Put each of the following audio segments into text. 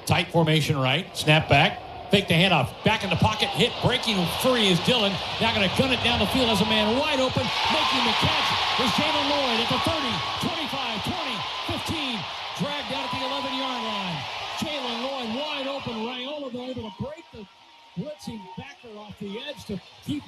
Tight formation right. Snap back. Fake the handoff. Back in the pocket. Hit. Breaking free is Dillon. Now going to gun it down the field as a man wide open. Making the catch is Jalen Lloyd at the 30, 25, 20, 15. Dragged out at the 11-yard line. Jalen Lloyd wide open. Raiola able to break the blitzing backer off the edge to keep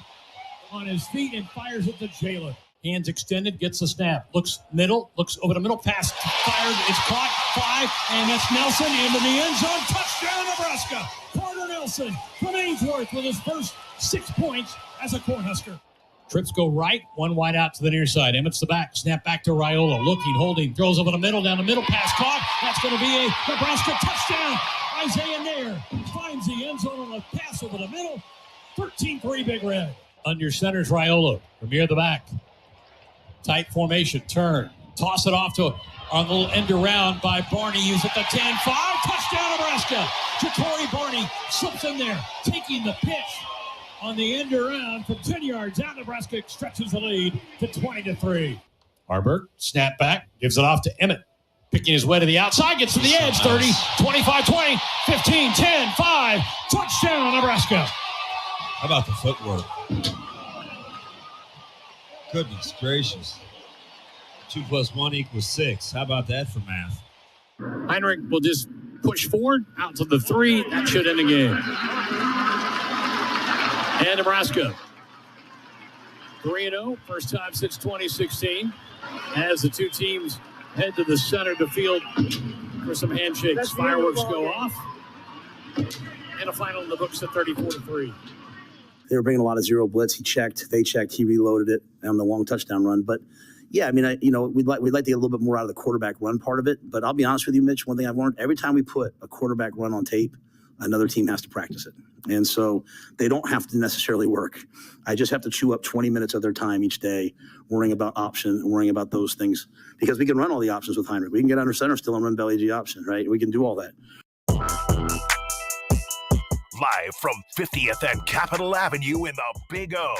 on his feet and fires it to Jalen. Hands extended, gets the snap. Looks middle, looks over the middle, pass fired, it's caught, 5, and that's Nelson into the end zone. Touchdown, Nebraska! Carter Nelson from Ainsworth with his first 6 points as a Cornhusker. Trips go right, one wide out to the near side. Emmett's the back, snap back to Raiola. Looking, holding, throws over the middle, down the middle, pass caught. That's going to be a Nebraska touchdown. Isaiah Nair finds the end zone on a pass over the middle. 13-3 Big Red. Under center's Raiola. Premier the back. Tight formation, turn, toss it off to a little end around by Barney. He's at the 10-5, touchdown Nebraska. Jatori Barney slips in there, taking the pitch on the end around from 10 yards out. Nebraska stretches the lead to 20-3. Harbert, snap back, gives it off to Emmett. Picking his way to the outside, gets to the edge, 30, 25, 20, 15, 10, 5, touchdown Nebraska. How about the footwork? Goodness gracious. 2 + 1 = 6. How about that for math? Heinrich will just push forward out to the 3. That should end the game. And Nebraska 3-0, first time since 2016, as the two teams head to the center of the field for some handshakes. Fireworks go off. And a final in the books at 34-3. They were bringing a lot of zero blitz. He checked, they checked, he reloaded it on the long touchdown run. But yeah, I mean, we'd like to get a little bit more out of the quarterback run part of it. But I'll be honest with you, Mitch, one thing I've learned, every time we put a quarterback run on tape, another team has to practice it. And so they don't have to necessarily work. I just have to chew up 20 minutes of their time each day, worrying about option, worrying about those things. Because we can run all the options with Heinrich. We can get under center still and run belly G option, right? We can do all that. Live from 50th and Capitol Avenue in the Big O.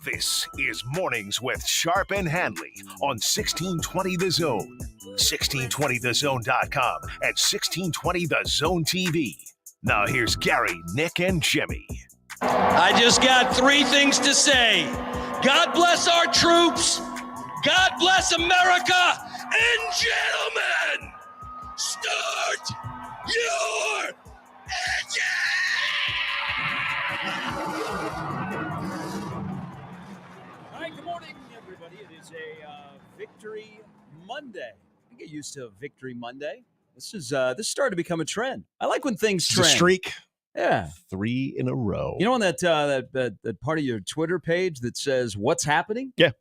This is Mornings with Sharp and Handley on 1620 The Zone, 1620thezone.com, and 1620 The Zone TV. Now here's Gary, Nick, and Jimmy. I just got 3 things to say. God bless our troops. God bless America. And gentlemen, start your engine! All right, good morning, everybody. It is a Victory Monday. I get used to Victory Monday. This started to become a trend. I like when things trend. It's a streak. Yeah, 3 in a row. You know, on that part of your Twitter page that says "What's happening?" Yeah.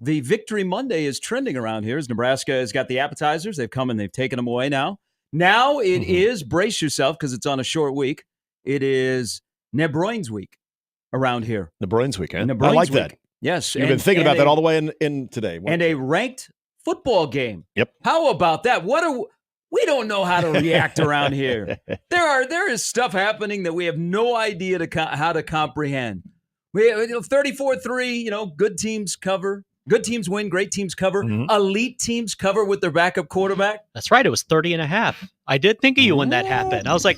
The Victory Monday is trending around here. As Nebraska has got the appetizers, they've come and they've taken them away. Now it is, brace yourself because it's on a short week. It is Nebroins week around here. Nebroins week, eh? Nebroins I like week. that. Yes, you've been thinking about that all the way in today. And a ranked football game. Yep. How about that? We don't know how to react around here. There is stuff happening that we have no idea how to comprehend. 34-3, good teams cover. Good teams win, great teams cover. Mm-hmm. Elite teams cover with their backup quarterback. That's right. It was 30.5. I did think of you when that happened. I was like,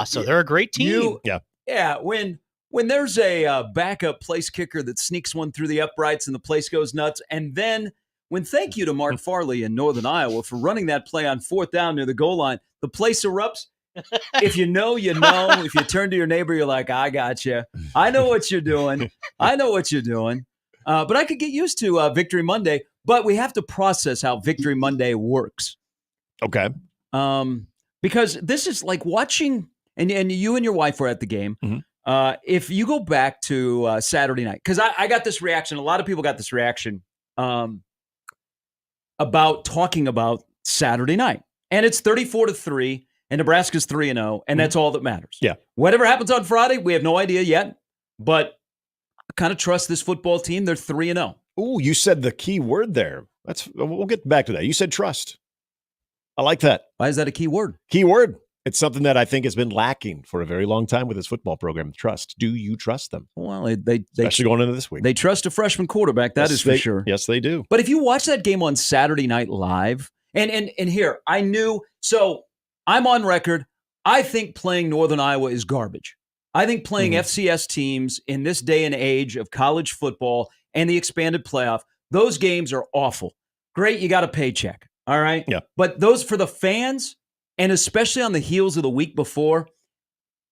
so they're a great team. Yeah. When there's a backup place kicker that sneaks one through the uprights and the place goes nuts, and then thank you to Mark Farley in Northern Iowa for running that play on 4th down near the goal line, the place erupts. If you know, you know. If you turn to your neighbor, you're like, I got you. I know what you're doing. But I could get used to Victory Monday, but we have to process how Victory Monday works. Okay. Because this is like watching, and you and your wife were at the game. Mm-hmm. If you go back to Saturday night, because I got this reaction, a lot of people got this reaction about talking about Saturday night. And it's 34-3, and Nebraska's 3-0, and that's all that matters. Yeah. Whatever happens on Friday, we have no idea yet, but I kind of trust this football team. They're 3-0. Ooh, you said the key word there. We'll get back to that. You said trust. I like that. Why is that a key word? Key word. It's something that I think has been lacking for a very long time with this football program. Trust. Do you trust them? Well, especially going into this week. They trust a freshman quarterback. That is for sure. Yes, they do. But if you watch that game on Saturday Night Live, and here, I knew, so I'm on record. I think playing Northern Iowa is garbage. I think playing FCS teams in this day and age of college football and the expanded playoff, those games are awful. Great, you got a paycheck, all right? Yeah. But those for the fans, and especially on the heels of the week before,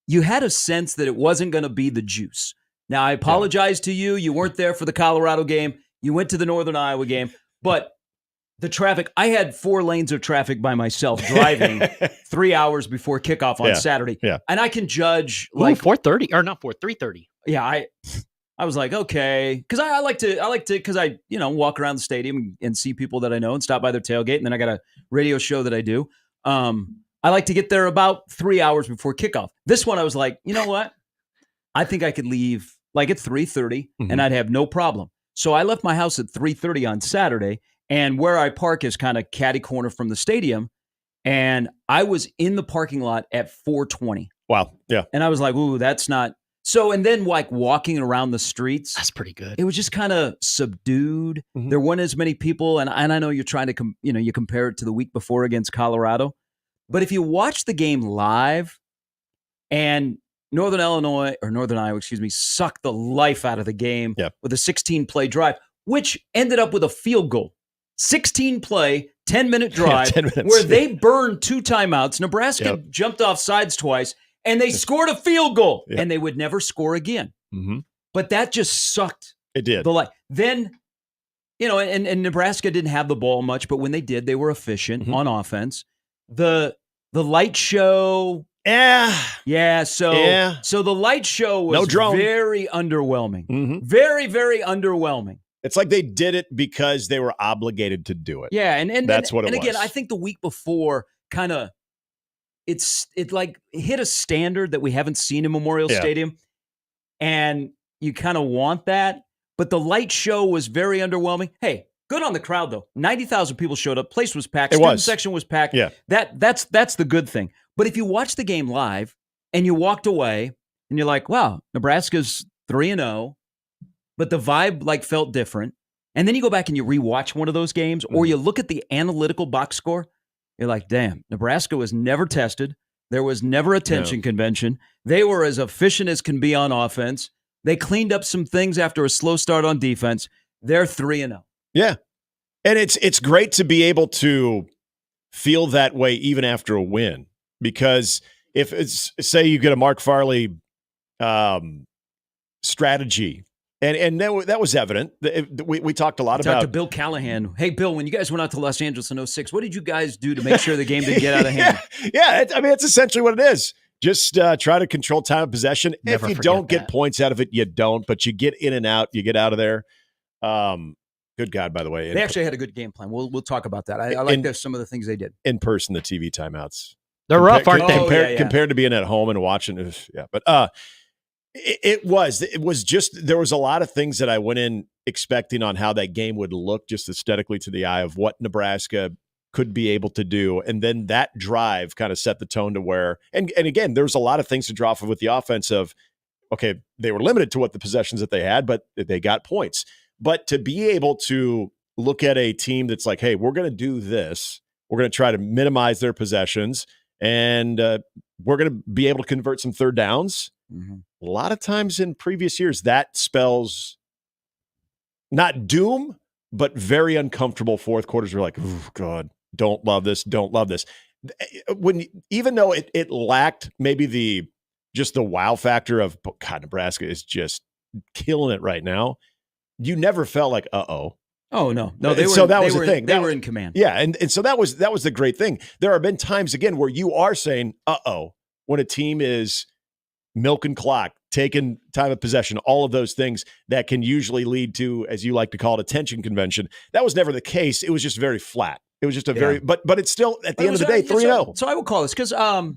you had a sense that it wasn't going to be the juice. Now, I apologize to you. You weren't there for the Colorado game. You went to the Northern Iowa game. But the traffic, I had 4 lanes of traffic by myself driving 3 hours before kickoff on Saturday. Yeah. And I can judge Ooh, 4:30 or not 3:30. Yeah, I was like, okay, because I like to because I walk around the stadium and see people that I know and stop by their tailgate, and then I got a radio show that I do. I like to get there about 3 hours before kickoff. This one, I was like, you know what? I think I could leave like at 3:30, and I'd have no problem. So I left my house at 3:30 on Saturday. And where I park is kind of catty corner from the stadium. And I was in the parking lot at 4:20. Wow. Yeah. And I was like, ooh, that's not. So, and then like walking around the streets. That's pretty good. It was just kind of subdued. There weren't as many people. And I know you're trying to, you compare it to the week before against Colorado. But if you watch the game live and Northern Iowa, sucked the life out of the game with a 16-play drive, which ended up with a field goal. 16-play, 10-minute drive 10 minutes, where they burned 2 timeouts. Nebraska jumped off sides twice, and they scored a field goal, and they would never score again. But that just sucked. It did. The life. Then, and Nebraska didn't have the ball much, but when they did, they were efficient on offense. The light show. Yeah. So the light show was very underwhelming. Very, very underwhelming. It's like they did it because they were obligated to do it. Yeah, and that's what it was. And again, I think the week before kind of it like hit a standard that we haven't seen in Memorial Stadium, and you kind of want that. But the light show was very underwhelming. Hey, good on the crowd though. 90,000 people showed up. Place was packed. Student section was packed. Yeah, that's the good thing. But if you watch the game live and you walked away and you're like, wow, Nebraska's 3-0. But the vibe like felt different. And then you go back and you rewatch one of those games or you look at the analytical box score. You're like, damn, Nebraska was never tested. There was never a tension convention. They were as efficient as can be on offense. They cleaned up some things after a slow start on defense. They're 3-0. Yeah. And it's great to be able to feel that way even after a win. Because if it's, say you get a Mark Farley strategy, and that was evident. We talked a lot about. Talked to Bill Callahan. Hey, Bill, when you guys went out to Los Angeles in 2006, what did you guys do to make sure the game didn't get out of hand? It's essentially what it is. Just try to control time of possession. Never if you don't get points out of it, you don't. But you get in and out. You get out of there. Good God, by the way. They actually had a good game plan. We'll talk about that. I like some of the things they did. In person, the TV timeouts. They're rough, aren't they? Compared to being at home and watching. But it was just, there was a lot of things that I went in expecting on how that game would look just aesthetically to the eye of what Nebraska could be able to do. And then that drive kind of set the tone to where, and again, there was a lot of things to draw from with the offense of, okay, they were limited to what the possessions that they had, but they got points. But to be able to look at a team that's like, hey, we're going to do this. We're going to try to minimize their possessions, and we're going to be able to convert some third downs. A lot of times in previous years, that spells not doom, but very uncomfortable fourth quarters. We're like, oh, God, don't love this. Even though it lacked maybe the wow factor of, God, Nebraska is just killing it right now. You never felt like, uh-oh. Oh, no. That was the thing. They were in command. Yeah, and so that was the great thing. There have been times, again, where you are saying, uh-oh, when a team is milking clock, taking time of possession, all of those things that can usually lead to, as you like to call it, a tension convention. That was never the case. It was just very flat. It was just a very, but it's still, at the end of the day, 3-0. So I will call this because, I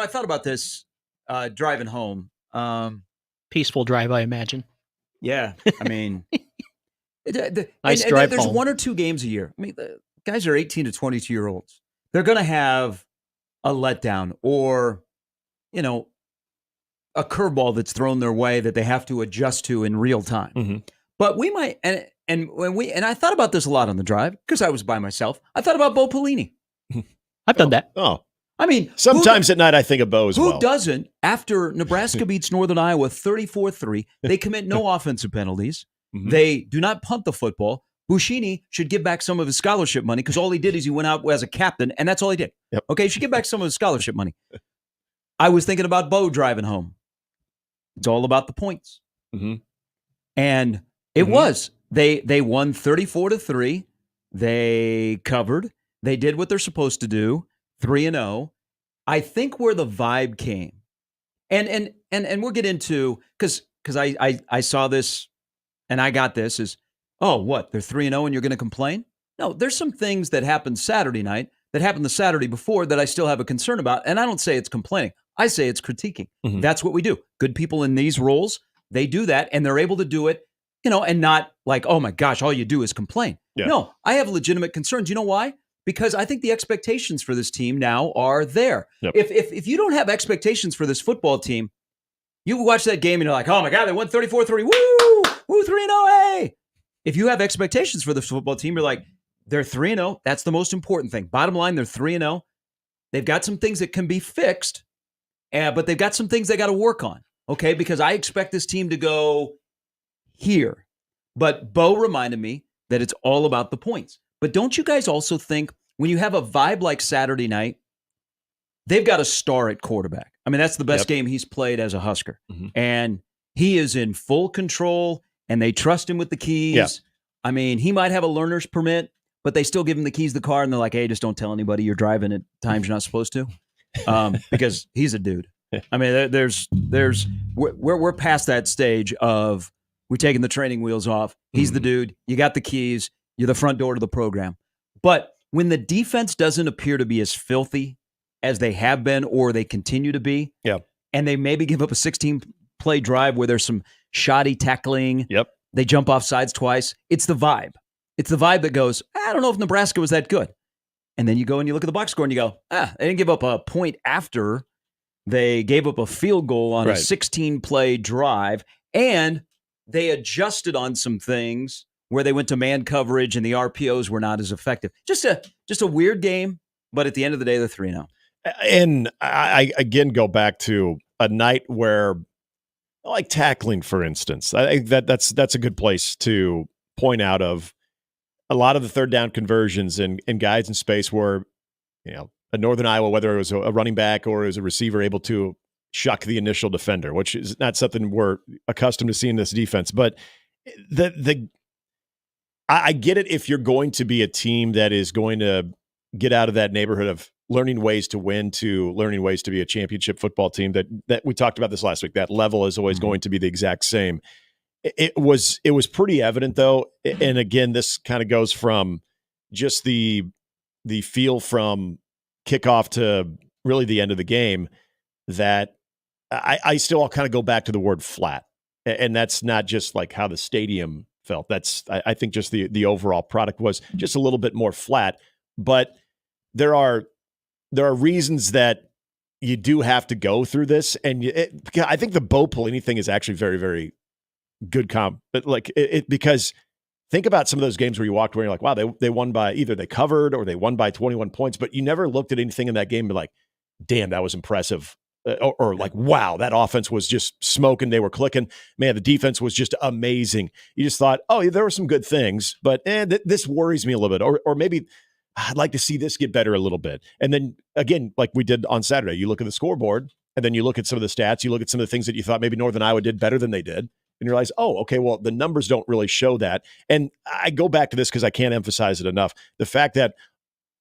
thought about this driving home. Peaceful drive, I imagine. Yeah. I mean, nice drive there's home. 1 or 2 games a year. I mean, the guys are 18 to 22-year-olds. They're going to have a letdown or, a curveball that's thrown their way that they have to adjust to in real time. But we might, and I thought about this a lot on the drive because I was by myself. I thought about Bo Pelini. I've done that. Oh, I mean, sometimes at night I think of Bo as well. Who doesn't? After Nebraska beats Northern Iowa 34-3, they commit no offensive penalties. Mhm. They do not punt the football. Buschini should give back some of his scholarship money because all he did is he went out as a captain, and that's all he did. Yep. Okay, he should give back some of his scholarship money. I was thinking about Bo driving home. It's all about the points. Mm-hmm. And it was. They won 34-3. They covered. They did what they're supposed to do, 3-0. I think where the vibe came, and we'll get into, because I saw this and I got this, is, oh, what, they're 3-0 and you're going to complain? No, there's some things that happened Saturday night that happened the Saturday before that I still have a concern about, and I don't say it's complaining. I say it's critiquing. Mm-hmm. That's what we do. Good people in these roles, they do that, and they're able to do it, and not like, oh my gosh, all you do is complain. Yeah. No, I have legitimate concerns. You know why? Because I think the expectations for this team now are there. Yep. If you don't have expectations for this football team, you watch that game and you're like, oh my God, they won 34-3. Woo, 3-0, hey. If you have expectations for this football team, you're like, they're 3-0. That's the most important thing. Bottom line, they're 3-0. They've got some things that can be fixed, but they've got some things they got to work on, okay? Because I expect this team to go here. But Bo reminded me that it's all about the points. But don't you guys also think when you have a vibe like Saturday night, they've got a star at quarterback? I mean, that's the best game he's played as a Husker. Mm-hmm. And he is in full control, and they trust him with the keys. Yeah. I mean, he might have a learner's permit, but they still give him the keys to the car, and they're like, hey, just don't tell anybody you're driving at times you're not supposed to, because he's a dude. I mean, we're past that stage of we're taking the training wheels off. He's the dude. You got the keys. You're the front door to the program. But when the defense doesn't appear to be as filthy as they have been or they continue to be, and they maybe give up a 16-play drive where there's some shoddy tackling, they jump off sides twice, it's the vibe. It's the vibe that goes, I don't know if Nebraska was that good. And then you go and you look at the box score and you go, they didn't give up a point after they gave up a field goal on a 16-play drive, and they adjusted on some things where they went to man coverage and the RPOs were not as effective. Just a weird game, but at the end of the day, they're 3-0. And I again go back to a night where, like tackling, for instance, I think that's a good place to point out of a lot of the third down conversions and guys in space were, a Northern Iowa, whether it was a running back or it was a receiver, able to shuck the initial defender, which is not something we're accustomed to seeing in this defense. But I get it if you're going to be a team that is going to get out of that neighborhood of learning ways to win to learning ways to be a championship football team, that we talked about this last week. That level is always going to be the exact same. It was pretty evident, though. And again, this kind of goes from just the feel from kickoff to really the end of the game, that I still kind of go back to the word flat. And that's not just like how the stadium felt. That's, I think, just the overall product was just a little bit more flat. But there are reasons that you do have to go through this. And I think the Bo Pelini thing is actually very, very good comp. But like because think about some of those games where you walked away and you're like, wow, they won by either they covered or they won by 21 points, but you never looked at anything in that game and be like, damn, that was impressive. Or like, wow, that offense was just smoking. They were clicking. Man, the defense was just amazing. You just thought, oh, yeah, there were some good things, but this worries me a little bit. Or maybe I'd like to see this get better a little bit. And then again, like we did on Saturday, you look at the scoreboard and then you look at some of the stats, you look at some of the things that you thought maybe Northern Iowa did better than they did. And you realize, oh, okay, well, the numbers don't really show that. And I go back to this because I can't emphasize it enough. The fact that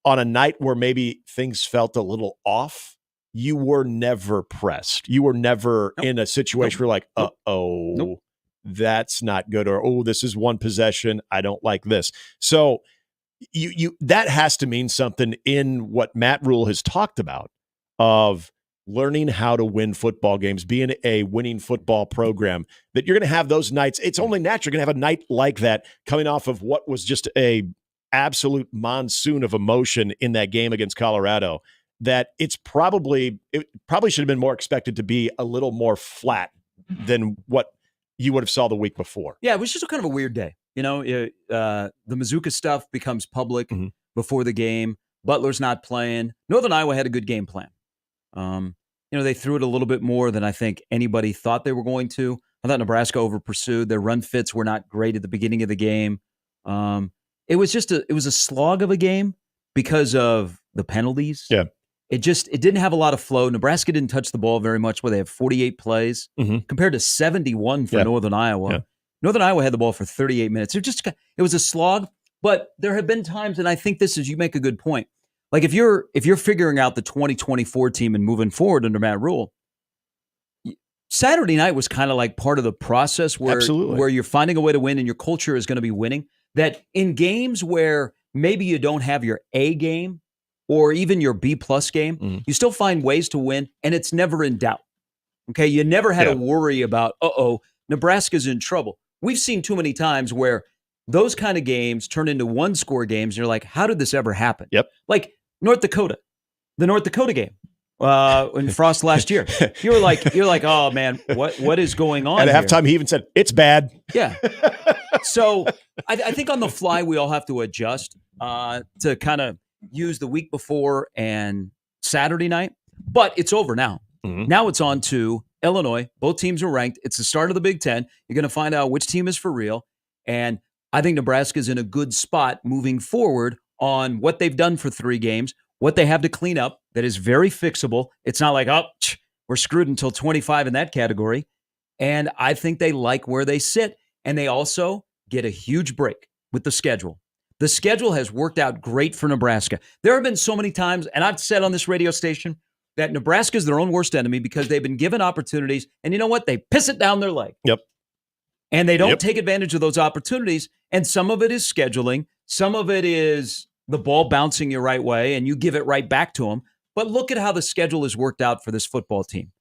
on a night where maybe things felt a little off, you were never pressed. You were never in a situation where like, that's not good. Or, oh, this is one possession. I don't like this. So you that has to mean something in what Matt Rule has talked about of learning how to win football games, being a winning football program, that you're going to have those nights. It's only natural you're going to have a night like that coming off of what was just a absolute monsoon of emotion in that game against Colorado, that it probably should have been more expected to be a little more flat than what you would have saw the week before. Yeah, it was just kind of a weird day. The Mazuka stuff becomes public before the game. Butler's not playing. Northern Iowa had a good game plan. They threw it a little bit more than I think anybody thought they were going to. I thought Nebraska over-pursued. Their run fits were not great at the beginning of the game. It was a slog of a game because of the penalties. Yeah. It didn't have a lot of flow. Nebraska didn't touch the ball very much, where they have 48 plays compared to 71 for Northern Iowa. Yeah. Northern Iowa had the ball for 38 minutes. It was a slog, but there have been times, and I think you make a good point. Like if you're figuring out the 2024 team and moving forward under Matt Rule, Saturday night was kind of like part of the process where you're finding a way to win and your culture is going to be winning. That in games where maybe you don't have your A game or even your B+ game, you still find ways to win, and it's never in doubt. Okay, you never had to worry about, Nebraska's in trouble. We've seen too many times where those kind of games turn into one-score games, and you're like, how did this ever happen? Yep. Like the North Dakota game in Frost last year. You're like, oh man, what is going on? At halftime, he even said, "It's bad." Yeah. So I think on the fly, we all have to adjust to kind of use the week before and Saturday night. But it's over now. Now it's on to Illinois. Both teams are ranked. It's the start of the Big Ten. You're going to find out which team is for real. And I think Nebraska's in a good spot moving forward on what they've done for 3 games, what they have to clean up that is very fixable. It's not like, we're screwed until 25 in that category. And I think they like where they sit. And they also get a huge break with the schedule. The schedule has worked out great for Nebraska. There have been so many times, and I've said on this radio station, that Nebraska is their own worst enemy because they've been given opportunities, and you know what? They piss it down their leg. Yep. And they don't take advantage of those opportunities, and some of it is scheduling. Some of it is the ball bouncing your right way, and you give it right back to them. But look at how the schedule has worked out for this football team.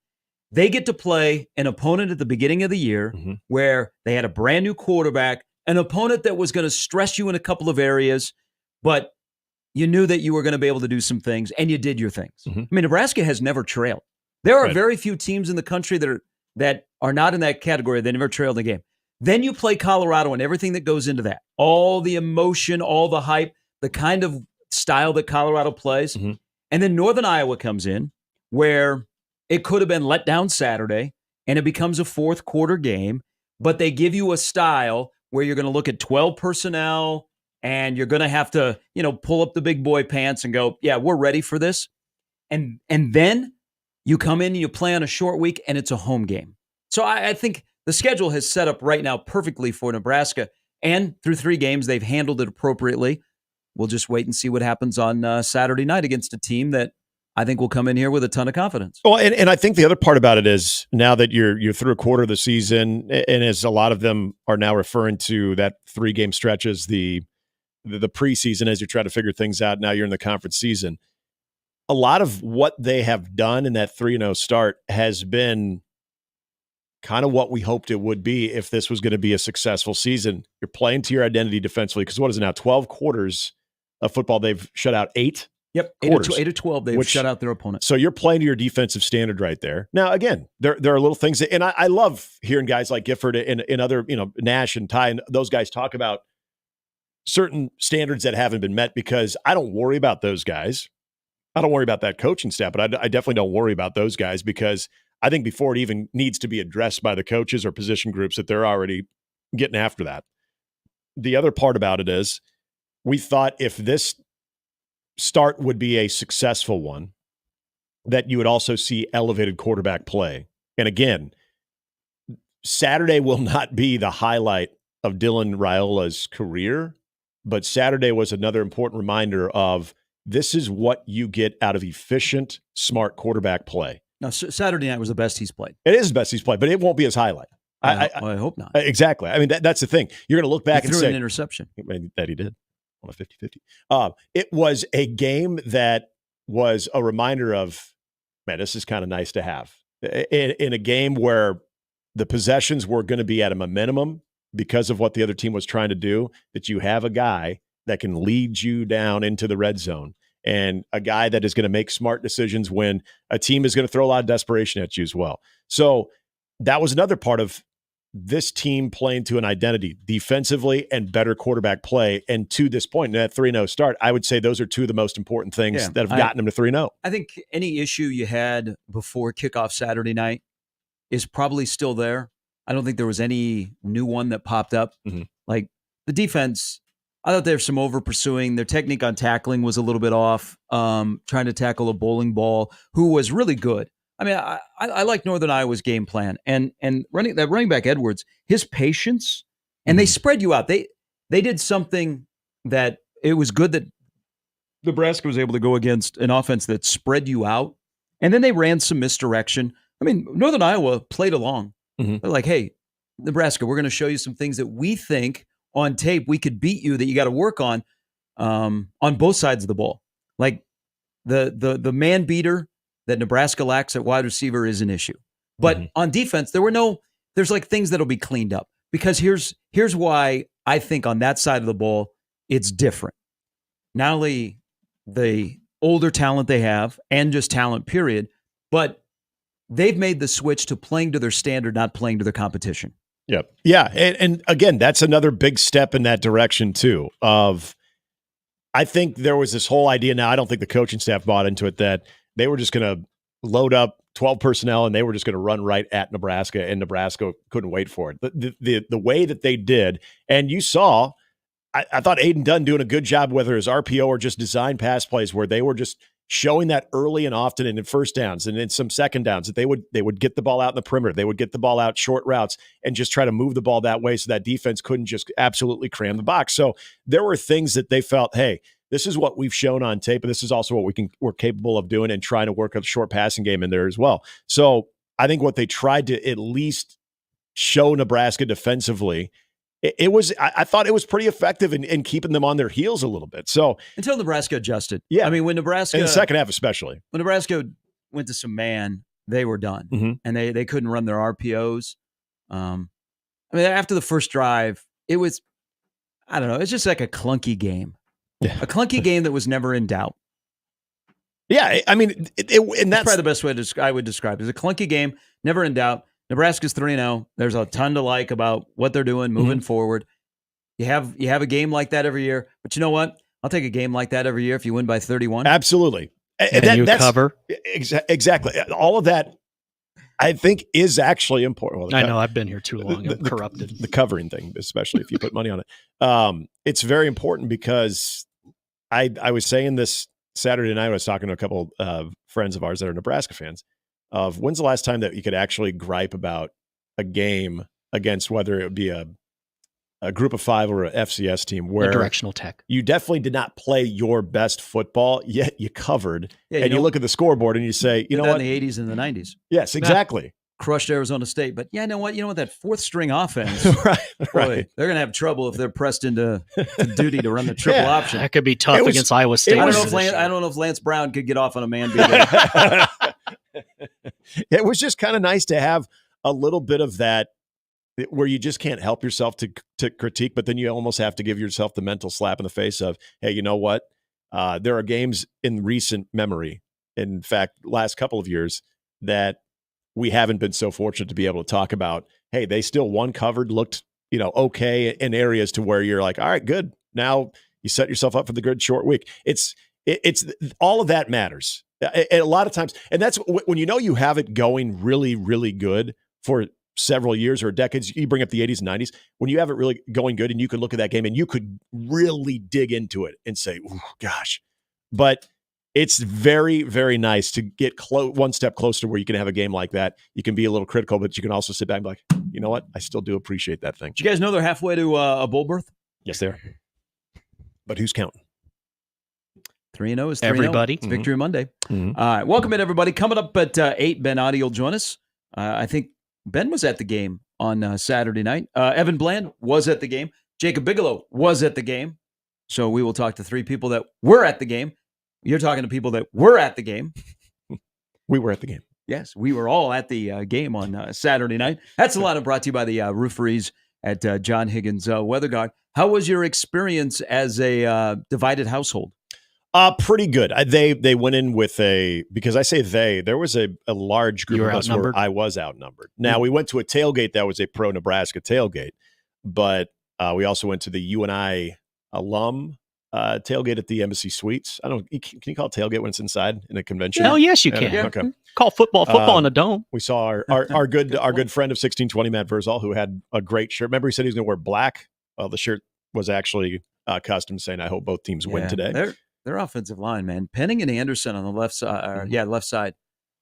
They get to play an opponent at the beginning of the year where they had a brand new quarterback, an opponent that was going to stress you in a couple of areas, but you knew that you were going to be able to do some things, and you did your things. I mean, Nebraska has never trailed. There are very few teams in the country that are not in that category. They never trailed a game. Then you play Colorado and everything that goes into that. All the emotion, all the hype, the kind of style that Colorado plays. And then Northern Iowa comes in where it could have been let down Saturday, and it becomes a fourth quarter game, but they give you a style where you're going to look at 12 personnel, and you're going to have to, pull up the big boy pants and go, yeah, we're ready for this. And then you come in and you play on a short week, and it's a home game. So I think the schedule has set up right now perfectly for Nebraska. And through 3 games, they've handled it appropriately. We'll just wait and see what happens on Saturday night against a team that I think will come in here with a ton of confidence. Well, and I think the other part about it is now that you're through a quarter of the season, and as a lot of them are now referring to that 3-game stretch as the preseason as you're trying to figure things out. Now you're in the conference season. A lot of what they have done in that 3-0 start has been kind of what we hoped it would be if this was going to be a successful season. You're playing to your identity defensively because what is it now? 12 quarters of football. They've shut out 8. Yep, 8 of 12. They've shut out their opponent. So you're playing to your defensive standard right there. Now, again, there are little things that, and I love hearing guys like Gifford and other, Nash and Ty and those guys talk about certain standards that haven't been met because I don't worry about those guys. I don't worry about that coaching staff, but I definitely don't worry about those guys because I think before it even needs to be addressed by the coaches or position groups that they're already getting after that. The other part about it is we thought if this start would be a successful one, that you would also see elevated quarterback play. And again, Saturday will not be the highlight of Dylan Raiola's career, but Saturday was another important reminder of this is what you get out of efficient, smart quarterback play. Now, Saturday night was the best he's played. It is the best he's played, but it won't be his highlight. I hope not. Exactly. I mean, that's the thing. You're going to look back and say— an interception. That he did on a 50-50. It was a game that was a reminder of, man, this is kind of nice to have. In a game where the possessions were going to be at a minimum because of what the other team was trying to do, that you have a guy that can lead you down into the red zone and a guy that is going to make smart decisions when a team is going to throw a lot of desperation at you as well. So that was another part of this team playing to an identity defensively and better quarterback play. And to this point, in that 3-0 start, I would say those are two of the most important things that have gotten them to 3-0. I think any issue you had before kickoff Saturday night is probably still there. I don't think there was any new one that popped up. Mm-hmm. Like the defense, I thought there was some over pursuing. Their technique on tackling was a little bit off. Trying to tackle a bowling ball, who was really good. I mean, I like Northern Iowa's game plan and running back Edwards, his patience, and they spread you out. They did something that it was good that Nebraska was able to go against an offense that spread you out, and then they ran some misdirection. I mean, Northern Iowa played along. Mm-hmm. They're like, hey, Nebraska, we're going to show you some things that we think on tape we could beat you that you got to work on both sides of the ball. Like the man beater that Nebraska lacks at wide receiver is an issue. But on defense, there's like things that'll be cleaned up. Because here's why I think on that side of the ball, it's different. Not only the older talent they have and just talent, period, but they've made the switch to playing to their standard, not playing to their competition. Yep. Yeah. And again, that's another big step in that direction too I think there was this whole idea. Now, I don't think the coaching staff bought into it that they were just going to load up 12 personnel and they were just going to run right at Nebraska, and Nebraska couldn't wait for it. The way that they did, and you saw, I thought Aiden Dunn doing a good job, whether it was RPO or just design pass plays, where they were just showing that early and often and in first downs and in some second downs that they would get the ball out in the perimeter. They would get the ball out short routes and just try to move the ball that way so that defense couldn't just absolutely cram the box. So there were things that they felt, hey, this is what we've shown on tape, and this is also what we're capable of doing, and trying to work a short passing game in there as well. So I think what they tried to at least show Nebraska defensively, I thought it was pretty effective in keeping them on their heels a little bit. So until Nebraska adjusted. Yeah. I mean, when Nebraska, in the second half especially, when Nebraska went to some man, they were done. And they couldn't run their RPOs. I mean, after the first drive, it was, I don't know, it's just like a clunky game. Yeah. A clunky game that was never in doubt. Yeah, I mean, and that's probably the best way I would describe it. It's a clunky game, never in doubt. Nebraska's 3-0. There's a ton to like about what they're doing moving forward. You have a game like that every year, but you know what? I'll take a game like that every year if you win by 31. Absolutely. And you cover. Exactly. All of that, I think, is actually important. Well, I know. I've been here too long. I'm corrupted. The covering thing, especially if you put money on it. It's very important because I was saying this Saturday night. I was talking to a couple of friends of ours that are Nebraska fans. Of when's the last time that you could actually gripe about a game against whether it would be a group of five or an FCS team where a directional tech. You definitely did not play your best football, yet you covered. Yeah, and you look at the scoreboard and you say, you know what? In the 80s and the 90s. Yes, exactly. Crushed Arizona State. But you know what? That fourth string offense, right. Boy, they're going to have trouble if they're pressed into duty to run the triple option. That could be tough against Iowa State. I don't know if Lance Brown could get off on a man beater. It was just kind of nice to have a little bit of that where you just can't help yourself to critique, but then you almost have to give yourself the mental slap in the face of, hey, you know what? There are games in recent memory, in fact, last couple of years, that we haven't been so fortunate to be able to talk about. Hey, they still won, covered, looked, okay in areas to where you're like, all right, good. Now you set yourself up for the good short week. It's all of that matters. A lot of times, and that's when you have it going really, really good for several years or decades. You bring up the 80s and 90s, when you have it really going good and you could look at that game and you could really dig into it and say, oh, gosh. But it's very, very nice to get one step closer to where you can have a game like that. You can be a little critical, but you can also sit back and be like, you know what? I still do appreciate that thing. Do you guys know they're halfway to a bowl berth? Yes, they are. But who's counting? 3-0 is 3-0. Everybody. It's Victory Monday. Mm-hmm. All right. Welcome in, everybody. Coming up at 8, Ben Adi will join us. I think Ben was at the game on Saturday night. Evan Bland was at the game. Jacob Bigelow was at the game. So we will talk to 3 people that were at the game. You're talking to people that were at the game. We were at the game. Yes, we were all at the game on Saturday night. That's a lot of brought to you by the rooferys at John Higgins Weather Guard. How was your experience as a divided household? Pretty good. They went in with because I say there was a large group You were of us where outnumbered? I was outnumbered. Now, we went to a tailgate that was a pro-Nebraska tailgate, but we also went to the UNI alum tailgate at the Embassy Suites. I don't. Can you call it tailgate when it's inside in a convention? Hell yes, you Yeah, can. okay. Call football in a dome. We saw our good friend of 1620, Matt Verzal, who had a great shirt. Remember, he said he was going to wear black. Well, the shirt was actually custom, saying, "I hope both teams win today." Their offensive line, man. Penning and Anderson on the left side. Left side.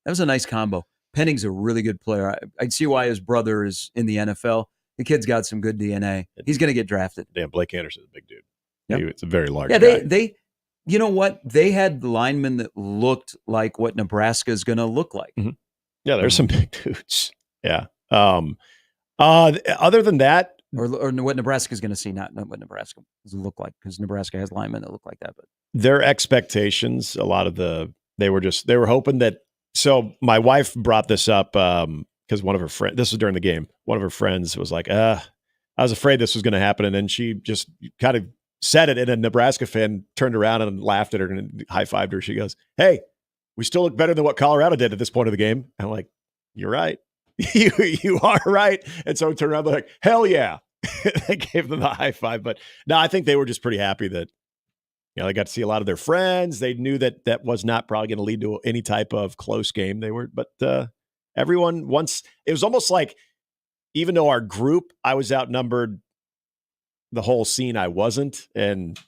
That was a nice combo. Penning's a really good player. I see why his brother is in the NFL. The kid's got some good DNA. He's going to get drafted. Damn, Blake Anderson's a big dude. Yep. It's a very large guy. They you know what? They had linemen that looked like what Nebraska is going to look like. Mm-hmm. Yeah, there's some big dudes. Yeah. Other than that, or what Nebraska is going to see, not what Nebraska does look like, because Nebraska has linemen that look like that. But their expectations, a lot of they were hoping that. So my wife brought this up because one of her friends. This was during the game. One of her friends was like, I was afraid this was going to happen, and then she just kind of said it, and a Nebraska fan turned around and laughed at her and high-fived her. She goes, "Hey, we still look better than what Colorado did at this point of the game." And I'm like, "You're right. you are right." And so I turned around, like, "Hell yeah." They gave them the high five. But no, I think they were just pretty happy that, they got to see a lot of their friends. They knew that was not probably going to lead to any type of close game. But everyone it was almost like, even though our group, I was outnumbered, the whole scene I wasn't, and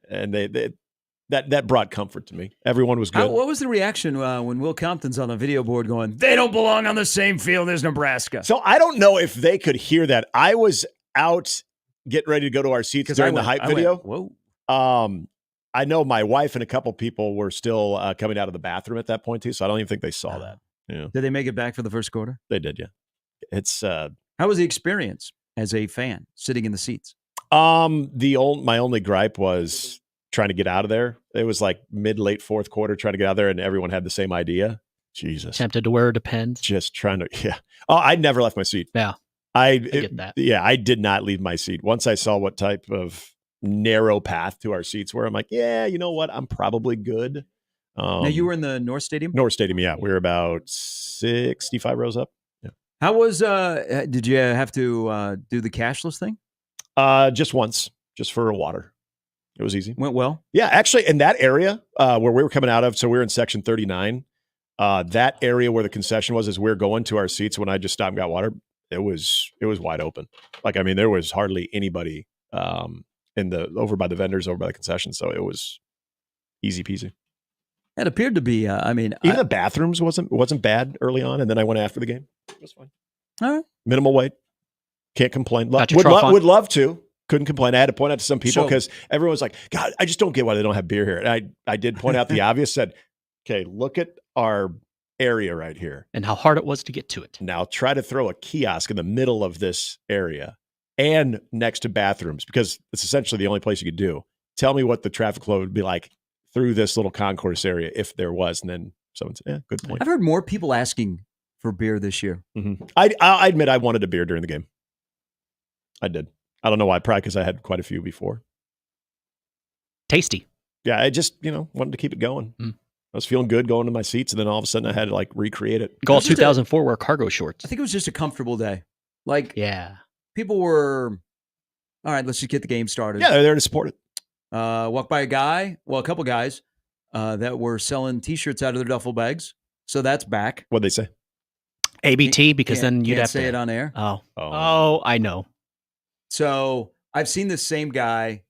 that brought comfort to me. Everyone was good. What was the reaction when Will Compton's on a video board going, "They don't belong on the same field as Nebraska"? So I don't know if they could hear that. I was out getting ready to go to our seats during the hype video. Whoa. I know my wife and a couple people were still coming out of the bathroom at that point too, so I don't even think they saw that. Yeah. Did they make it back for the first quarter? They did, yeah. It's how was the experience as a fan sitting in the seats? My only gripe was trying to get out of there. It was like late fourth quarter trying to get out there, and everyone had the same idea. Jesus. Tempted to wear Depends. Just trying to, yeah. Oh, I never left my seat. Yeah. I get that. Yeah, I did not leave my seat. Once I saw what type of narrow path to our seats were, I'm like, yeah, you know what? I'm probably good. Now, you were in the North Stadium? North Stadium, yeah. We were about 65 rows up. Yeah. How was, did you have to do the cashless thing? Just once, just for water. It was easy. Went well? Yeah, actually, in that area where we were coming out of, so we were in section 39, that area where the concession was as we were going to our seats when I just stopped and got water, it was wide open. Like, I mean, there was hardly anybody over by the vendors, over by the concession, so it was easy peasy. It appeared to be, even the bathrooms wasn't bad early on, and then I went after the game. It was fine. All right. Minimal wait. Can't complain. Would love to. Couldn't complain. I had to point out to some people because everyone's like, God, I just don't get why they don't have beer here. And I did point out the obvious, said, okay, look at our area right here. And how hard it was to get to it. Now try to throw a kiosk in the middle of this area and next to bathrooms, because it's essentially the only place you could do. Tell me what the traffic flow would be like through this little concourse area if there was. And then someone said, yeah, good point. I've heard more people asking for beer this year. Mm-hmm. I admit I wanted a beer during the game. I did. I don't know why, probably because I had quite a few before. Tasty. Yeah, I just, wanted to keep it going. I was feeling good going to my seats, and then all of a sudden I had to recreate it. Go all 2004 wear cargo shorts. I think it was just a comfortable day. Yeah. People were, all right, let's just get the game started. Yeah, they're there to support it. Walked by a couple guys that were selling T-shirts out of their duffel bags. So that's back. What'd they say? ABT, because then you'd can't have say to it on air. Oh, I know. So I've seen the same guy.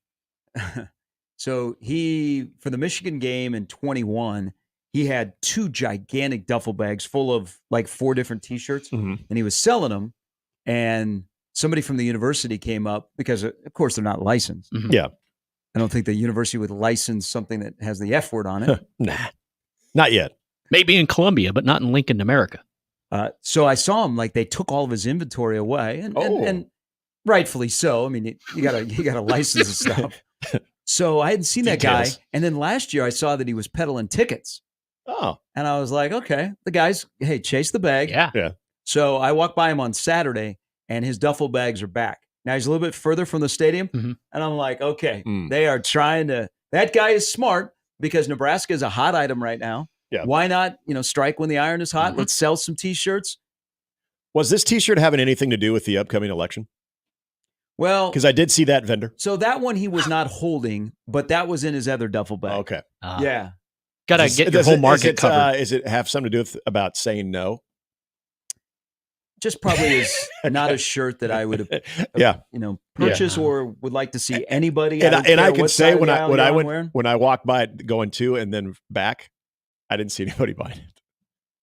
So for the Michigan game in 21, he had 2 gigantic duffel bags full of 4 different T-shirts, and he was selling them. And somebody from the university came up because, of course, they're not licensed. Mm-hmm. Yeah. I don't think the university would license something that has the F word on it. Nah, not yet. Maybe in Columbia, but not in Lincoln, America. So I saw him they took all of his inventory away, and rightfully so. I mean, you gotta license the stuff. So I hadn't seen that guy, and then last year I saw that he was peddling tickets. Oh, and I was like, okay, the guy's chase the bag. Yeah. So I walked by him on Saturday, and his duffel bags are back. Now he's a little bit further from the stadium, and I'm like, okay, they are trying to. That guy is smart. because Nebraska is a hot item right now. Yeah. Why not, strike when the iron is hot? Let's sell some T-shirts. Was this T-shirt having anything to do with the upcoming election? Well, Because I did see that vendor. so that one he was not holding, but that was in his other duffel bag. Okay. Yeah. Got to get your whole market covered. Is it have something to do with about saying no? Just probably is not a shirt that I would have, purchased or would like to see anybody. And I can say when I wearing. when I walked by it going to and then back, I didn't see anybody buying it,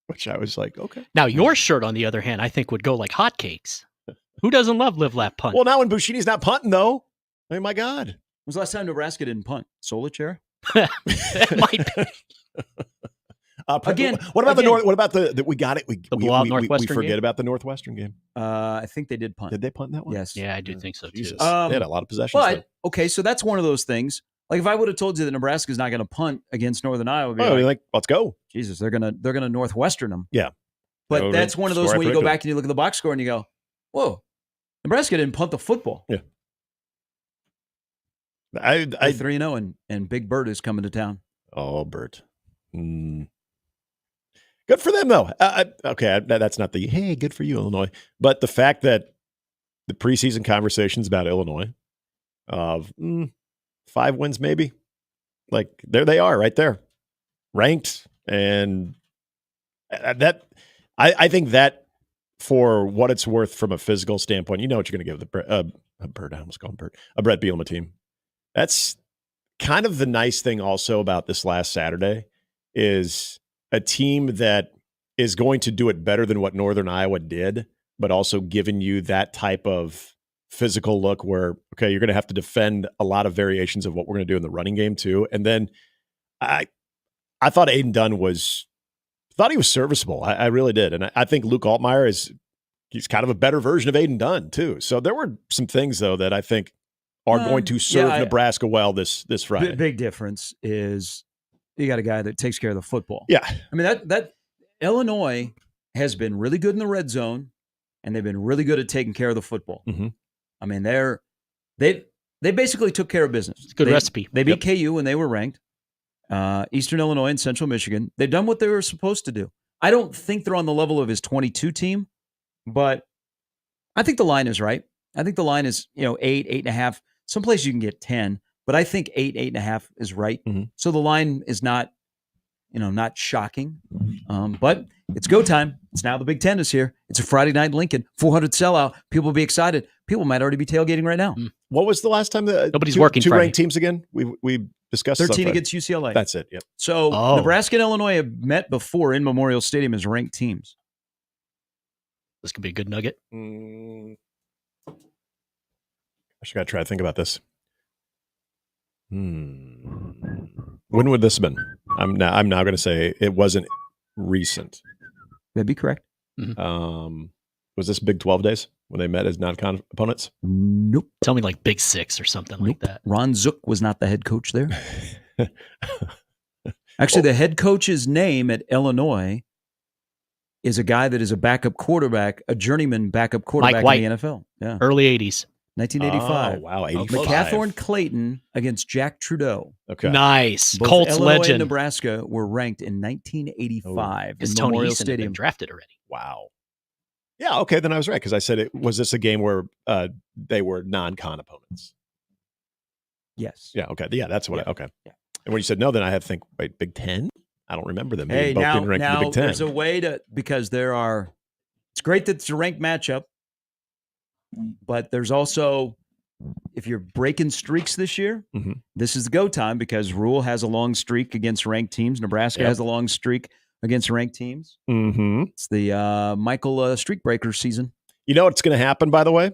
which I was like, okay. Now your shirt, on the other hand, I think would go like hotcakes. Who doesn't love live, laugh, punt? Well, now when Bushini's not punting though, I mean, my God, When was the last time Nebraska didn't punt? Solitaire? It might be. Again, what about the North? What about the we got it? We Northwestern forget game? about the Northwestern game. I think they did punt. Did they punt that one? Yes. Yeah, I do think so too. Jesus. They had a lot of possessions. But there. okay, so that's one of those things. Like if I would have told you that Nebraska's not going to punt against Northern Iowa, I'd be like, let's go. Jesus, they're gonna Northwestern them. Yeah. But that's one of those when you go back and you look at the box score and you go, whoa, Nebraska didn't punt the football. Yeah. I 3-0 and Big Bird is coming to town. Oh, Bert. Good for them, though. Okay, that's not the, hey, good for you, Illinois. But the fact that the preseason conversations about Illinois of 5 wins maybe, like there they are right there, ranked. And that I think that for what it's worth from a physical standpoint, you know what you're going to give the Bert, I almost called him Bert, a Brett Bielema team. That's kind of the nice thing also about this last Saturday is a team that is going to do it better than what Northern Iowa did, but also giving you that type of physical look where, okay, you're going to have to defend a lot of variations of what we're going to do in the running game too. And then I thought Aiden Dunn thought he was serviceable. I really did. And I think Luke Altmaier he's kind of a better version of Aiden Dunn too. So there were some things though that I think are going to serve Nebraska well this Friday. Big difference is you got a guy that takes care of the football. Yeah. I mean, that Illinois has been really good in the red zone, and they've been really good at taking care of the football. Mm-hmm. I mean, they basically took care of business. It's a good recipe. They beat KU when they were ranked. Eastern Illinois and Central Michigan. They've done what they were supposed to do. I don't think they're on the level of his 22 team, but I think the line is right. I think the line is 8.5. Some places you can get 10, but I think 8.5 is right. Mm-hmm. So the line is not shocking, but it's go time. It's now the Big Ten is here. It's a Friday night in Lincoln, 400 sellout. People will be excited. People might already be tailgating right now. What was the last time nobody's working? Two Friday. ranked teams again. We discussed 13 against UCLA. That's it. Yep. So Nebraska and Illinois have met before in Memorial Stadium as ranked teams. This could be a good nugget. I should try to think about this. When would this have been? I'm now going to say it wasn't recent. That'd be correct. Mm-hmm. Was this Big 12 days when they met as non-con opponents? Nope. Tell me like Big 6 or something like that. Ron Zook was not the head coach there. Actually, the head coach's name at Illinois is a guy that is a backup quarterback, a journeyman backup quarterback in the NFL. Yeah. Early 80s. 1985. Oh, wow. 85. McCathorn Clayton against Jack Trudeau. Okay. Nice. Both Colts Illinois legend. and Nebraska were ranked in 1985 in Tony Memorial Easton had Stadium. been drafted already. Wow. Yeah, okay, then I was right because I said was this a game where they were non-con opponents? Yes. Yeah, okay. Yeah, that's what okay. Yeah. And when you said no, then I had to think, wait, Big 10? I don't remember them. Hey, both now, being ranked in the Big 10. there's a way to, because it's great that it's a ranked matchup, but there's also, if you're breaking streaks this year, this is the go time because Rule has a long streak against ranked teams. Nebraska has a long streak against ranked teams. Mm-hmm. It's the Michael streak breaker season. You know what's going to happen, by the way?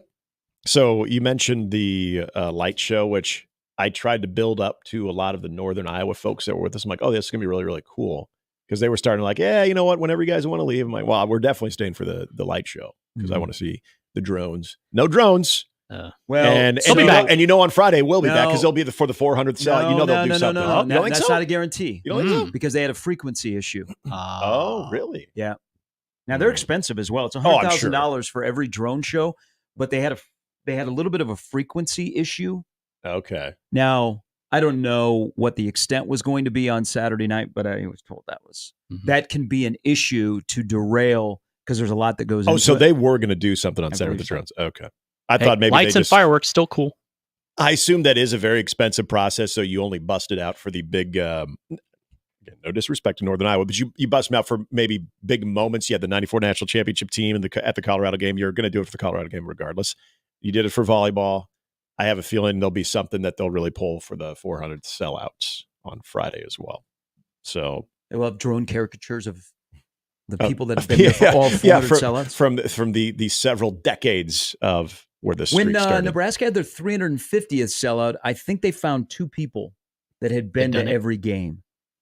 So you mentioned the light show, which I tried to build up to a lot of the Northern Iowa folks that were with us. I'm like, oh, this is going to be really, really cool. Because they were starting like, yeah, you know what? Whenever you guys want to leave, I'm like, well, we're definitely staying for the light show because I want to see the drones. No drones. And on Friday we'll be back because they'll be for the 400th cell. They'll do something. No, that's not a guarantee. You don't think so? Because they had a frequency issue. Oh, really? Yeah. Now they're expensive as well. It's $100,000 for every drone show, but they had a little bit of a frequency issue. Okay. Now I don't know what the extent was going to be on Saturday night, but I was told that can be an issue to derail because there's a lot that goes into it. Oh, so they were going to do something on Saturday with the believe drones. Okay. I thought maybe lights they and fireworks still cool. I assume that is a very expensive process, so you only bust it out for the big again, no disrespect to Northern Iowa, but you bust them out for maybe big moments. You had the 94 national championship team at the Colorado game. You're going to do it for the Colorado game regardless. You did it for volleyball. I have a feeling there'll be something that they'll really pull for the 400 sellouts on Friday as well. So they will have drone caricatures of the people that have been there for all 400 sellouts. From the several decades of where this streak started. When Nebraska had their 350th sellout, I think they found 2 people that had been to every game.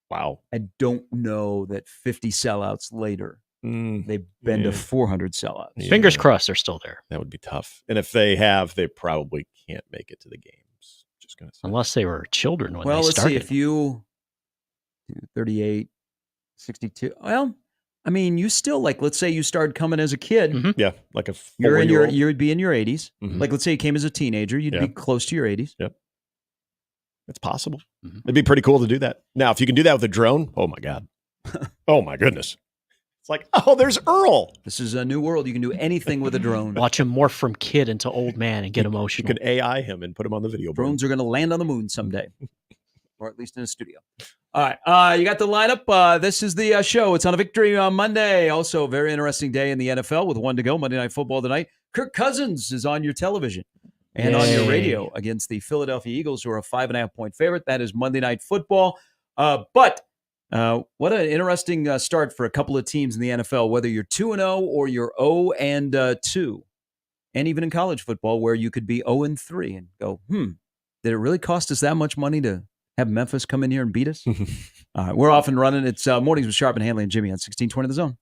Wow. I don't know that 50 sellouts later, they've been to 400 sellouts. Yeah. Fingers crossed they're still there. That would be tough. And if they have, they probably can't make it to the games. Just gonna say. Unless they were children when they let's started. see, if you 38, 62, well, I mean, you still, like, let's say you started coming as a kid. Mm-hmm. Yeah, like a 4-year-old. You would be in your 80s. Mm-hmm. Like, let's say you came as a teenager, you'd be close to your 80s. Yep. It's possible. Mm-hmm. It'd be pretty cool to do that. Now, if you can do that with a drone, oh my God. Oh my goodness. It's like, oh, there's Earl. This is a new world. You can do anything with a drone. Watch him morph from kid into old man and get emotional. You can AI him and put him on the video board. Drones are going to land on the moon someday, or at least in a studio. All right. You got the lineup. This is the show. It's on a Victory on Monday. Also, a very interesting day in the NFL with 1 to go. Monday Night Football tonight. Kirk Cousins is on your television and on your radio against the Philadelphia Eagles, who are a 5.5-point favorite. That is Monday Night Football. But what an interesting start for a couple of teams in the NFL, whether you're 2-0 or you're 0-2. And even in college football, where you could be 0-3 and go, did it really cost us that much money to have Memphis come in here and beat us? All right, we're off and running. It's Mornings with Sharp and Handley and Jimmy on 1620 The Zone.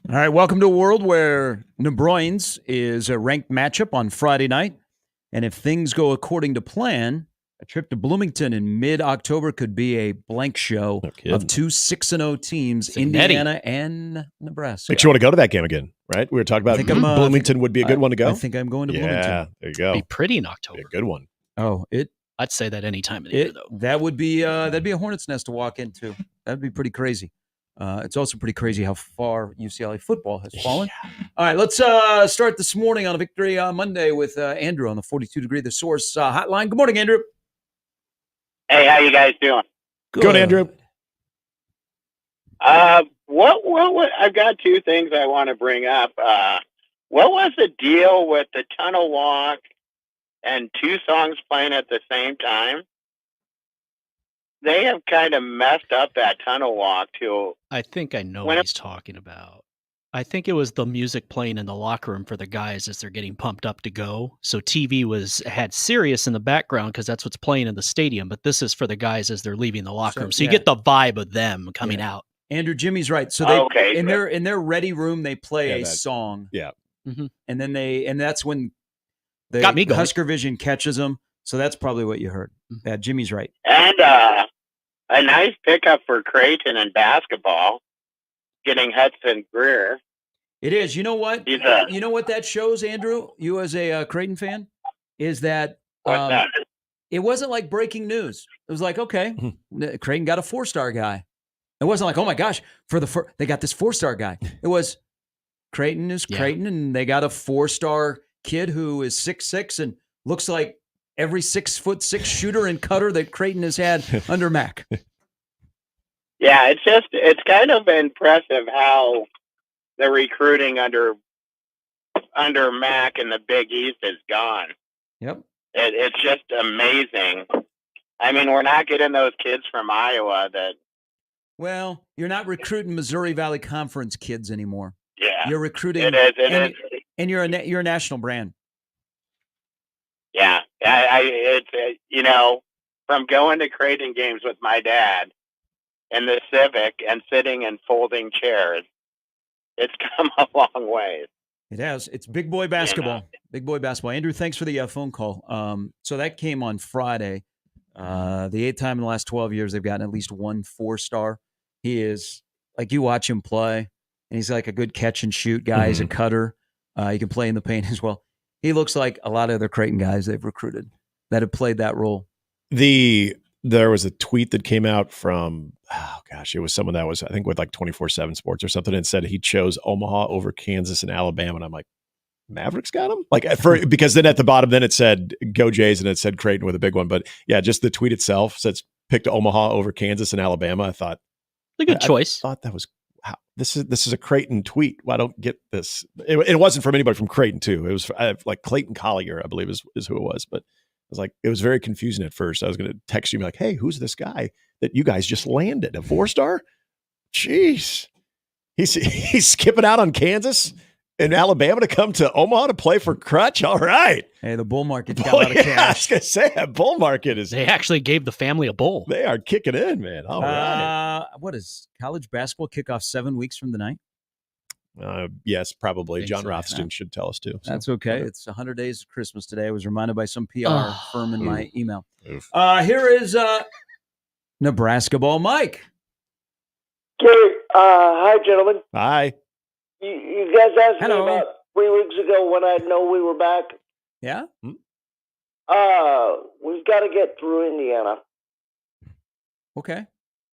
All right, welcome to a world where New Bruins is a ranked matchup on Friday night. And if things go according to plan, a trip to Bloomington in mid-October could be a blank show of two 6-0 teams, Indiana and Nebraska. Makes you want to go to that game again, right? We were talking about Bloomington would be a good one to go. I think I'm going to Bloomington. Yeah, there you go. Be pretty in October. Be a good one. Oh, I'd say that any time of the year, though. That would be that'd be a hornet's nest to walk into. That'd be pretty crazy. It's also pretty crazy how far UCLA football has fallen. Yeah. All right, let's start this morning on a Victory Monday with Andrew on the 42 Degree The Source hotline. Good morning, Andrew. Hey, how you guys doing? Good, Andrew. What? I've got two things I want to bring up. What was the deal with the tunnel walk and two songs playing at the same time? They have kind of messed up that tunnel walk too. I think I know what he's talking about. I think it was the music playing in the locker room for the guys as they're getting pumped up to go. So TV had Sirius in the background because that's what's playing in the stadium. But this is for the guys as they're leaving the locker room. So you get the vibe of them coming out. Andrew, Jimmy's right. So they in their ready room they play a song. Yeah. Mm-hmm. And then that's when the got me going. Husker Vision catches them. So that's probably what you heard. Yeah, Jimmy's right. And a nice pickup for Creighton in basketball, getting Hudson Greer. It is. You know what? You know what that shows, Andrew? You as a Creighton fan, is that it wasn't like breaking news. It was like, okay, Creighton got a 4-star guy. It wasn't like, oh my gosh, they got this 4-star guy. It was Creighton is Creighton, and they got a 4-star kid who is 6'6" and looks like every 6'6" shooter and cutter that Creighton has had under Mac. Yeah, it's kind of impressive how the recruiting under Mac in the Big East is gone. Yep. It's just amazing. I mean, we're not getting those kids from Iowa that. Well, you're not recruiting Missouri Valley Conference kids anymore. Yeah. You're recruiting. It is. And you're a national brand. Yeah. It's from going to Creighton games with my dad in the Civic and sitting in folding chairs, it's come a long way. It has. It's big boy basketball. Big boy basketball. Andrew, thanks for the phone call. So that came on Friday. The 8th time in the last 12 years they've gotten at least one 4-star. He is, like, you watch him play, and he's like a good catch and shoot guy. He's a cutter. He can play in the paint as well. He looks like a lot of other Creighton guys they've recruited that have played that role. There was a tweet that came out from, it was someone that was, I think, with like 24/7 Sports or something, and said he chose Omaha over Kansas and Alabama. And I'm like, Mavericks got him? Because then at the bottom, then it said Go Jays and it said Creighton with a big one. But yeah, just the tweet itself says picked Omaha over Kansas and Alabama. I thought, a good choice. I thought that was, this is a Creighton tweet. Why don't get this? It wasn't from anybody from Creighton too. It was like Clayton Collier, I believe is who it was. But it was very confusing at first. I was going to text you like, hey, who's this guy that you guys just landed? A 4-star? Jeez. He's skipping out on Kansas and Alabama to come to Omaha to play for Crutch? All right. Hey, the bull market's got a lot of cash. I was going to say, that bull market is... They actually gave the family a bowl. They are kicking in, man. All right. What is college basketball kickoff 7 weeks from tonight? Yes, probably. John Rothstein should tell us too. So. That's okay. It's 100 days of Christmas today. I was reminded by some PR firm in my email. Here is Nebraska ball, Mike. Gary, hi, gentlemen. Hi. You guys asked me about 3 weeks ago when I know we were back. Yeah? We've got to get through Indiana. Okay.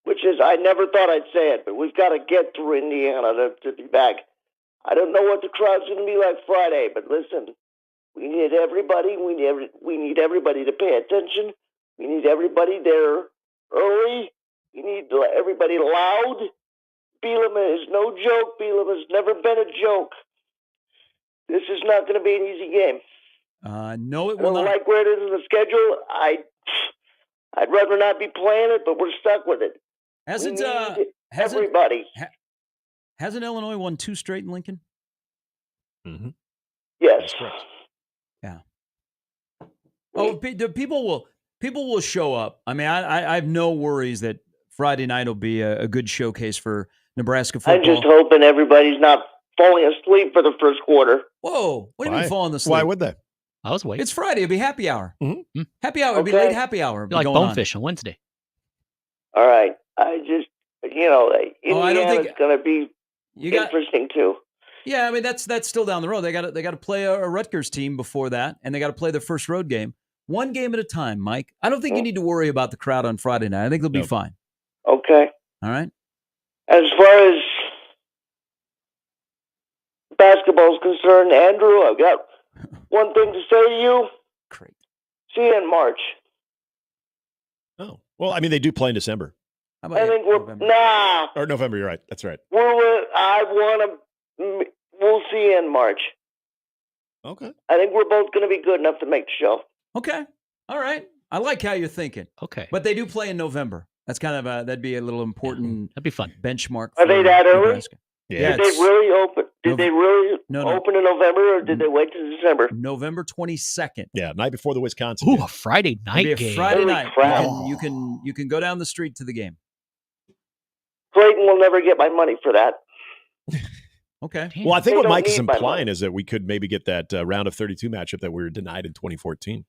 Which is, I never thought I'd say it, but we've got to get through Indiana to be back. I don't know what the crowd's going to be like Friday, but listen, we need everybody. We need everybody to pay attention. We need everybody there early. We need everybody loud. Bielema is no joke. Bielema has never been a joke. This is not going to be an easy game. No, it I will don't not. like where it is in the schedule. I'd rather not be playing it, but we're stuck with it. Everybody. Hasn't Illinois won 2 straight in Lincoln? Mm-hmm. Yes. Yeah. Oh, people will show up. I mean, I have no worries that Friday night will be a good showcase for Nebraska football. I'm just hoping everybody's not falling asleep for the first quarter. Whoa. What do you mean falling asleep? Why would they? I was waiting. It's Friday. It'd be happy hour. Mm-hmm. Happy hour. It'd be Okay. late happy hour. Be like Bonefish on Wednesday. All right. I just, Indiana's going to be interesting too. Yeah, I mean that's still down the road. They got to play a Rutgers team before that, and they got to play their first road game. One game at a time, Mike. I don't think you need to worry about the crowd on Friday night. I think they'll be fine. Okay. All right. As far as basketball is concerned, Andrew, I've got one thing to say to you. Great. See you in March. Oh, well, I mean, they do play in December. How about I think we're November? Or November, you're right. That's right. We'll see you in March. Okay. I think we're both going to be good enough to make the show. Okay. All right. I like how you're thinking. Okay. But they do play in November. That's kind of that'd be a little important. That'd be fun. Benchmark. Are they that early? Nebraska. Yeah. Did they really open? Open in November, or did they wait till December? November 22nd. Yeah, night before the Wisconsin Ooh, game. a Friday night It'd be a game. Friday Holy night. crap. You can go down the street to the game. Clayton will never get my money for that. Okay. Damn. Well, I think They what don't Mike is need my implying money. is that we could maybe get that round of 32 matchup that we were denied in 2014.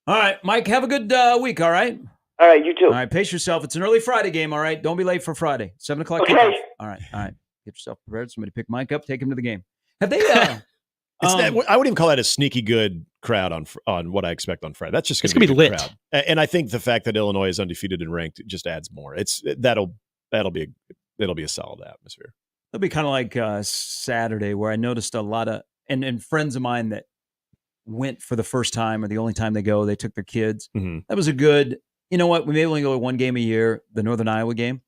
All right, Mike, have a good week, all right? All right, you too. All right, pace yourself. It's an early Friday game, all right? Don't be late for Friday. 7 o'clock Okay. kickoff. All right. Get yourself prepared. Somebody pick Mike up, take him to the game. Have they I wouldn't even call that a sneaky good crowd on what I expect on Friday. That's just going It's gonna to be be a good lit. crowd. And I think the fact that Illinois is undefeated and ranked just adds more. It'll be a solid atmosphere. It'll be kind of like Saturday, where I noticed a lot of and friends of mine that went for the first time or the only time they go, they took their kids. Mm-hmm. That was a good. You know what? We may only go to one game a year, the Northern Iowa game.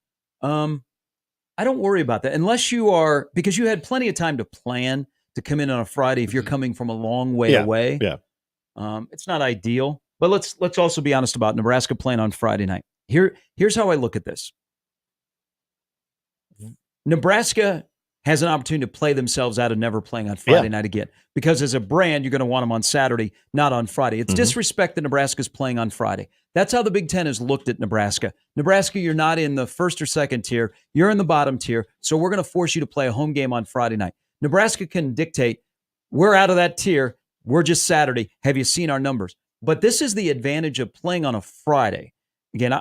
I don't worry about that unless you are, because you had plenty of time to plan to come in on a Friday if you're coming from a long way away. Yeah. It's not ideal, but let's also be honest about Nebraska playing on Friday night. Here's how I look at this. Nebraska has an opportunity to play themselves out of never playing on Friday night again, because as a brand, you're going to want them on Saturday, not on Friday. It's disrespect that Nebraska's playing on Friday. That's how the Big Ten has looked at Nebraska. Nebraska, you're not in the first or second tier. You're in the bottom tier. So we're going to force you to play a home game on Friday night. Nebraska can dictate, we're out of that tier. We're just Saturday. Have you seen our numbers? But this is the advantage of playing on a Friday. Again,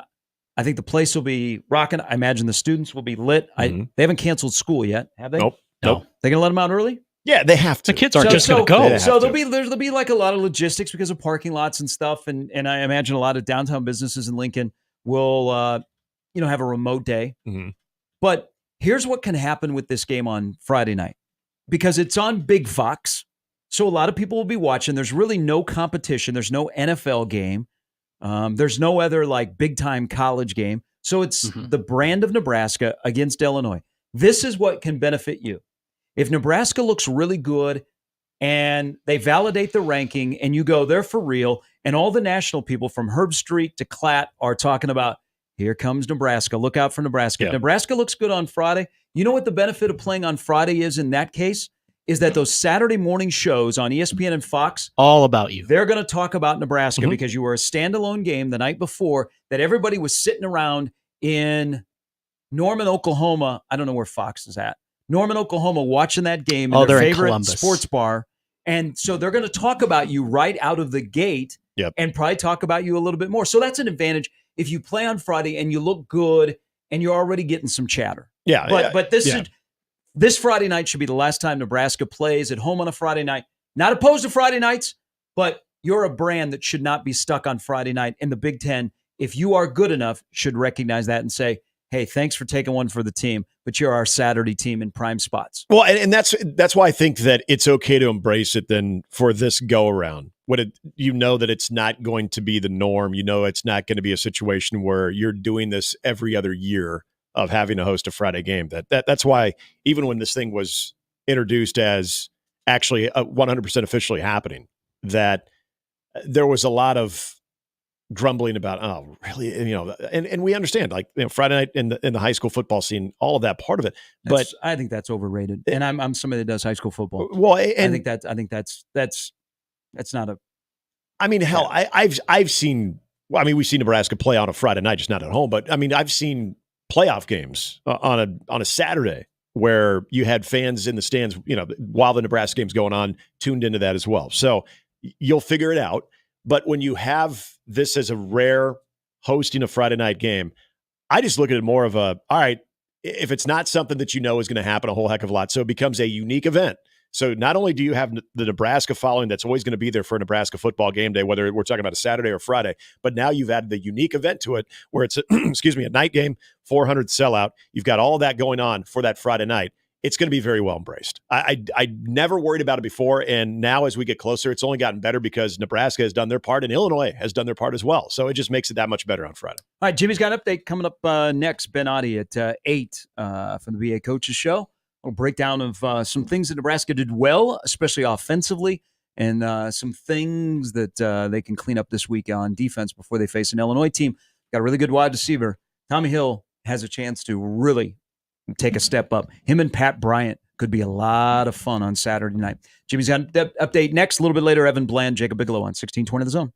I think the place will be rocking. I imagine the students will be lit. They haven't canceled school yet, have they? Nope. No. They going to let them out early? Yeah, they have to. The kids aren't just going to go. So there'll be like a lot of logistics because of parking lots and stuff, and I imagine a lot of downtown businesses in Lincoln will have a remote day. Mm-hmm. But here's what can happen with this game on Friday night, because it's on Big Fox, so a lot of people will be watching. There's really no competition. There's no NFL game. There's no other like big time college game. So it's the brand of Nebraska against Illinois. This is what can benefit you. If Nebraska looks really good and they validate the ranking and you go, they're for real, and all the national people from Herb Street to Klatt are talking about, here comes Nebraska. Look out for Nebraska. If Nebraska looks good on Friday, you know what the benefit of playing on Friday is in that case? Is that those Saturday morning shows on ESPN and Fox, all about you. They're going to talk about Nebraska because you were a standalone game the night before that everybody was sitting around in Norman, Oklahoma. I don't know where Fox is at. Norman, Oklahoma, watching that game in their favorite sports bar. And so they're going to talk about you right out of the gate and probably talk about you a little bit more. So that's an advantage if you play on Friday and you look good and you're already getting some chatter. But this Friday night should be the last time Nebraska plays at home on a Friday night. Not opposed to Friday nights, but you're a brand that should not be stuck on Friday night. And the Big Ten, if you are good enough, should recognize that and say, hey, thanks for taking one for the team, but you're our Saturday team in prime spots. Well, and that's why I think that it's okay to embrace it then for this go around. You know that it's not going to be the norm. You know it's not going to be a situation where you're doing this every other year of having to host a Friday game. That's why even when this thing was introduced as actually 100% officially happening, that there was a lot of grumbling about, oh, really? And we understand, like, Friday night in the high school football scene, all of that part of it. But I think that's overrated. And I'm somebody that does high school football. Well, I think that's not a. I mean, hell, I've seen. Well, I mean, we've seen Nebraska play on a Friday night, just not at home. But I mean, I've seen playoff games on a Saturday where you had fans in the stands, while the Nebraska game's going on, tuned into that as well. So you'll figure it out. But when you have this as a rare hosting a Friday night game, I just look at it more of all right, if it's not something that is going to happen a whole heck of a lot, so it becomes a unique event. So not only do you have the Nebraska following that's always going to be there for a Nebraska football game day, whether we're talking about a Saturday or Friday, but now you've added the unique event to it where it's, a night game, 400 sellout. You've got all that going on for that Friday night. It's going to be very well embraced. I never worried about it before, and now as we get closer, it's only gotten better because Nebraska has done their part and Illinois has done their part as well. So it just makes it that much better on Friday. All right, Jimmy's got an update coming up next. Ben Adi at 8 from the BA Coaches Show. A little breakdown of some things that Nebraska did well, especially offensively, and some things that they can clean up this week on defense before they face an Illinois team. Got a really good wide receiver. Tommy Hill has a chance to really take a step up. Him and Pat Bryant could be a lot of fun on Saturday night. Jimmy's got an update next. A little bit later, Evan Bland, Jacob Bigelow on 1620 The Zone.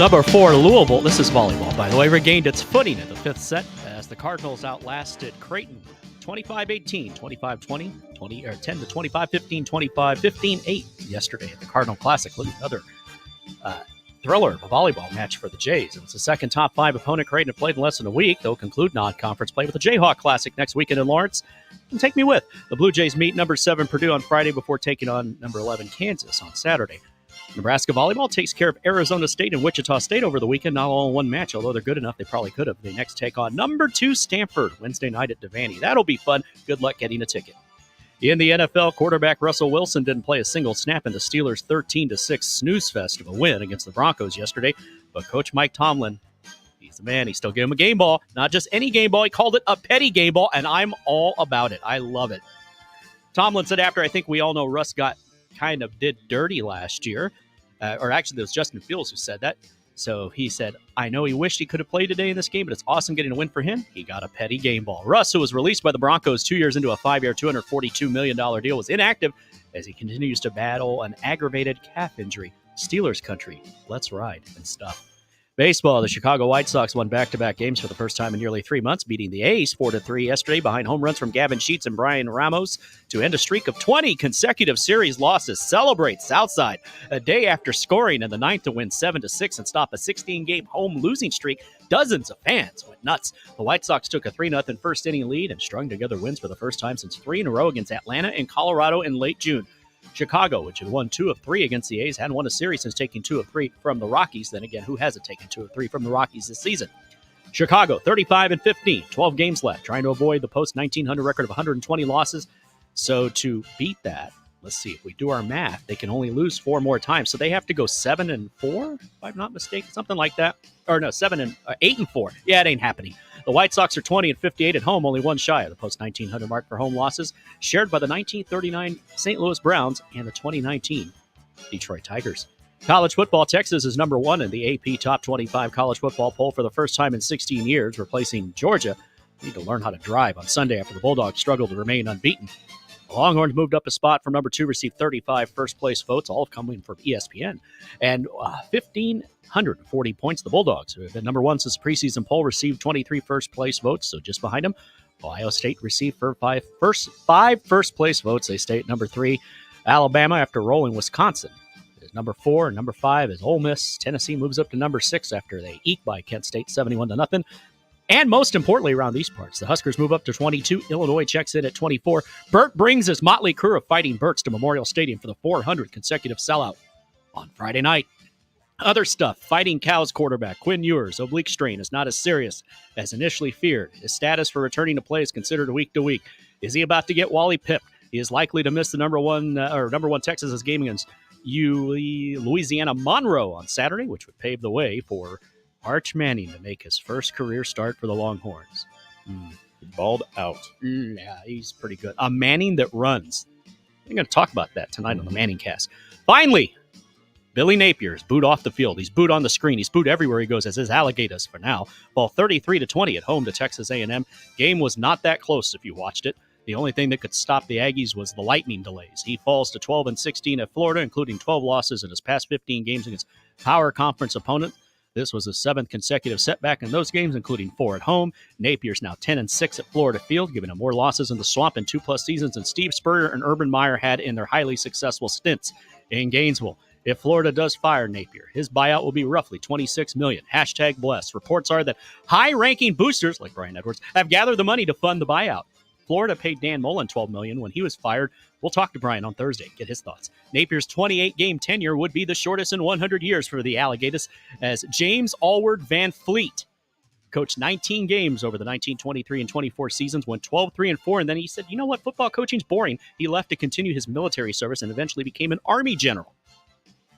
Number 4, Louisville, this is volleyball, by the way, regained its footing in the 5th set as the Cardinals outlasted Creighton 25-18, 25-20, 10-25, 15-25, 15-8 yesterday at the Cardinal Classic. Look at another thriller of a volleyball match for the Jays. It was the second top 5 opponent Creighton had played in less than a week. They'll conclude non-conference play with the Jayhawk Classic next weekend in Lawrence. And take me with. The Blue Jays meet number 7 Purdue on Friday before taking on number 11 Kansas on Saturday. Nebraska volleyball takes care of Arizona State and Wichita State over the weekend, not all in one match, although they're good enough they probably could have. They next take on number 2 Stanford Wednesday night at Devaney. That'll be fun. Good luck getting a ticket. In the NFL, quarterback Russell Wilson didn't play a single snap in the Steelers' 13-6 snooze fest of a win against the Broncos yesterday, but Coach Mike Tomlin, he's the man. He still gave him a game ball. Not just any game ball. He called it a petty game ball, and I'm all about it. I love it. Tomlin said after, I think we all know Russ did dirty last year. Or actually, it was Justin Fields who said that. So he said, I know he wished he could have played today in this game, but it's awesome getting a win for him. He got a petty game ball. Russ, who was released by the Broncos 2 years into a 5-year, $242 million deal, was inactive as he continues to battle an aggravated calf injury. Steelers country, let's ride and stuff. Baseball, the Chicago White Sox won back-to-back games for the first time in nearly 3 months, beating the A's 4-3 yesterday behind home runs from Gavin Sheets and Brian Ramos to end a streak of 20 consecutive series losses. Celebrate Southside a day after scoring in the ninth to win 7-6 and stop a 16-game home losing streak. Dozens of fans went nuts. The White Sox took a 3-0 first-inning lead and strung together wins for the first time since 3 in a row against Atlanta and Colorado in late June. Chicago, which had won 2 of 3 against the A's, hadn't won a series since taking 2 of 3 from the Rockies. Then again, who hasn't taken 2 of 3 from the Rockies this season? Chicago, 35-15, 12 games left, trying to avoid the post-1900 record of 120 losses. So to beat that, let's see, if we do our math, they can only lose 4 more times. So they have to go 7-4, if I'm not mistaken, something like that. Or no, 8-4. Yeah, it ain't happening. The White Sox are 20-58 at home, only one shy of the post-1900 mark for home losses, shared by the 1939 St. Louis Browns and the 2019 Detroit Tigers. College football, Texas is number 1 in the AP Top 25 college football poll for the first time in 16 years, replacing Georgia. They need to learn how to drive on Sunday after the Bulldogs struggled to remain unbeaten. The Longhorns moved up a spot from number 2, received 35 first-place votes, all coming from ESPN, and 1,540 points. The Bulldogs, who have been number 1 since the preseason poll, received 23 first-place votes, so just behind them. Ohio State received 5 first-place votes. They stay at number 3. Alabama, after rolling Wisconsin, is number 4, and number 5 is Ole Miss. Tennessee moves up to number 6 after they eked by Kent State 71-0. And most importantly, around these parts, the Huskers move up to 22. Illinois checks in at 24. Burt brings his motley crew of Fighting Burts to Memorial Stadium for the 400th consecutive sellout on Friday night. Other stuff, Fighting Cows quarterback Quinn Ewers' oblique strain is not as serious as initially feared. His status for returning to play is considered week to week. Is he about to get Wally pipped? He is likely to miss the number one Texas' game against Louisiana Monroe on Saturday, which would pave the way for Arch Manning to make his first career start for the Longhorns. Balled out. Yeah, he's pretty good. A Manning that runs. I'm going to talk about that tonight on the Manning Cast. Finally, Billy Napier's booed off the field. He's booed on the screen. He's booed everywhere he goes as his Alligators for now. Ball 33-20 at home to Texas A&M. Game was not that close if you watched it. The only thing that could stop the Aggies was the lightning delays. He falls to 12-16 at Florida, including 12 losses in his past 15 games against power conference opponent. This was his 7th consecutive setback in those games, including 4 at home. Napier's now 10-6 at Florida Field, giving him more losses in the swamp in 2+ seasons than Steve Spurrier and Urban Meyer had in their highly successful stints in Gainesville. If Florida does fire Napier, his buyout will be roughly $26 million. #bless. Reports are that high-ranking boosters, like Brian Edwards, have gathered the money to fund the buyout. Florida paid Dan Mullen $12 million when he was fired. We'll talk to Brian on Thursday, get his thoughts. Napier's 28-game tenure would be the shortest in 100 years for the Alligators, as James Allward Van Fleet coached 19 games over the 1923 and 24 seasons, went 12-3-4, and then he said, you know what, football coaching's boring. He left to continue his military service and eventually became an Army general.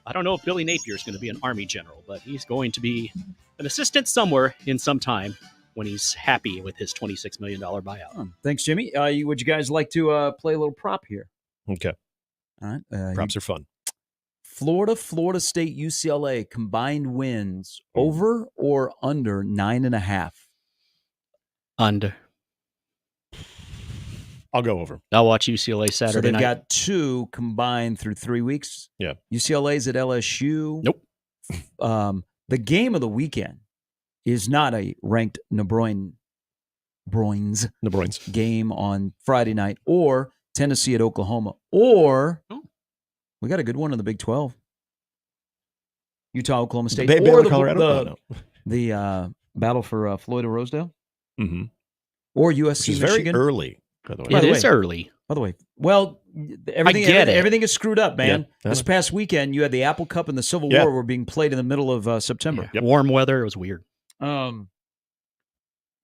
I don't know if Billy Napier is going to be an Army general, but he's going to be an assistant somewhere in some time when he's happy with his $26 million buyout. Thanks, Jimmy. Would you guys like to play a little prop here? Okay. All right. Props are fun. Florida State, UCLA combined wins over or under 9.5? Under. I'll go over. I'll watch UCLA Saturday So they've night. got 2 combined through 3 weeks. Yeah. UCLA's at LSU. Nope. The game of the weekend is not a ranked Bruins game on Friday night, or Tennessee at Oklahoma, or we got a good one in the Big 12. Utah, Oklahoma State, Baylor, Colorado. The battle for Floyd or Rosedale, Mm-hmm. or USC, It's Michigan. very early, by the way. It is early. By the way, well, everything get it. everything is screwed up, man. Yeah. This past weekend, you had the Apple Cup and the Civil Yeah. War were being played in the middle of September. Yeah. Warm weather. It was weird.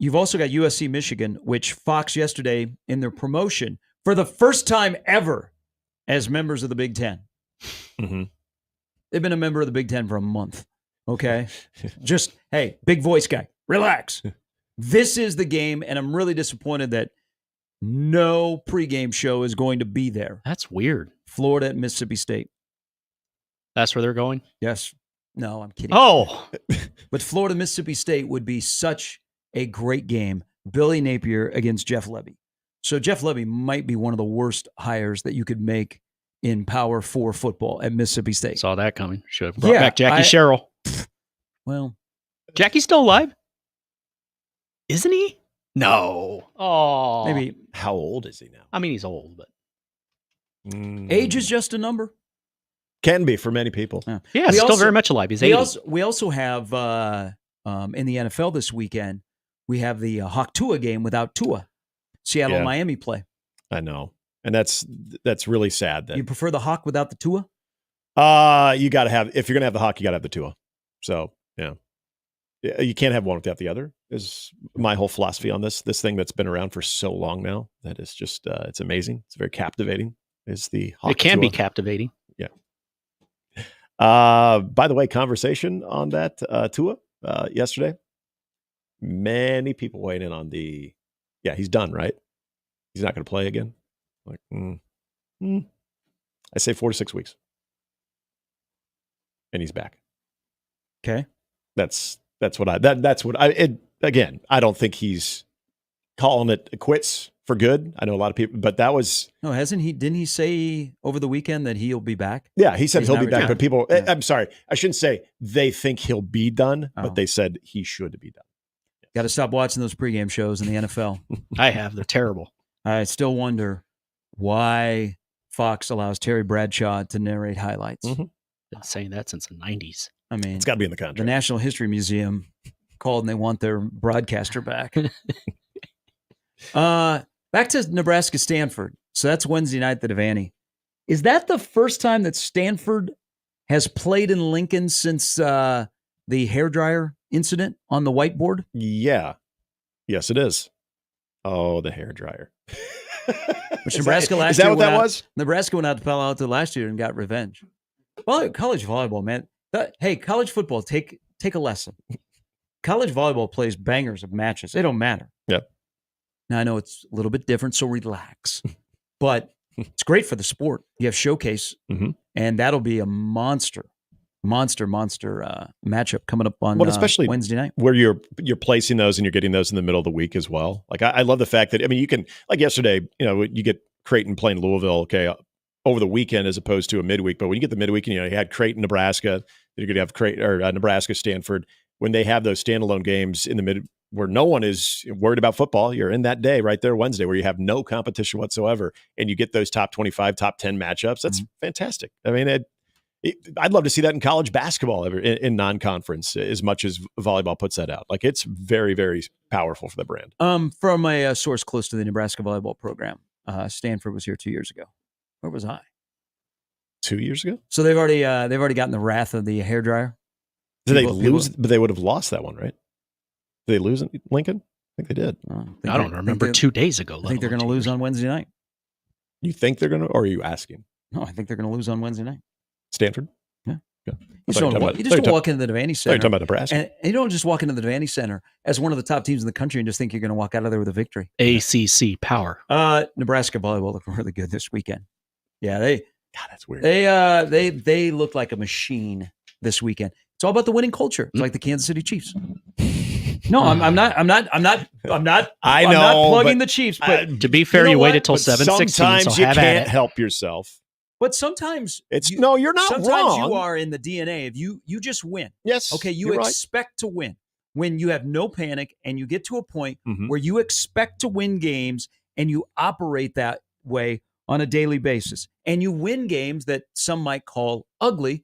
You've also got USC, Michigan, which Fox yesterday in their promotion for the first time ever as members of the Big Ten. Mm-hmm. They've been a member of the Big Ten for a month. Okay. Just, hey, big voice guy, relax. This is the game, and I'm really disappointed that no pregame show is going to be there. That's weird. Florida at Mississippi State. That's where they're going? Yes. No, I'm kidding. Oh. But Florida, Mississippi State would be such a great game. Billy Napier against Jeff Lebby. So Jeff Lebby might be one of the worst hires that you could make in Power 4 football at Mississippi State. Saw that coming. Should have brought back Jackie Sherrill. Well, Jackie's still alive? Isn't he? No. Oh. maybe How old is he now? I mean, he's old, but. age is just a number. Can be for many people. Yeah, Yeah, still very much alive. He's 80. We also have in the NFL this weekend, we have the Hawk Tua game without Tua. Seattle and Miami play. I know. And that's really sad. That You prefer the Hawk without the Tua? you got to have, if you're going to have the Hawk, you got to have the Tua. So, yeah. You can't have one without the other is my whole philosophy on this thing that's been around for so long now. That is just, it's amazing. It's very captivating. Is the Hawk It can Tua. be captivating. Yeah. By the way, conversation on that Tua yesterday. Many people weighed in on he's done, right? He's not going to play again. Like, I say 4 to 6 weeks, and he's back. Okay, that's what I again. I don't think he's calling it quits for good. I know a lot of people, but that was no, hasn't he? Didn't he say over the weekend that he'll be back? Yeah, he said he'll be back, retired. but people. I'm sorry, I shouldn't say they think he'll be done, but they said he should be done. Got to stop watching those pregame shows in the NFL. I have. They're terrible. I still wonder why Fox allows Terry Bradshaw to narrate highlights. Been saying that since the 90s. I mean, It's got to be in the contract. the National History Museum called and they want their broadcaster back. Back to Nebraska Stanford. So that's Wednesday night at Devaney. Is that the first time that Stanford has played in Lincoln since the hairdryer incident on the whiteboard? Yeah. Yes, it is. Oh, the hairdryer. Which Nebraska last is that year what went that out- was? Nebraska went out to Palo Alto last year and got revenge. Well, college volleyball, man. Hey, college football, take a lesson. College volleyball plays bangers of matches. They don't matter. Yeah. Now, I know it's a little bit different, so relax. But it's great for the sport. You have Showcase, and that'll be a monster matchup coming up on especially Wednesday night. where you're placing those and you're getting those in the middle of the week as well. Like I love the fact that, I mean, you can, like yesterday, you get Creighton playing Louisville, okay, over the weekend as opposed to a midweek. But when you get the midweek and you had Creighton, Nebraska, then you're going to have Creighton or Nebraska, Stanford. When they have those standalone games in the mid where no one is worried about football, you're in that day right there Wednesday where you have no competition whatsoever, and you get those top 25, top 10 matchups. That's fantastic. I mean, I'd love to see that in college basketball in non-conference as much as volleyball puts that out. Like it's very, very powerful for the brand. From a source close to the Nebraska volleyball program, Stanford was here 2 years ago. Where was I? 2 years ago? So they've already gotten the wrath of the hairdryer. Did they lose? But they would have lost that one, right? Did they lose in Lincoln? I think they did. I don't remember 2 days ago. I think they're going to lose on Wednesday night. You think they're going to, or are you asking? No, I think they're going to lose on Wednesday night. Stanford? Yeah. Okay. You just don't walk into the Devaney Center. You're talking about Nebraska. And you don't just walk into the Devaney Center as one of the top teams in the country and just think you're going to walk out of there with a victory. ACC power. Nebraska volleyball looked really good this weekend. Yeah, God, that's weird. They look like a machine this weekend. It's all about the winning culture. It's like the Kansas City Chiefs. No, I'm not plugging the Chiefs, but to be fair, you waited till 7:16. Sometimes So you have at can't it. help yourself. But sometimes you're not sometimes wrong. you are in the DNA of you just win. Yes. Okay, you you're right. expect to win when you have no panic and you get to a point Mhm. where you expect to win games and you operate that way on a daily basis. And you win games that some might call ugly,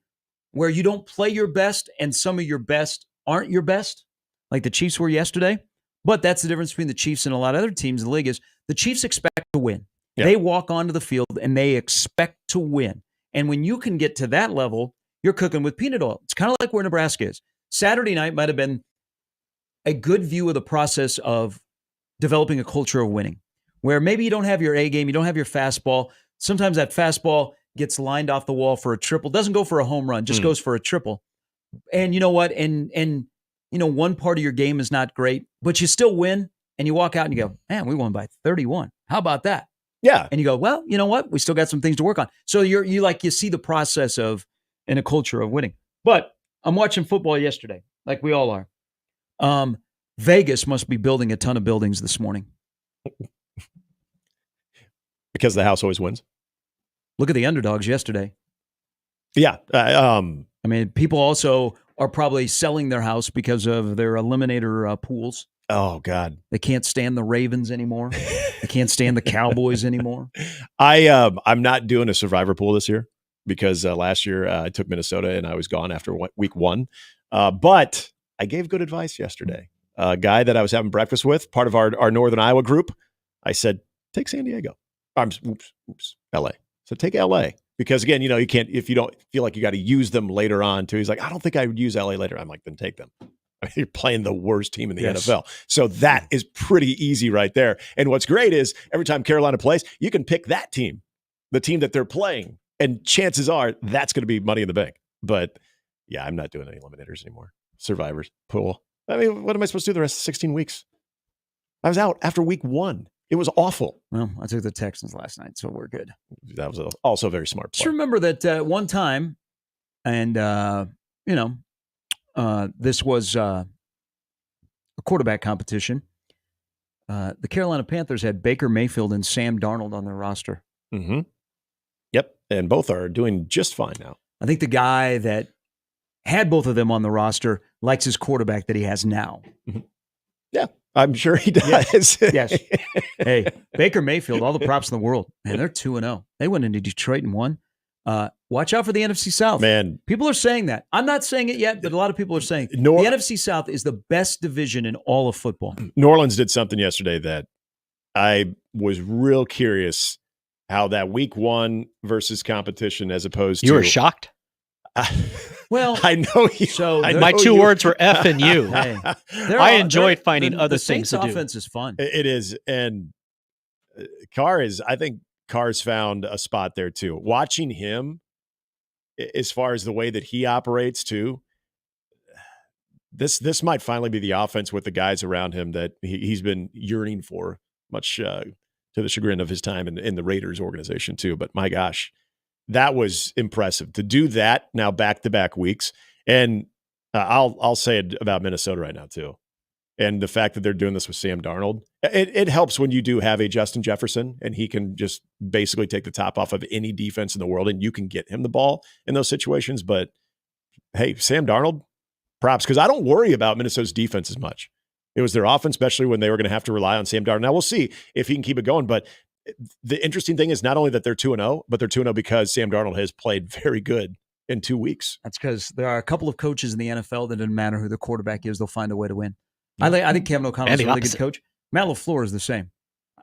where you don't play your best and some of your best aren't your best, like the Chiefs were yesterday. But that's the difference between the Chiefs and a lot of other teams in the league is the Chiefs expect to win. Yeah. They walk onto the field and they expect to win. And when you can get to that level, you're cooking with peanut oil. It's kind of like where Nebraska is. Saturday night might have been a good view of the process of developing a culture of winning, where maybe you don't have your A game, you don't have your fastball. Sometimes that fastball gets lined off the wall for a triple, doesn't go for a home run, just goes for a triple. And you know what? And you know, one part of your game is not great, but you still win, and you walk out and you go, man, we won by 31. How about that? Yeah. And you go, well, you know what? We still got some things to work on. So you see the process of in a culture of winning. But I'm watching football yesterday, like we all are. Vegas must be building a ton of buildings this morning. Because the house always wins. Look at the underdogs yesterday. Yeah. I mean, people also are probably selling their house because of their eliminator pools. Oh, God. They can't stand the Ravens anymore. They can't stand the Cowboys anymore. I'm not doing a survivor pool this year because last year I took Minnesota and I was gone after week 1. But I gave good advice yesterday. A guy that I was having breakfast with, part of our Northern Iowa group, I said, take San Diego. LA. So take LA. Because again, you know, you can't, if you don't feel like you got to use them later on too. He's like, I don't think I would use LA later. I'm like, then take them. You're playing the worst team in the NFL. So that is pretty easy right there. And what's great is every time Carolina plays, you can pick that team, the team that they're playing. And chances are that's going to be money in the bank. But yeah, I'm not doing any eliminators anymore. Survivors, pool. I mean, what am I supposed to do the rest of 16 weeks? I was out after week 1. It was awful. Well, I took the Texans last night, so we're good. That was also a very smart play. Just remember that one time, and, this was a quarterback competition. The Carolina Panthers had Baker Mayfield and Sam Darnold on their roster. Mm-hmm. Yep, and both are doing just fine now. I think the guy that had both of them on the roster likes his quarterback that he has now. Mm-hmm. Yeah, I'm sure he does. Yes. Hey, Baker Mayfield, all the props in the world. Man, they're 2-0. They went into Detroit and won. Watch out for the NFC South. Man. People are saying that. I'm not saying it yet, but a lot of people are saying the NFC South is the best division in all of football. New Orleans did something yesterday that I was real curious how that week 1 versus competition as opposed to... You were shocked? Well, I know you. So my two words were F and U. Hey, I enjoyed finding other things to do. The offense is fun. It is. And I think Carr's found a spot there too. Watching him, as far as the way that he operates too, this might finally be the offense with the guys around him that he's been yearning for, much to the chagrin of his time in the Raiders organization too. But my gosh, that was impressive to do that now back-to-back weeks. And I'll say it about Minnesota right now too. And the fact that they're doing this with Sam Darnold, it helps when you do have a Justin Jefferson and he can just basically take the top off of any defense in the world and you can get him the ball in those situations. But hey, Sam Darnold, props, because I don't worry about Minnesota's defense as much. It was their offense, especially when they were going to have to rely on Sam Darnold. Now we'll see if he can keep it going. But the interesting thing is not only that they're 2-0, but they're 2-0 because Sam Darnold has played very good in 2 weeks. That's because there are a couple of coaches in the NFL that doesn't matter who the quarterback is, they'll find a way to win. I think Kevin O'Connell is a really good coach. Matt LaFleur is the same.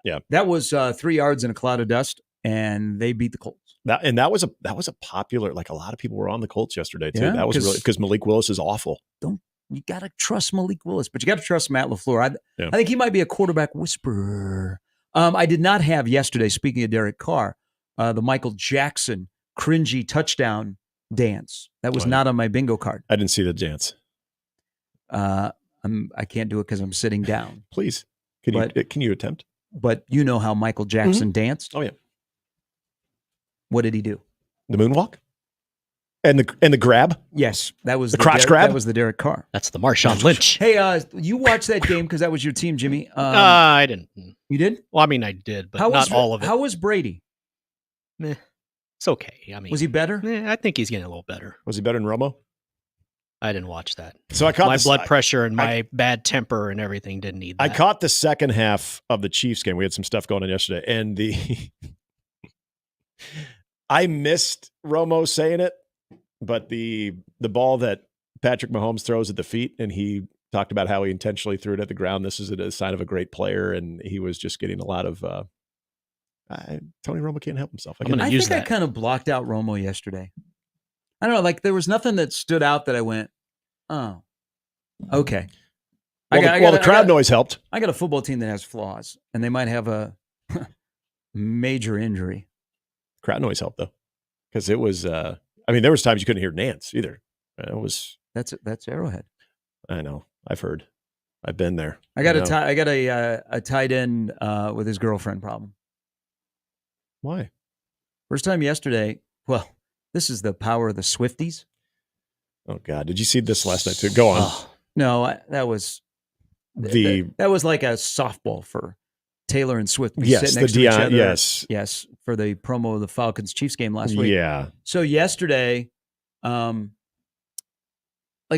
Yeah, that was 3 yards in a cloud of dust, and they beat the Colts. That was a popular. Like a lot of people were on the Colts yesterday too. Yeah, that was really because Malik Willis is awful. You got to trust Malik Willis, but you got to trust Matt LaFleur. I think he might be a quarterback whisperer. I did not have yesterday, speaking of Derek Carr, the Michael Jackson cringy touchdown dance. That was not on my bingo card. I didn't see the dance. I can't do it because I'm sitting down. Please, can you attempt? But you know how Michael Jackson danced? Oh yeah. What did he do? The moonwalk? And the grab? Yes, that was the crotch grab. That was the Derek Carr. That's the Marshawn Lynch. Hey, you watched that game because that was your team, Jimmy. I didn't. You did? Well, I mean, I did, but not all of it. How was Brady? Meh. It's okay. I mean, Was he better? I think he's getting a little better. Was he better than Romo? I didn't watch that. So I caught my blood pressure and my bad temper and everything didn't need that. I caught the second half of the Chiefs game. We had some stuff going on yesterday, and I missed Romo saying it, but the ball that Patrick Mahomes throws at the feet, and he talked about how he intentionally threw it at the ground. This is a sign of a great player, and he was just getting a lot of Tony Romo can't help himself. I think I kind of blocked out Romo yesterday. I don't know, like there was nothing that stood out that I went, oh, okay. Well, the crowd noise helped. I got a football team that has flaws, and they might have a major injury. Crowd noise helped though, because it was. There was times you couldn't hear Nance either. It was. That's Arrowhead. I know. I've heard. I've been there. I got a tight end with his girlfriend problem. Why? First time yesterday. Well, this is the power of the Swifties. Oh God! Did you see this last night too? Go on. No, that was that was like a softball for Taylor and Swift. Yes, next to each other. Yes, for the promo of the Falcons Chiefs game last week. Yeah. So yesterday, like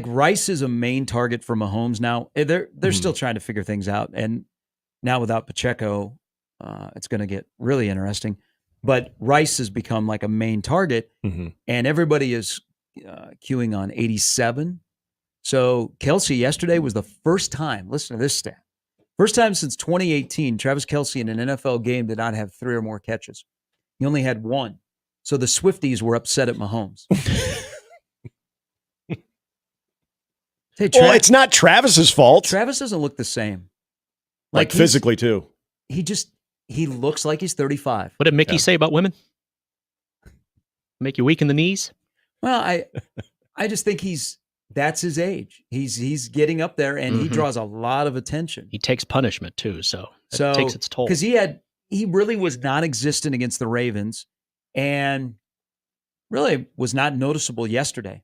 Rice is a main target for Mahomes now. They're still trying to figure things out, and now without Pacheco, it's going to get really interesting. But Rice has become like a main target, and everybody is queuing on 87. So Kelce yesterday was the first time, listen to this stat, first time since 2018, Travis Kelce in an NFL game did not have 3 or more catches. He only had 1. So the Swifties were upset at Mahomes. Hey, it's not Travis's fault. Travis doesn't look the same. Like physically too. He looks like he's 35. What did Mickey say about women? Make you weak in the knees? Well, I just think that's his age. He's getting up there, and he draws a lot of attention. He takes punishment too, so it takes its toll. Because he really was non-existent against the Ravens, and really was not noticeable yesterday.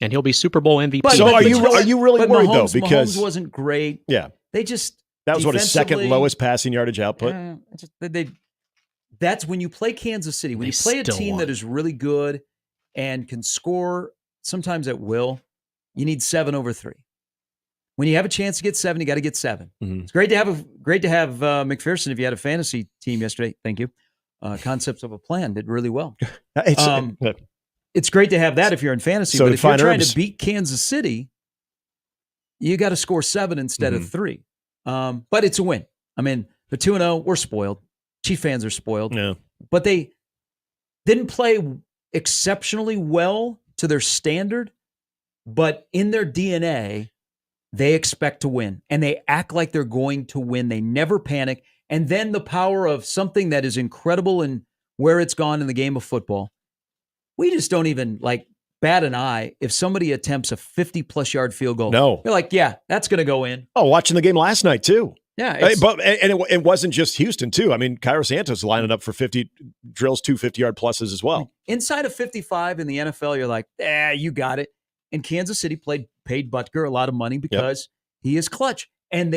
And he'll be Super Bowl MVP. But are you really worried Mahomes, though? Because Mahomes wasn't great. Yeah, they just that was his second lowest passing yardage output. That's when you play Kansas City. When you play a team that is really good and can score sometimes at will, you need 7 over 3. When you have a chance to get 7, you got to get 7. It's great to have McPherson. If you had a fantasy team yesterday, thank you. Concepts of a Plan did really well. It's great to have that if you're in fantasy. But if you're trying to beat Kansas City, you got to score 7 instead of 3. But it's a win. I mean, the 2-0, we're spoiled. Chief fans are spoiled. Yeah. But they didn't play exceptionally well to their standard, but in their DNA, they expect to win. And they act like they're going to win. They never panic. And then the power of something that is incredible in where it's gone in the game of football. We just don't even bat an eye if somebody attempts a 50-plus yard field goal. No. You're like, yeah, that's going to go in. Oh, watching the game last night, too. Yeah. It wasn't just Houston, too. I mean, Cairo Santos lining up for 50 drills, 2 50-yard pluses as well. Inside of 55 in the NFL, you're like, you got it. And Kansas City paid Butker a lot of money because he is clutch. And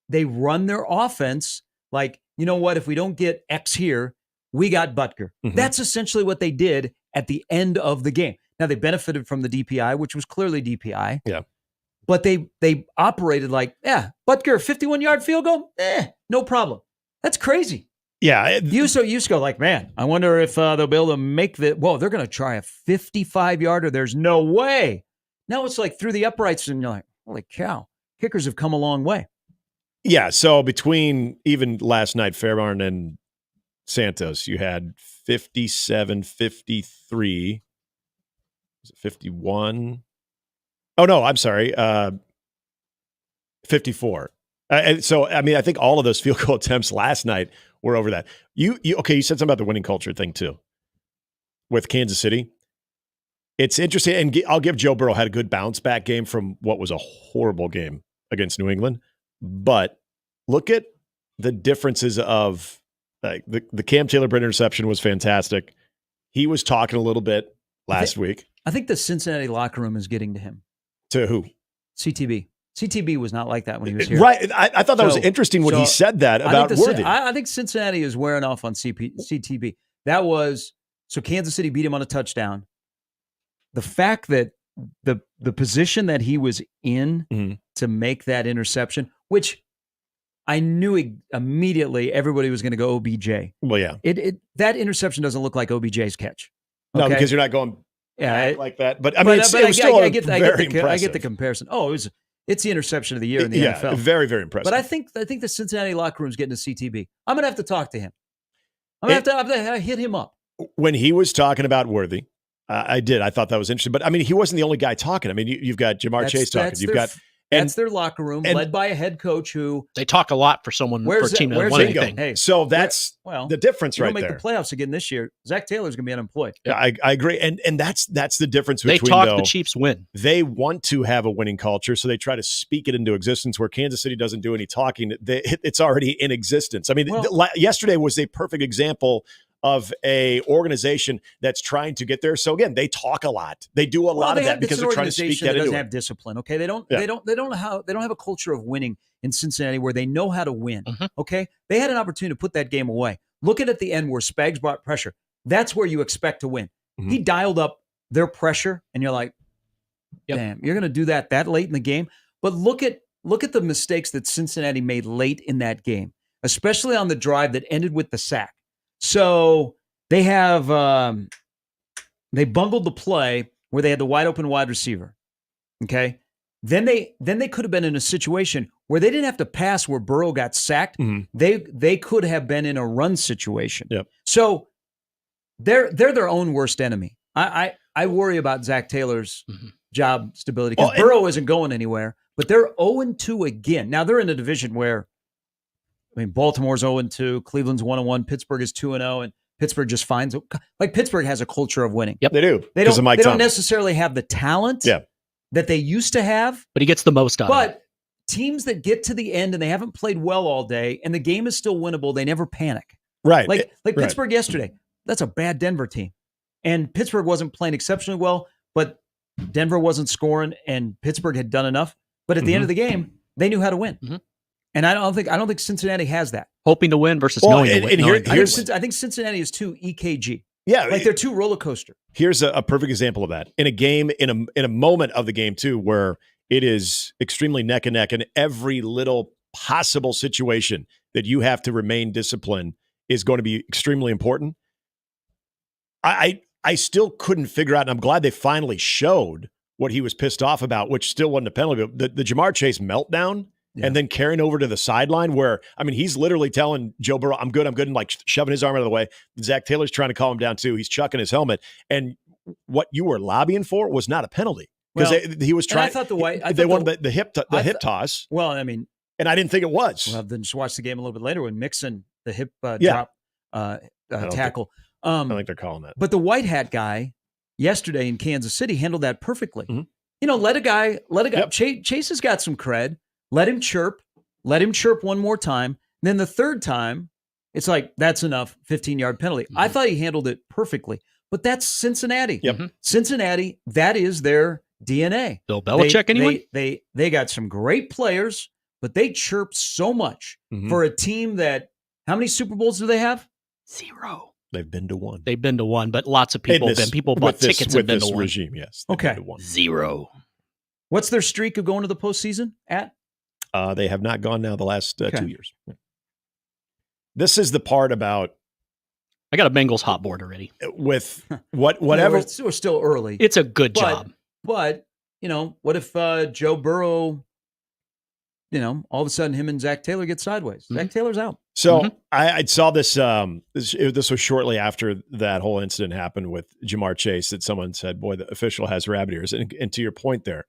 they run their offense like, you know what, if we don't get X here, we got Butker. That's essentially what they did at the end of the game. Now, they benefited from the DPI, which was clearly DPI. Yeah. But they operated like, Butker, 51-yard field goal? No problem. That's crazy. Yeah. You used to go like, man, I wonder if they'll be able to make they're going to try a 55-yarder. There's no way. Now it's like through the uprights, and you're like, holy cow, kickers have come a long way. Yeah, so between even last night, Fairbairn and Santos, you had 57, 53. Was it 51? Oh, no, I'm sorry. 54. And so, I mean, I think all of those field goal attempts last night were over that. You said something about the winning culture thing, too, with Kansas City. It's interesting, and I'll give Joe Burrow had a good bounce-back game from what was a horrible game against New England. But look at the differences of the Cam Taylor-Britt interception was fantastic. He was talking a little bit last week. I think the Cincinnati locker room is getting to him. To who? CTB. CTB was not like that when he was here. Right. I thought that was interesting when he said that about Worthy. I think Cincinnati is wearing off on CTB. That was so Kansas City beat him on a touchdown. The fact that the position that he was in to make that interception, which I knew immediately everybody was going to go OBJ. Well, yeah. That interception doesn't look like OBJ's catch. No, Okay? because you're not going back like that. But I mean, it was still very impressive. I get the comparison. Oh, it's the interception of the year in the NFL. Very, very impressive. But I think the Cincinnati locker room's getting a CTB. I'm gonna have to talk to him. I'm gonna have to hit him up. When he was talking about Worthy, I did. I thought that was interesting. But I mean, he wasn't the only guy talking. I mean, you've got Jamar Chase talking. That's their locker room, led by a head coach who they talk a lot for a team that won anything. Hey, so that's the difference right there. Make the playoffs again this year. Zach Taylor's going to be unemployed. Yeah, I agree, and that's the difference between. They talk, the Chiefs win. They want to have a winning culture, so they try to speak it into existence. Where Kansas City doesn't do any talking; it's already in existence. I mean, yesterday was a perfect example of a organization that's trying to get there. So again, they talk a lot. They do a lot of that because they're trying to speak that into it. Doesn't have discipline. Okay, they don't have a culture of winning in Cincinnati where they know how to win. Okay, they had an opportunity to put that game away. Look at the end where Spags brought pressure. That's where you expect to win. He dialed up their pressure, and you're like, damn, you're going to do that late in the game. But look at the mistakes that Cincinnati made late in that game, especially on the drive that ended with the sack. So they have they bungled the play where they had the wide open wide receiver. Okay, then they could have been in a situation where they didn't have to pass where Burrow got sacked. They could have been in a run situation. Yep. So they're their own worst enemy. I worry about Zach Taylor's job stability because Burrow isn't going anywhere. But they're 0-2 again. Now they're in a division where. I mean, Baltimore's 0-2, Cleveland's 1-1, Pittsburgh is 2-0, and Pittsburgh just finds Pittsburgh has a culture of winning. Yep, they do. They don't necessarily have the talent that they used to have, but he gets the most out of it. But teams that get to the end and they haven't played well all day, and the game is still winnable, they never panic. Right, like Pittsburgh yesterday. That's a bad Denver team, and Pittsburgh wasn't playing exceptionally well, but Denver wasn't scoring, and Pittsburgh had done enough. But at the end of the game, they knew how to win. And I don't think Cincinnati has that. Hoping to win versus knowing to win. I think Cincinnati is too EKG. Yeah, like they're too roller coaster. Here's a perfect example of that in a game, in a moment of the game too, where it is extremely neck and neck, and every little possible situation that you have to remain disciplined is going to be extremely important. I still couldn't figure out, and I'm glad they finally showed what he was pissed off about, which still wasn't a penalty. But the Jamar Chase meltdown. Yeah. And then carrying over to the sideline where, I mean, he's literally telling Joe Burrow, I'm good, and like shoving his arm out of the way. Zach Taylor's trying to calm him down too. He's chucking his helmet. And what you were lobbying for was not a penalty. Because he was trying. They wanted the hip toss. Well, I mean. And I didn't think it was. Well, then just watch the game a little bit later when Mixon, the hip drop tackle. I don't think they're calling that. But the white hat guy yesterday in Kansas City handled that perfectly. You know, let a guy. Yep. Chase has got some cred. Let him chirp one more time. Then the third time, it's like, that's enough, 15-yard penalty. I thought he handled it perfectly. But that's Cincinnati. Yep. Cincinnati, that is their DNA. Bill Belichick, anyway? They got some great players, but they chirp so much for a team that, how many Super Bowls do they have? 0. They've been to 1. They've been to 1, but lots of people have been. People bought tickets and been to 1. With this regime, yes. Okay. 0. What's their streak of going to the postseason at? They have not gone now the last 2 years. This is the part about. I got a Bengals hot board already. With whatever. We're still early. It's a good job. But, you know, what if Joe Burrow, you know, all of a sudden him and Zach Taylor get sideways? Zach Taylor's out. So I saw this. This was shortly after that whole incident happened with Jamar Chase that someone said, boy, the official has rabbit ears. And to your point there,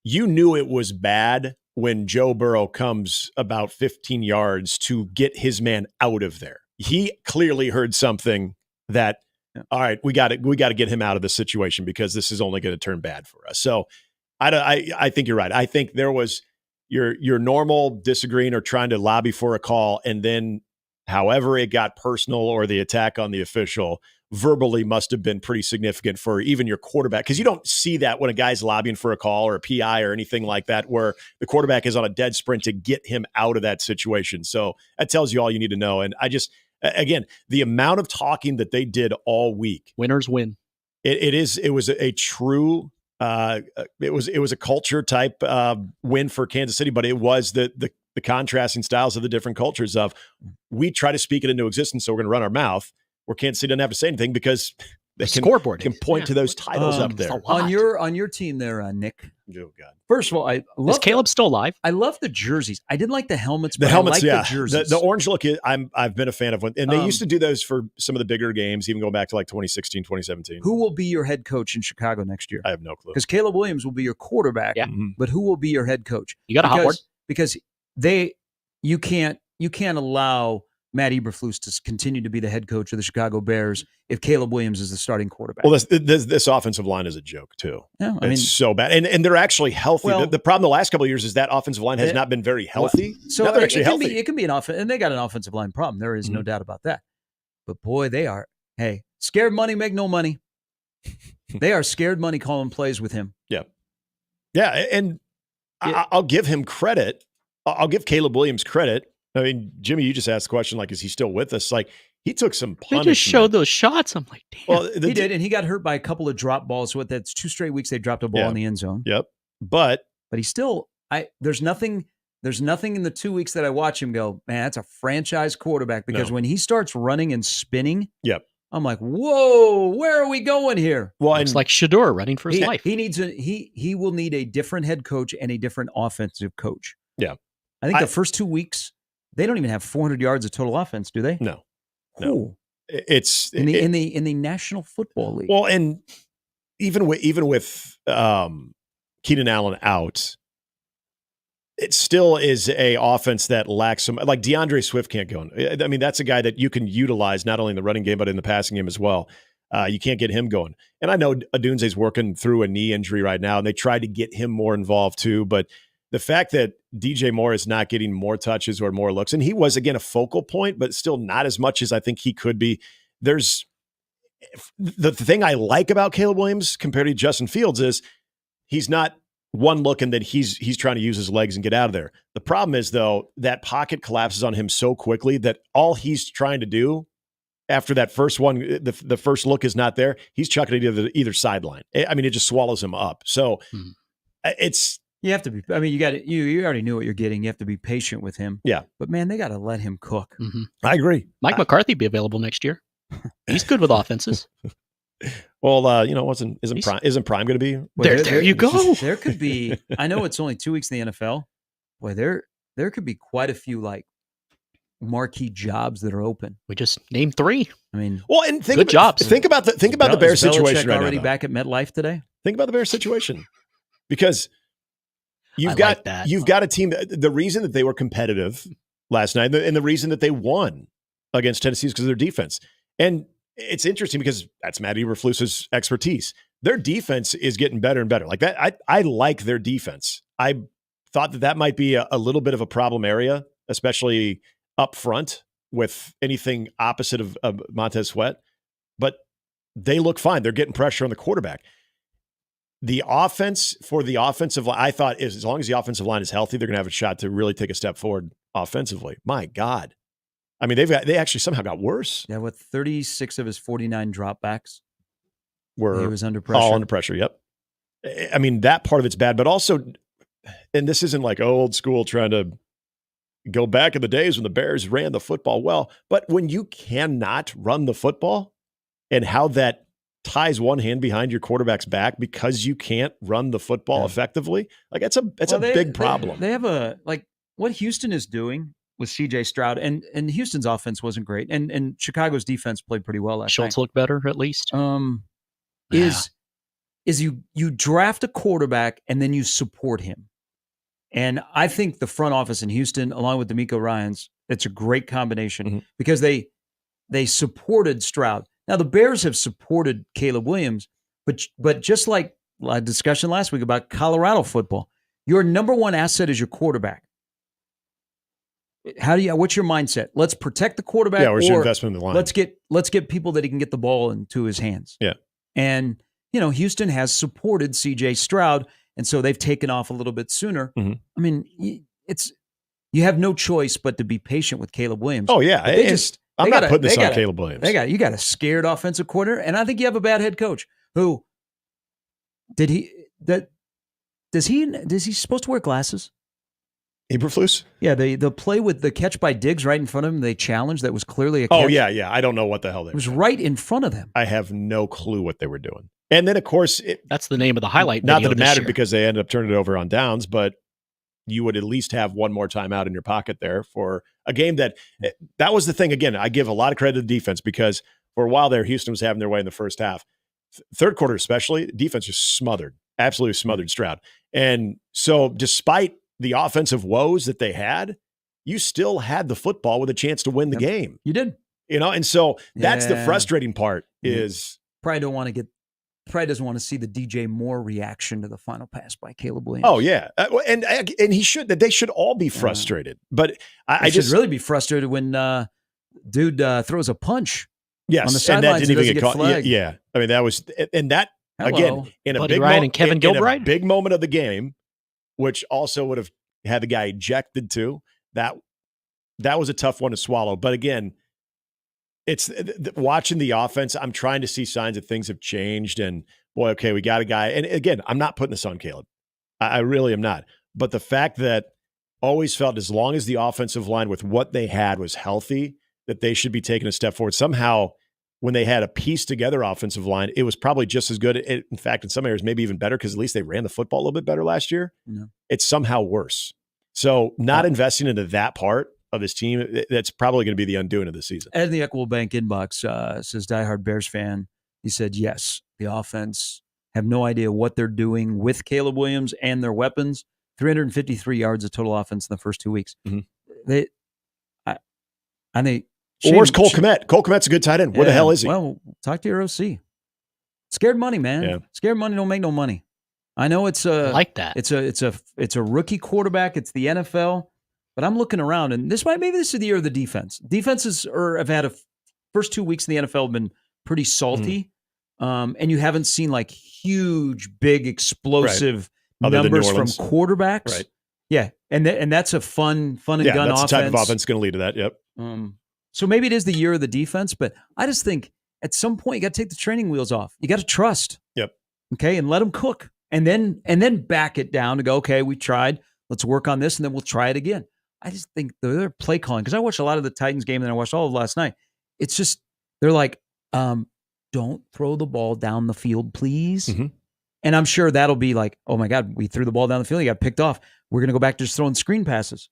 you knew it was bad when Joe Burrow comes about 15 yards to get his man out of there. He clearly heard something that, all right, we got to get him out of the situation because this is only going to turn bad for us. So I think you're right. I think there was your normal disagreeing or trying to lobby for a call, and then however it got personal or the attack on the official verbally must have been pretty significant for even your quarterback, because you don't see that when a guy's lobbying for a call or a PI or anything like that where the quarterback is on a dead sprint to get him out of that situation. So that tells you all you need to know. And Again, the amount of talking that they did all week. Winners win. It was a true it was a culture type win for Kansas City, but it was the contrasting styles of the different cultures of we try to speak it into existence, so we're going to run our mouth, where Kansas City doesn't have to say anything because they can point to those titles up there. On your team there, Nick. Oh God! First of all, is Caleb still alive? I love the jerseys. I didn't like the helmets. The helmets, I like yeah. the jerseys. The orange look, I've been a fan of one, and they used to do those for some of the bigger games, even going back to like 2016, 2017. Who will be your head coach in Chicago next year? I have no clue. Because Caleb Williams will be your quarterback, but who will be your head coach? You got a hot board? Because you can't allow Matt Eberflus to continue to be the head coach of the Chicago Bears if Caleb Williams is the starting quarterback. Well, this offensive line is a joke too. Yeah, it's so bad, and they're actually healthy. Well, the problem the last couple of years is that offensive line has not been very healthy. So now they're actually healthy. It can be an offense, and they got an offensive line problem. There is no doubt about that. But boy, they are. Hey, scared money make no money. They are scared money calling plays with him. Yeah, and I'll give him credit. I'll give Caleb Williams credit. I mean, Jimmy, you just asked the question, like, is he still with us? Like, he took some punishment. They just showed those shots. I'm like, damn. Well, he did, and he got hurt by a couple of drop balls. So that's 2 straight weeks they dropped a ball in the end zone. Yep. But he's still. There's nothing in the 2 weeks that I watch him go, man, that's a franchise quarterback. Because when he starts running and spinning, I'm like, whoa, where are we going here? Well, it's like Shador running for his life. He will need a different head coach and a different offensive coach. Yeah. I think the first 2 weeks, they don't even have 400 yards of total offense, do they? No. It's in the National Football League. Well, and even with Keenan Allen out, it still is a offense that lacks some. Like DeAndre Swift can't go. I mean, that's a guy that you can utilize not only in the running game but in the passing game as well. You can't get him going. And I know Adunze's working through a knee injury right now, and they tried to get him more involved too, but the fact that DJ Moore is not getting more touches or more looks, and he was, again, a focal point, but still not as much as I think he could be. There's the thing I like about Caleb Williams compared to Justin Fields is he's not one look and then he's trying to use his legs and get out of there. The problem is, though, that pocket collapses on him so quickly that all he's trying to do after that first one, the first look is not there, he's chucking it to either sideline. I mean, it just swallows him up. So it's... You have to be. I mean, you already knew what you're getting. You have to be patient with him. Yeah, but man, they got to let him cook. Mm-hmm. I agree. Mike McCarthy be available next year. He's good with offenses. Well, isn't Prime going to be? There you go. There could be. I know it's only 2 weeks in the NFL. Boy, there could be quite a few like marquee jobs that are open. We just named 3. I mean, well, and good jobs. Think about the Bears situation right already now. Back at MetLife today. Think about the Bears situation because. You've got a team. The reason that they were competitive last night and the reason that they won against Tennessee is because of their defense. And it's interesting because that's Matt Eberflus's expertise. Their defense is getting better and better. Like that, I like their defense. I thought that might be a little bit of a problem area, especially up front with anything opposite of Montez Sweat. But they look fine. They're getting pressure on the quarterback. The offense for the offensive line, I thought, is as long as the offensive line is healthy, they're going to have a shot to really take a step forward offensively. My God. I mean, they actually somehow got worse. Yeah, with 36 of his 49 dropbacks. He was under pressure. All under pressure, yep. I mean, that part of it's bad, but also, and this isn't like old school trying to go back in the days when the Bears ran the football well, but when you cannot run the football and how that ties one hand behind your quarterback's back because you can't run the football effectively. Like that's a big problem. They have what Houston is doing with CJ Stroud and Houston's offense wasn't great. And Chicago's defense played pretty well last Schultz night. looked better at least. Is you draft a quarterback and then you support him. And I think the front office in Houston, along with DeMeco Ryans, it's a great combination because they supported Stroud. Now, the Bears have supported Caleb Williams, but just like a discussion last week about Colorado football, your number one asset is your quarterback. What's your mindset? Let's protect the quarterback. Yeah, where's your investment in the line? Let's get people that he can get the ball into his hands. Yeah. And, Houston has supported CJ Stroud, and so they've taken off a little bit sooner. Mm-hmm. I mean, you have no choice but to be patient with Caleb Williams. Oh, yeah. I'm not putting this on Caleb Williams. You got a scared offensive coordinator, and I think you have a bad head coach who is he supposed to wear glasses? Eberflus? Yeah, the play with the catch by Diggs right in front of him, they challenged that was clearly a catch. Oh, yeah. I don't know what the hell they were. It was right in front of them. I have no clue what they were doing. And then, of course, that's the name of the highlight video. Not video that it mattered year. because they ended up turning it over on downs, but you would at least have one more timeout in your pocket there for a game that was the thing. Again, I give a lot of credit to the defense because for a while there, Houston was having their way in the first half. Third quarter especially, defense just smothered, absolutely smothered Stroud. And so despite the offensive woes that they had, you still had the football with a chance to win the game. You did. And so that's the frustrating part is probably doesn't want to see the DJ Moore reaction to the final pass by Caleb Williams. Oh yeah. And they should all be frustrated, but I should really be frustrated when dude throws a punch. Yes. On the sidelines, and that didn't even get flagged. Yeah. I mean, that was, and that again, in a Buddy big Ryan and Kevin Gilbride? in a big moment of the game, which also would have had the guy ejected too. That was a tough one to swallow. But again, it's watching the offense. I'm trying to see signs that things have changed. And boy, okay, we got a guy. And again, I'm not putting this on Caleb. I really am not. But the fact that always felt as long as the offensive line with what they had was healthy, that they should be taking a step forward. Somehow, when they had a pieced together offensive line, it was probably just as good. In fact, in some areas, maybe even better because at least they ran the football a little bit better last year. Yeah. It's somehow worse. So not investing into that part of this team, that's probably going to be the undoing of the season. Ed in the Equitable Bank inbox says, diehard Bears fan. He said, yes, the offense have no idea what they're doing with Caleb Williams and their weapons. 353 yards of total offense in the first 2 weeks. Mm-hmm. Where's Cole Kmet? Cole Kmet's a good tight end. Where the hell is he? Well, talk to your OC. Scared money, man. Yeah. Scared money don't make no money. I know it's I like that. It's a rookie quarterback. It's the NFL, but I'm looking around, and maybe this is the year of the defense. Defenses have had first 2 weeks in the NFL have been pretty salty, and you haven't seen like huge, big, explosive numbers from quarterbacks. Right. Yeah, and that's a fun and gun that's offense. the type of offense going to lead to that. Yep. So maybe it is the year of the defense, but I just think at some point you got to take the training wheels off. You got to trust. Yep. Okay, and let them cook, and then back it down to go. Okay, we tried. Let's work on this, and then we'll try it again. I just think their play calling, because I watched a lot of the Titans game and I watched all of last night. It's just they're like, don't throw the ball down the field, please. Mm-hmm. And I'm sure that'll be like, oh my God, we threw the ball down the field. You got picked off. We're going to go back to just throwing screen passes.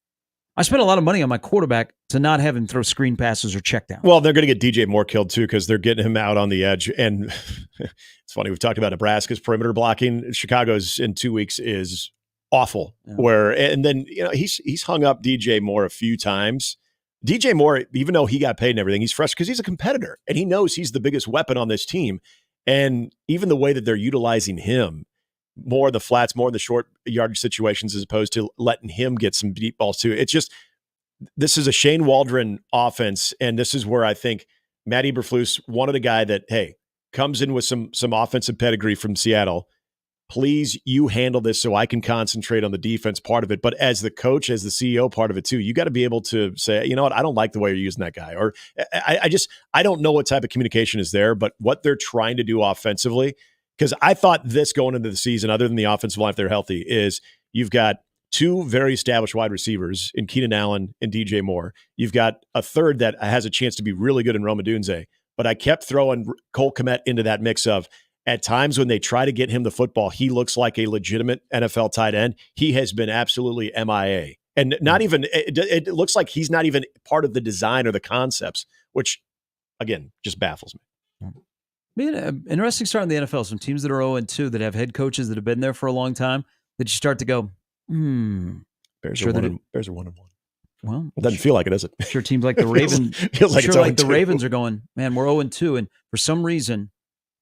I spent a lot of money on my quarterback to not have him throw screen passes or check down. Well, they're going to get DJ Moore killed too because they're getting him out on the edge. And it's funny, we've talked about Nebraska's perimeter blocking. Chicago's in 2 weeks is awful. Yeah. And then he's hung up DJ Moore a few times. DJ Moore, even though he got paid and everything, he's frustrated because he's a competitor and he knows he's the biggest weapon on this team. And even the way that they're utilizing him, more in the flats, more in the short yardage situations, as opposed to letting him get some deep balls too. It's just, this is a Shane Waldron offense. And this is where I think Matt Eberflus wanted a guy that, hey, comes in with some offensive pedigree from Seattle. Please, you handle this so I can concentrate on the defense part of it. But as the coach, as the CEO part of it too, you got to be able to say, you know what, I don't like the way you're using that guy. Or I don't know what type of communication is there, but what they're trying to do offensively, because I thought this going into the season, other than the offensive line, if they're healthy, is you've got two very established wide receivers in Keenan Allen and DJ Moore. You've got a third that has a chance to be really good in Rome Odunze. But I kept throwing Cole Kmet into that mix of, at times when they try to get him the football, he looks like a legitimate NFL tight end. He has been absolutely MIA. And not even, it looks like he's not even part of the design or the concepts, which, again, just baffles me. An interesting start in the NFL. Some teams that are 0-2 that have head coaches that have been there for a long time, that you start to go, Bears are 1-1. Well, it doesn't feel like it, does it? Sure, teams like the Ravens feels like sure it's like the 0-2. Ravens are going, man, we're 0-2, and for some reason,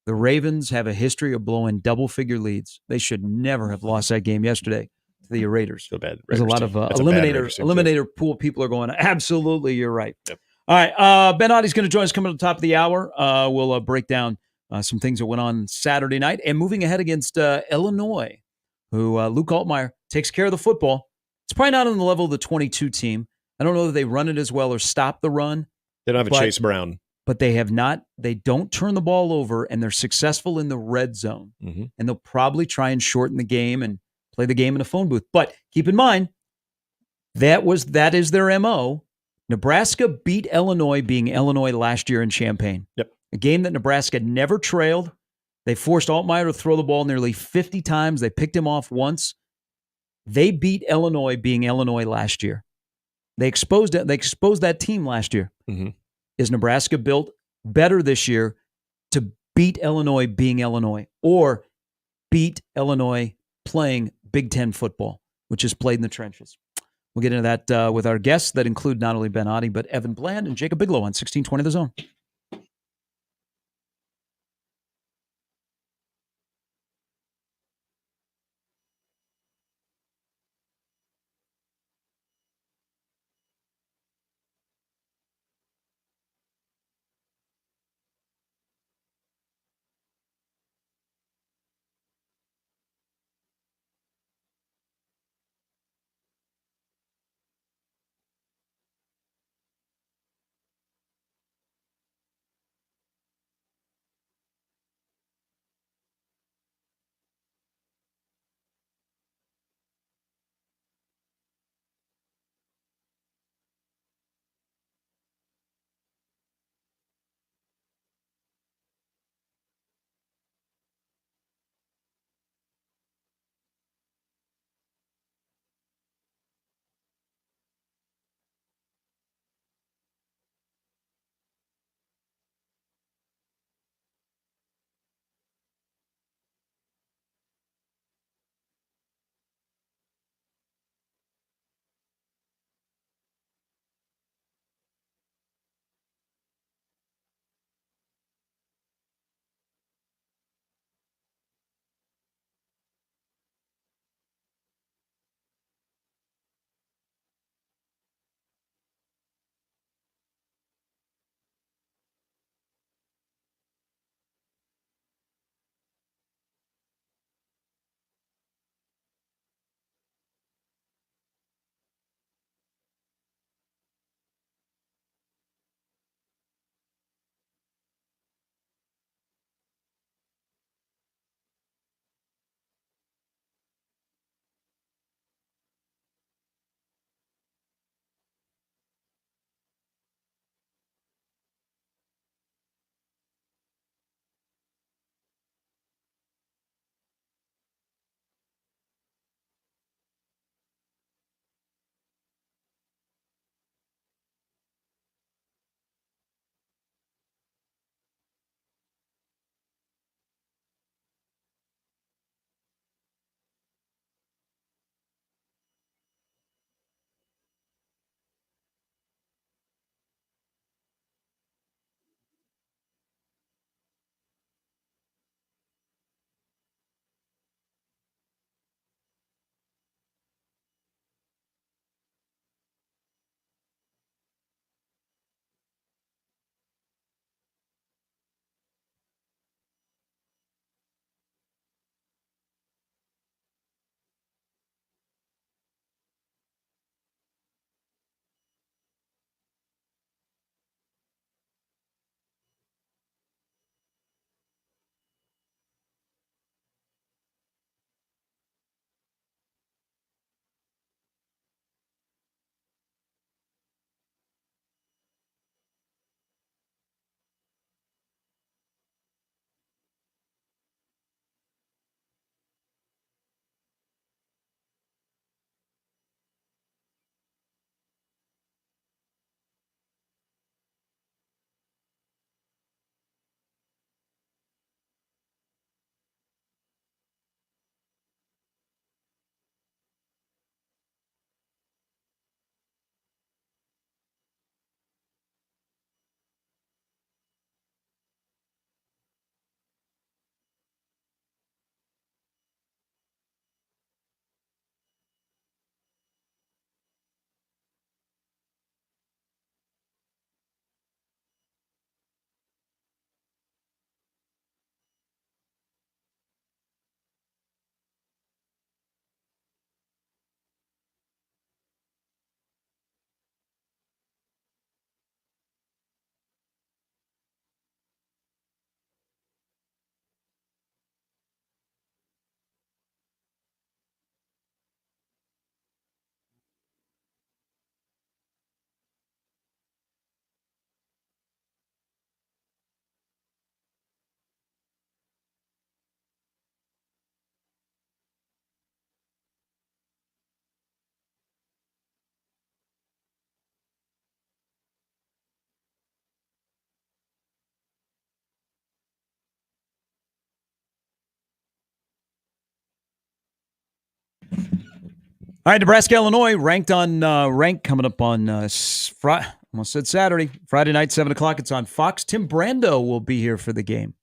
the Ravens have a history of blowing double-figure leads. They should never have lost that game yesterday to the Raiders. So bad. There's a lot of eliminator pool people are going, absolutely, you're right. Yep. All right, Ben Audie's going to join us coming at the top of the hour. We'll break down some things that went on Saturday night. And moving ahead against Illinois, who Luke Altmaier takes care of the football. It's probably not on the level of the 22 team. I don't know that they run it as well or stop the run, They don't have a But- Chase Brown. but they have not. They don't turn the ball over, and they're successful in the red zone. Mm-hmm. And they'll probably try and shorten the game and play the game in a phone booth. But keep in mind, that is their MO. Nebraska beat Illinois, being Illinois last year in Champaign. Yep. A game that Nebraska never trailed. They forced Altmaier to throw the ball nearly 50 times. They picked him off once. They beat Illinois, being Illinois last year. They exposed that team last year. Mm-hmm. Is Nebraska built better this year to beat Illinois, being Illinois, or beat Illinois playing Big Ten football, which is played in the trenches? We'll get into that with our guests that include not only Ben Otte, but Evan Bland and Jacob Bigelow on 1620 The Zone. All right, Nebraska, Illinois, ranked coming up on almost said Saturday, Friday night, 7 o'clock. It's on Fox. Tim Brando will be here for the game.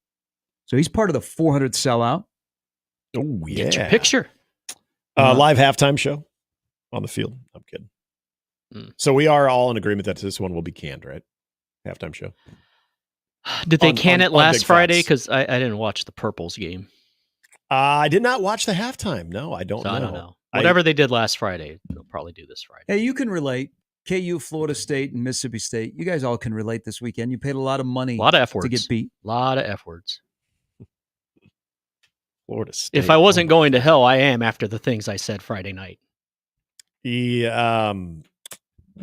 So he's part of the 400 sellout. Oh, yeah. Get your picture. Live halftime show on the field. I'm kidding. So we are all in agreement that this one will be canned, right? Halftime show. Did they can it last Friday? Because I didn't watch the Purples game. I did not watch the halftime. No, I don't know. I don't know. Whatever they did last Friday, they'll probably do this Friday. Hey, you can relate. KU, Florida State, and Mississippi State. You guys all can relate this weekend. You paid a lot of money to get beat. A lot of F words. Florida State. If I wasn't going to hell, I am after the things I said Friday night.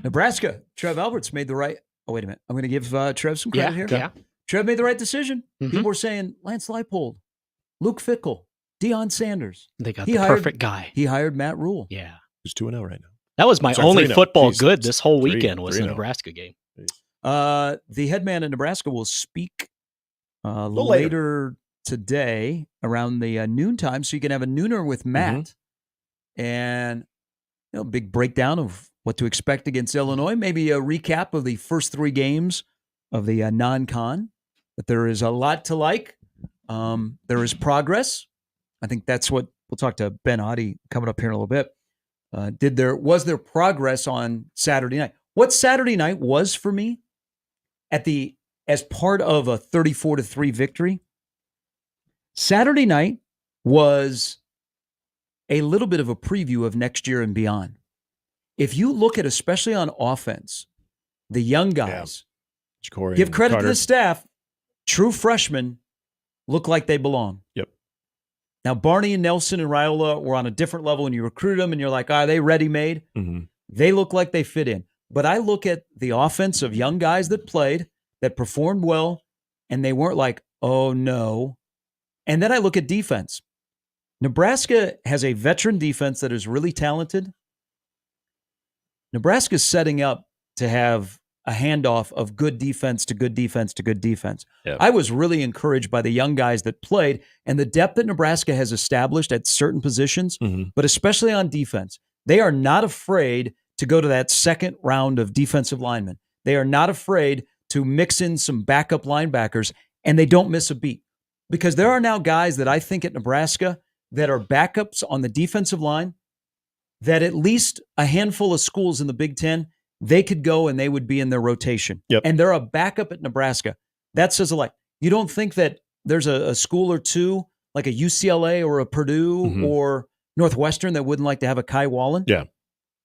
Nebraska. Trev Alberts made the right. Oh, wait a minute. I'm going to give Trev some credit here. Yeah. Trev made the right decision. People were saying Lance Leipold, Luke Fickell, Deion Sanders. They got the perfect guy. He hired Matt Rule. Yeah. Who's 2-0 right now? That was my only football good this whole weekend was the Nebraska game. The head man in Nebraska will speak later today around the noontime, so you can have a nooner with Matt and big breakdown of what to expect against Illinois, maybe a recap of the first 3 games of the non-con. But there is a lot to like. There is progress. I think that's what we'll talk to Ben Oddie coming up here in a little bit. Was there progress on Saturday night? What Saturday night was for me as part of a 34-3 victory, Saturday night was a little bit of a preview of next year and beyond. If you look at, especially on offense, the young guys, give credit to the staff, true freshmen look like they belong. Yep. Now, Barney and Nelson and Raiola were on a different level when you recruited them and you're like, are they ready-made? They look like they fit in. But I look at the offense of young guys that played, that performed well, and they weren't like, oh, no. And then I look at defense. Nebraska has a veteran defense that is really talented. Nebraska's setting up to have a handoff of good defense to good defense to good defense. Yep. I was really encouraged by the young guys that played and the depth that Nebraska has established at certain positions, but especially on defense. They are not afraid to go to that second round of defensive linemen. They are not afraid to mix in some backup linebackers, and they don't miss a beat. Because there are now guys that I think at Nebraska that are backups on the defensive line that at least a handful of schools in the Big Ten, they could go and they would be in their rotation. Yep. And they're a backup at Nebraska. That says a lot. You don't think that there's a school or two, like a UCLA or a Purdue or Northwestern, that wouldn't like to have a Kai Wallen? Yeah.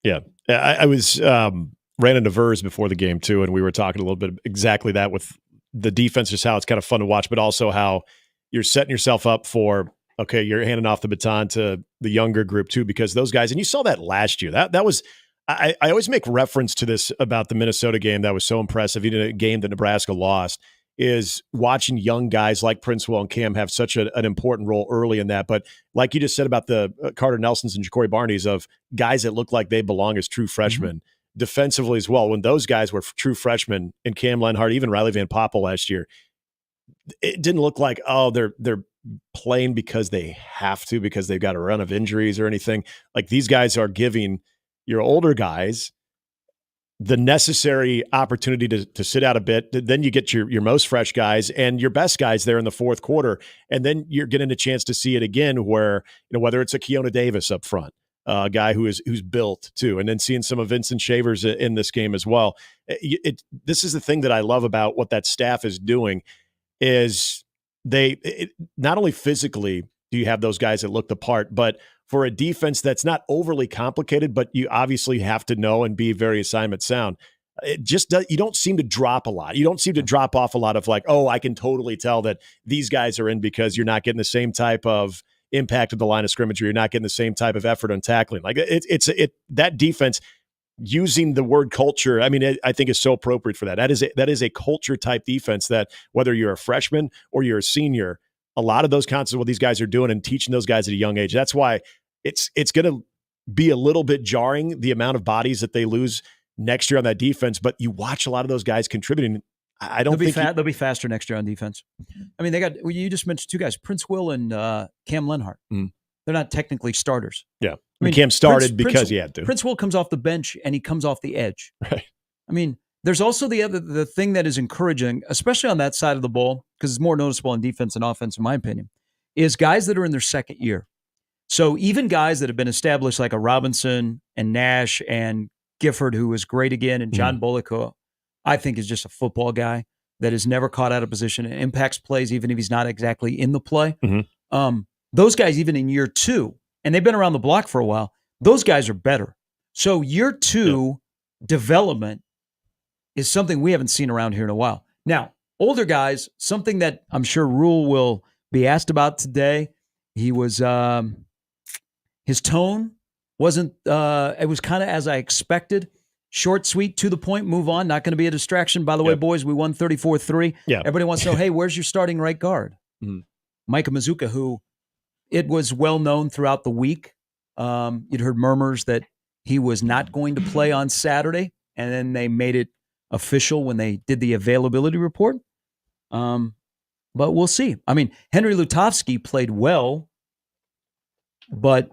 Yeah. I was ran into Vers before the game, too, and we were talking a little bit exactly that with the defense, just how it's kind of fun to watch, but also how you're setting yourself up for, okay, you're handing off the baton to the younger group, too, because those guys, and you saw that last year. That was I always make reference to this about the Minnesota game that was so impressive, even a game that Nebraska lost, is watching young guys like Princewell and Cam have such an important role early in that. But like you just said about the Carter Nelsons and Ja'Cory Barneys, of guys that look like they belong as true freshmen, defensively as well. When those guys were true freshmen, and Cam Lenhart, even Riley Van Poppel last year, it didn't look like, oh, they're playing because they have to, because they've got a run of injuries or anything. Like, these guys are giving your older guys the necessary opportunity to sit out a bit. Then you get your most fresh guys and your best guys there in the fourth quarter. And then you're getting a chance to see it again where, whether it's a Keona Davis up front, a guy who's built too, and then seeing some of Vincent Shavers in this game as well. This is the thing that I love about what that staff is doing, is not only physically do you have those guys that look the part, but for a defense that's not overly complicated, but you obviously have to know and be very assignment sound. You don't seem to drop a lot. You don't seem to drop off a lot of like, oh, I can totally tell that these guys are in because you're not getting the same type of impact at the line of scrimmage, or you're not getting the same type of effort on tackling. Like that defense, using the word culture, I mean, I think is so appropriate for that. That is a culture type defense that, whether you're a freshman or you're a senior, a lot of those concepts, what these guys are doing and teaching those guys at a young age. That's why it's going to be a little bit jarring, the amount of bodies that they lose next year on that defense. But you watch a lot of those guys contributing. I don't think they'll be faster next year on defense. I mean, you just mentioned two guys, Princewell and Cam Lenhart. They're not technically starters. Yeah. I mean, Cam started because he had to. Prince Will comes off the bench and he comes off the edge. Right. I mean, there's also the thing that is encouraging, especially on that side of the ball, because it's more noticeable in defense and offense, in my opinion, is guys that are in their second year. So even guys that have been established like a Robinson and Nash and Gifford, who is great again, and John Bullock, who I think is just a football guy that is never caught out of position and impacts plays even if he's not exactly in the play. Those guys, even in year 2, and they've been around the block for a while, those guys are better. So year 2 development is something we haven't seen around here in a while. Now, older guys, something that I'm sure Rule will be asked about today. He was his tone wasn't it was kind of as I expected. Short, sweet, to the point, move on. Not going to be a distraction. By the way, boys, we won 34-3. Yeah. Everybody wants to know, hey, where's your starting right guard? Micah Mazuka, who it was well known throughout the week. You'd heard murmurs that he was not going to play on Saturday, and then they made it official when they did the availability report. But we'll see. I mean, Henry Lutovsky played well, but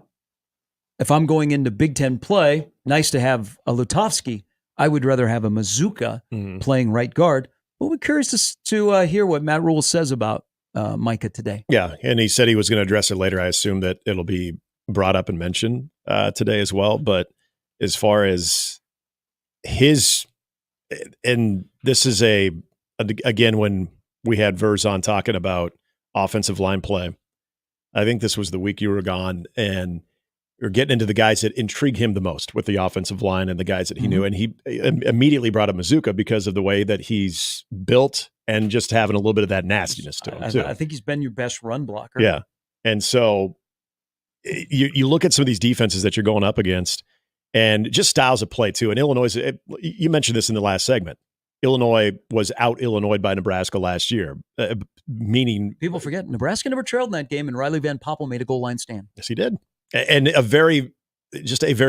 if I'm going into Big Ten play, nice to have a Lutovsky. I would rather have a Mazuka playing right guard. But we're curious to hear what Matt Rule says about Micah today. Yeah, and he said he was going to address it later. I assume that it'll be brought up and mentioned today as well. But as far as his, and this is again, when we had Verzon talking about offensive line play, I think this was the week you were gone, and you're getting into the guys that intrigue him the most with the offensive line and the guys that he knew. And he immediately brought up Mazuka because of the way that he's built and just having a little bit of that nastiness to him, too. I think he's been your best run blocker. Yeah. And so you look at some of these defenses that you're going up against and just styles of play, too. And Illinois, you mentioned this in the last segment. Illinois was out Illinois'd by Nebraska last year, meaning people forget Nebraska never trailed in that game, and Riley Van Poppel made a goal line stand. Yes, he did. And a very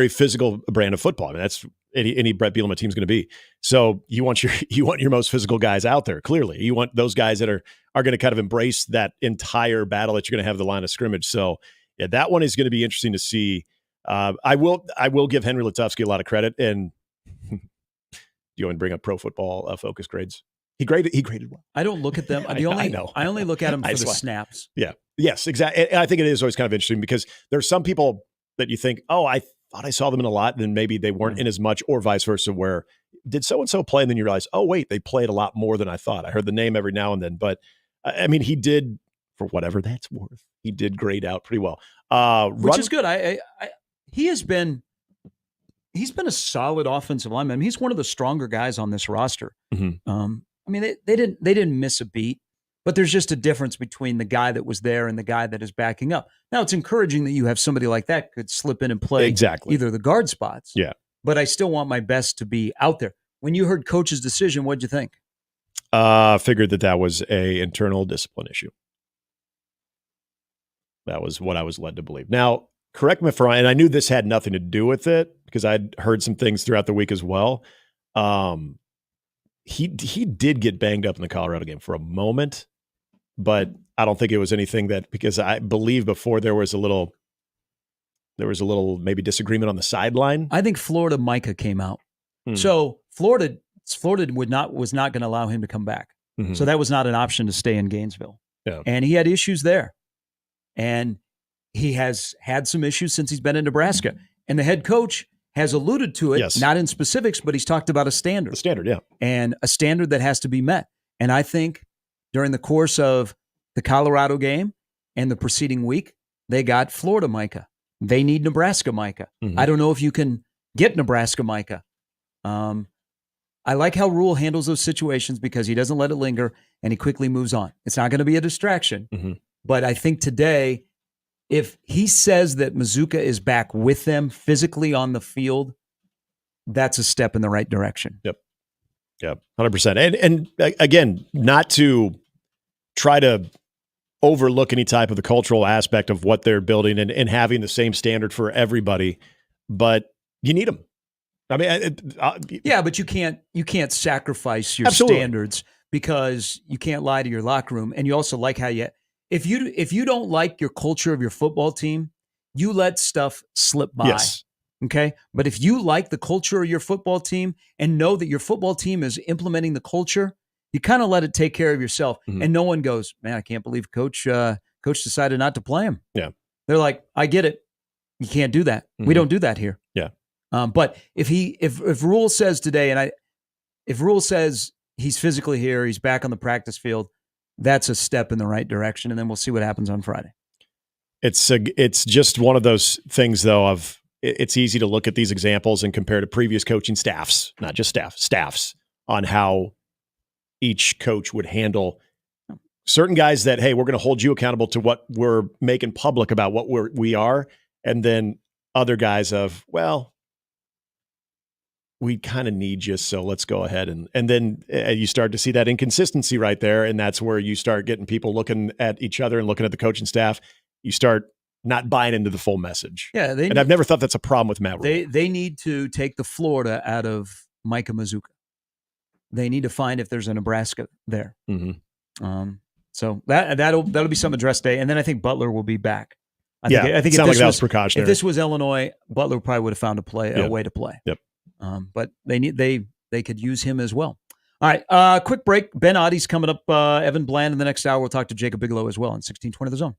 physical brand of football. I mean, that's any Brett Bielema team's going to be. So you want your most physical guys out there. Clearly, you want those guys that are going to kind of embrace that entire battle that you're going to have the line of scrimmage. So yeah, that one is going to be interesting to see. I will give Henry Lutovsky a lot of credit. And do you want to bring up Pro Football Focus grades? He graded well. I don't look at them. I only look at him for the snaps. Yeah. Yes, exactly. And I think it is always kind of interesting because there's some people that you think, oh, I thought I saw them in a lot, and then maybe they weren't in as much, or vice versa, where did so-and-so play? And then you realize, oh, wait, they played a lot more than I thought. I heard the name every now and then. But, I mean, he did, for whatever that's worth, he did grade out pretty well. Which is good. He's been a solid offensive lineman. I mean, he's one of the stronger guys on this roster. I mean, they didn't miss a beat, but there's just a difference between the guy that was there and the guy that is backing up. Now, it's encouraging that you have somebody like that could slip in and play either the guard spots. Yeah. But I still want my best to be out there. When you heard coach's decision, what'd you think? Figured that was a internal discipline issue. That was what I was led to believe. Now, correct me if I'm wrong, and I knew this had nothing to do with it because I'd heard some things throughout the week as well. He did get banged up in the Colorado game for a moment, but I don't think it was anything because I believe before there was a little maybe disagreement on the sideline. I think Florida Micah came out. So Florida was not going to allow him to come back. So that was not an option to stay in Gainesville. Yeah. And he had issues there. And he has had some issues since he's been in Nebraska. And the head coach has alluded to it, not in specifics, but he's talked about a standard. The standard, yeah. And a standard that has to be met. And I think during the course of the Colorado game and the preceding week, they got Florida Micah. They need Nebraska Micah. I don't know if you can get Nebraska Micah. I like how Rule handles those situations because he doesn't let it linger and he quickly moves on. It's not going to be a distraction. But I think today, if he says that Mazuka is back with them physically on the field, that's a step in the right direction. Yep. 100%. And again, not to try to overlook any type of the cultural aspect of what they're building and having the same standard for everybody, but you need them. I mean, but you can't sacrifice your Absolutely. standards because you can't lie to your locker room, and you also like how if you don't like your culture of your football team, you let stuff slip by. Yes. Okay. But if you like the culture of your football team and know that your football team is implementing the culture, you kind of let it take care of yourself. Mhm. And no one goes, man, I can't believe coach decided not to play him. Yeah. They're like, I get it. You can't do that. We Mhm. don't do that here. Yeah. But if Rule says today, if Rule says he's physically here, he's back on the practice field, that's a step in the right direction. And then we'll see what happens on Friday. It's just one of those things, though, of it's easy to look at these examples and compare to previous coaching staffs, not just staffs, on how each coach would handle certain guys that, hey, we're going to hold you accountable to what we're making public about what we are. And then other guys of, well, we kind of need you, so let's go ahead. And then you start to see that inconsistency right there. And that's where you start getting people looking at each other and looking at the coaching staff. You start not buying into the full message. Yeah, I've never thought that's a problem with Matt Rule. They need to take the Florida out of Micah Mazuka. They need to find if there's a Nebraska there. Mm-hmm. So that'll be some addressed day, and then I think Butler will be back. I think sounds like that was precautionary. If this was Illinois, Butler probably would have found a way to play. Yep. But they could use him as well. All right, quick break. Ben Audie's coming up. Evan Bland in the next hour. We'll talk to Jacob Bigelow as well on 1620 The Zone.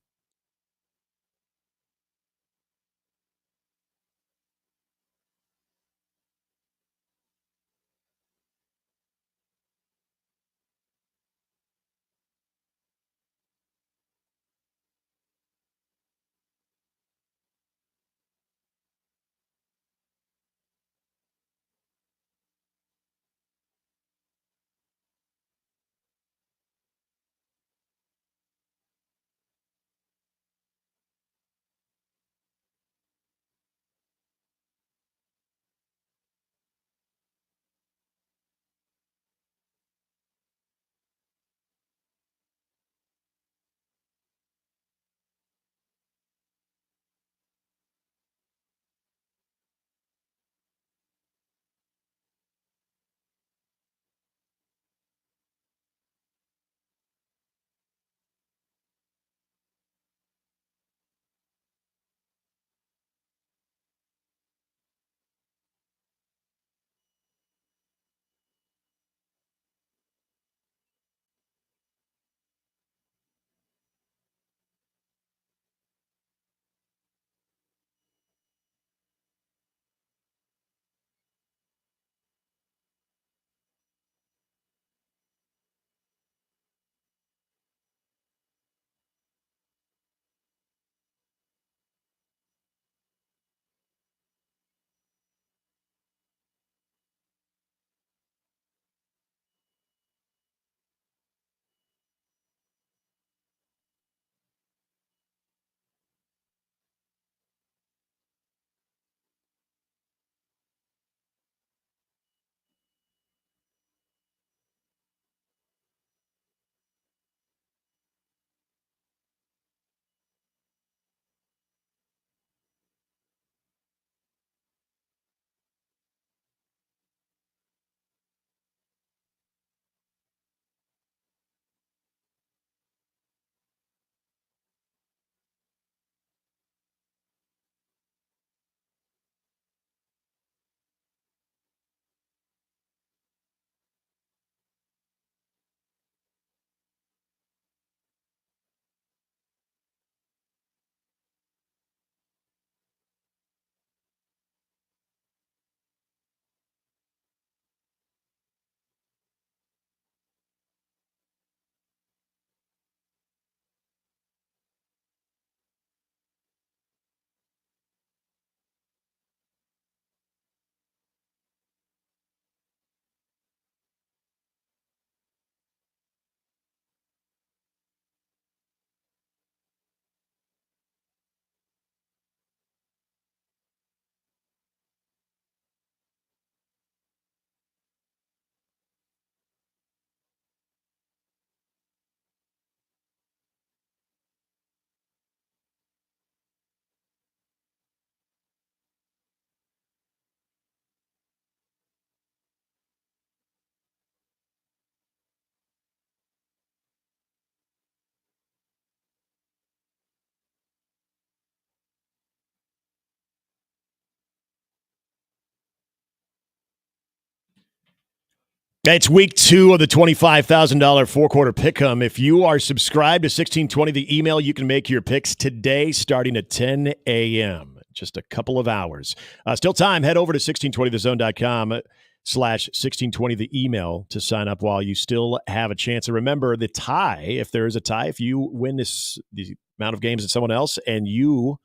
It's week 2 of the $25,000 four-quarter pick'em. If you are subscribed to 1620, the email, you can make your picks today starting at 10 a.m. Just a couple of hours. Still time. Head over to 1620thezone.com/1620, the email, to sign up while you still have a chance. And remember, the tie, if there is a tie, if you win the amount of games as someone else and you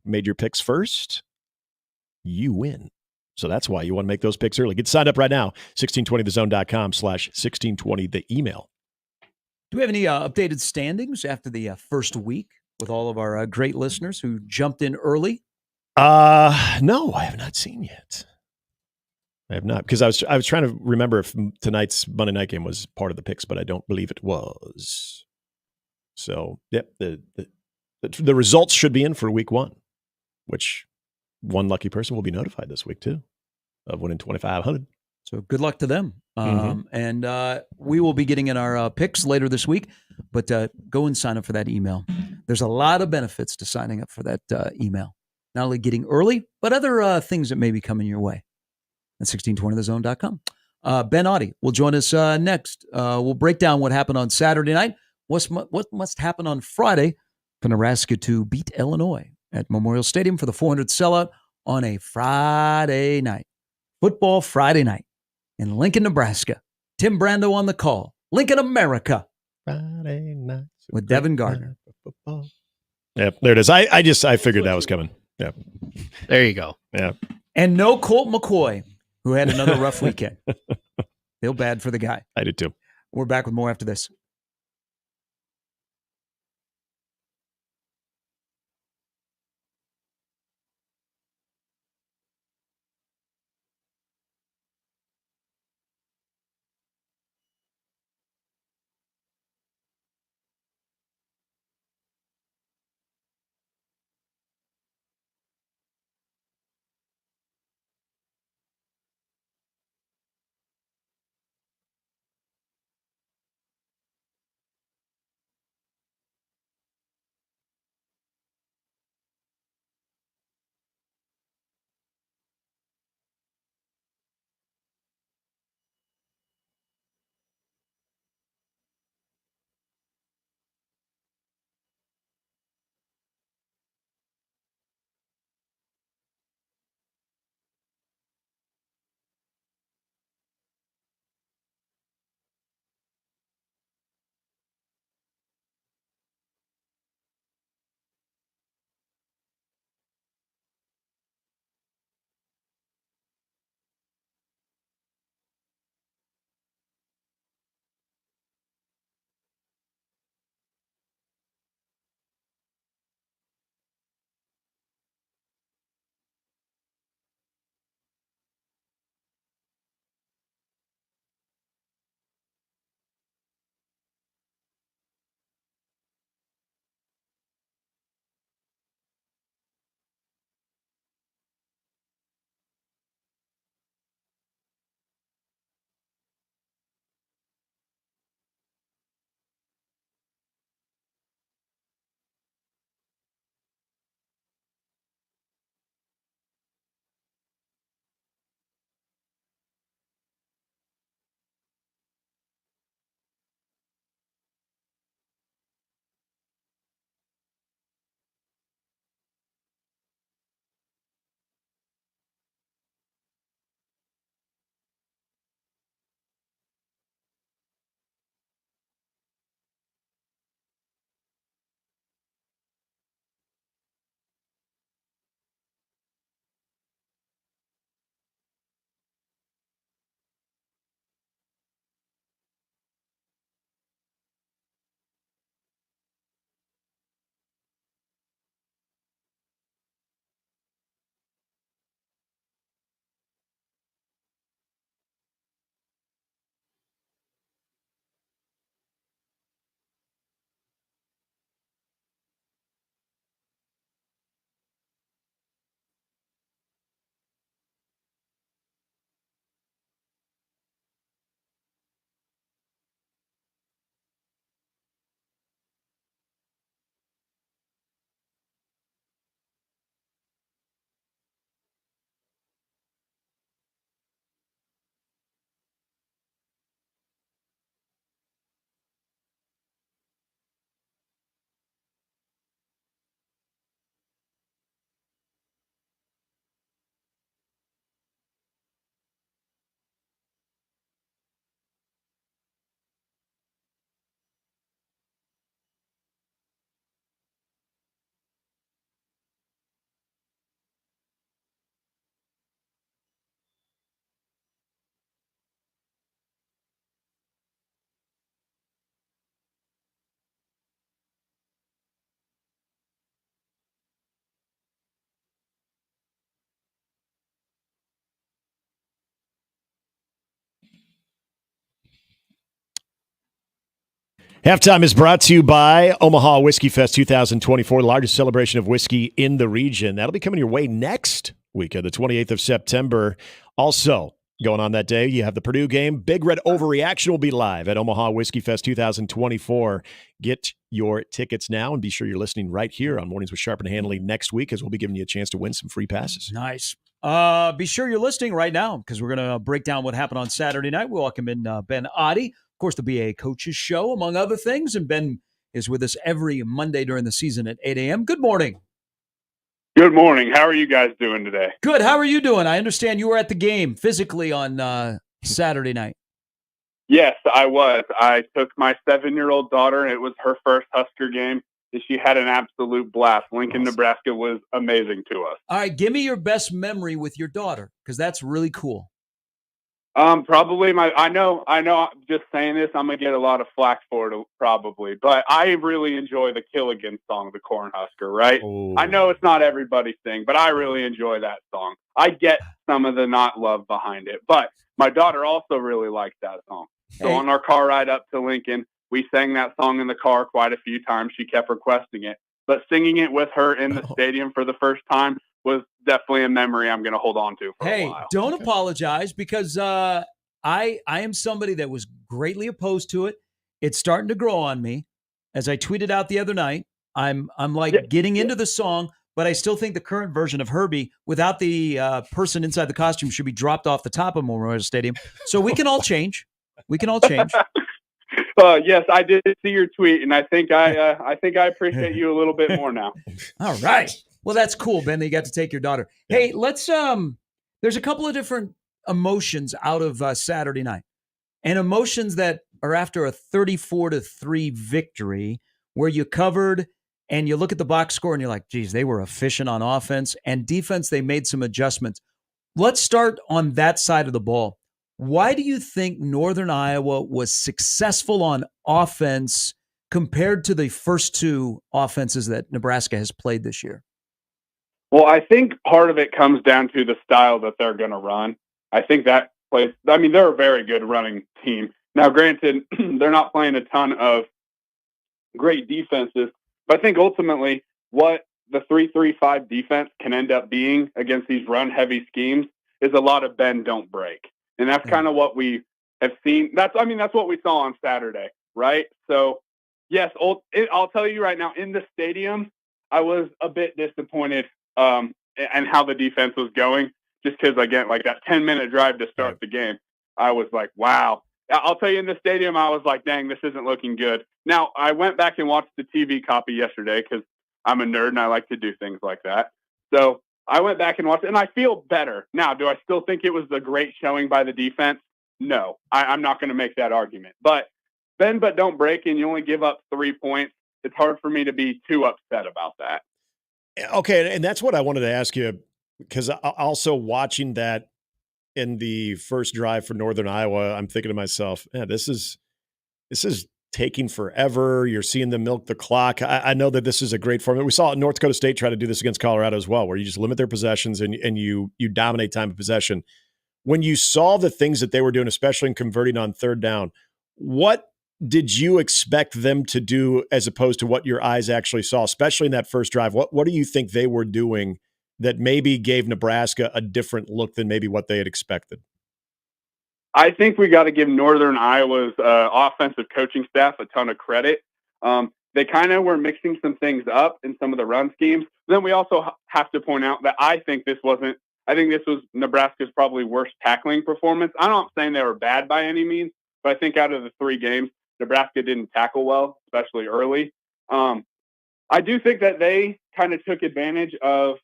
made your picks first, you win. So that's why you want to make those picks early. Get signed up right now, 1620thezone.com/1620, the email. Do we have any updated standings after the first week with all of our great listeners who jumped in early? No, I have not seen yet. I have not, because I was trying to remember if tonight's Monday night game was part of the picks, but I don't believe it was. So, yep, the results should be in for week 1, which one lucky person will be notified this week too of winning $2,500. So good luck to them. And we will be getting in our picks later this week, but go and sign up for that email. There's a lot of benefits to signing up for that email. Not only getting early, but other things that may be coming your way at 1620thezone.com. Ben Audie will join us next. We'll break down what happened on Saturday night, what must happen on Friday for Nebraska to beat Illinois at Memorial Stadium for the 400 sellout on a Friday night. Football Friday night in Lincoln, Nebraska. Tim Brando on the call. Lincoln, America. Friday night with Devin Gardner. Yep, there it is. I figured that was coming. Yeah. There you go. Yeah. And no Colt McCoy, who had another rough weekend. Feel bad for the guy. I did too. We're back with more after this. Halftime is brought to you by Omaha Whiskey Fest 2024, the largest celebration of whiskey in the region. That'll be coming your way next weekend, the 28th of September. Also, going on that day, you have the Purdue game. Big Red Overreaction will be live at Omaha Whiskey Fest 2024. Get your tickets now and be sure you're listening right here on Mornings with Sharp and Handley next week, as we'll be giving you a chance to win some free passes. Nice. Be sure you're listening right now because we're going to break down what happened on Saturday night. We'll welcome in Ben Oddie. Of course, the BA Coaches Show, among other things. And Ben is with us every Monday during the season at 8 a.m. Good morning. Good morning. How are you guys doing today? Good. How are you doing? I understand you were at the game physically on Saturday night. Yes, I was. I took my 7-year-old daughter. It was her first Husker game, and she had an absolute blast. Lincoln, Awesome. Nebraska was amazing to us. All right. Give me your best memory with your daughter because that's really cool. Probably I know just saying this, I'm going to get a lot of flack for it probably, but I really enjoy the Killigan song, the Cornhusker, right? Oh. I know it's not everybody's thing, but I really enjoy that song. I get some of the not love behind it, but my daughter also really likes that song. So on our car ride up to Lincoln, we sang that song in the car quite a few times. She kept requesting it, but singing it with her in the stadium for the first time was definitely a memory I'm going to hold on to for a while. Don't apologize because I am somebody that was greatly opposed to it. It's starting to grow on me. As I tweeted out the other night, I'm getting into the song, but I still think the current version of Herbie without the person inside the costume should be dropped off the top of Memorial Stadium. So we can all change. We can all change. Yes, I did see your tweet, and I think I appreciate you a little bit more now. All right. Well, that's cool, Ben, that you got to take your daughter. Hey, let's there's a couple of different emotions out of Saturday night. And emotions that are after a 34-3 victory where you covered and you look at the box score and you're like, geez, they were efficient on offense and defense. They made some adjustments. Let's start on that side of the ball. Why do you think Northern Iowa was successful on offense compared to the first two offenses that Nebraska has played this year? Well, I think part of it comes down to the style that they're going to run. I think that plays. I mean, they're a very good running team. Now, granted, they're not playing a ton of great defenses, but I think ultimately what the 3-3-5 defense can end up being against these run-heavy schemes is a lot of bend, don't break. And that's kind of what we have seen. That's what we saw on Saturday, right? So, yes, I'll tell you right now, in the stadium, I was a bit disappointed and how the defense was going, just because, again, like that 10-minute drive to start the game, I was like, wow. I'll tell you, in the stadium, I was like, dang, this isn't looking good. Now, I went back and watched the TV copy yesterday because I'm a nerd and I like to do things like that. So I went back and watched it, and I feel better. Now, do I still think it was a great showing by the defense? No, I'm not going to make that argument. But bend but don't break, and you only give up 3 points. It's hard for me to be too upset about that. Okay, and that's what I wanted to ask you, because also watching that in the first drive for Northern Iowa, I'm thinking to myself, yeah, this is taking forever. You're seeing them milk the clock. I know that this is a great format. We saw North Dakota State try to do this against Colorado as well, where you just limit their possessions and you dominate time of possession. When you saw the things that they were doing, especially in converting on third down, what did you expect them to do as opposed to what your eyes actually saw, especially in that first drive? What do you think they were doing that maybe gave Nebraska a different look than maybe what they had expected? I think we got to give Northern Iowa's offensive coaching staff a ton of credit. They kind of were mixing some things up in some of the run schemes. Then we also have to point out that I think this was Nebraska's probably worst tackling performance. I'm not saying they were bad by any means, but I think out of the 3 games, Nebraska didn't tackle well, especially early. I do think that they kind of took advantage of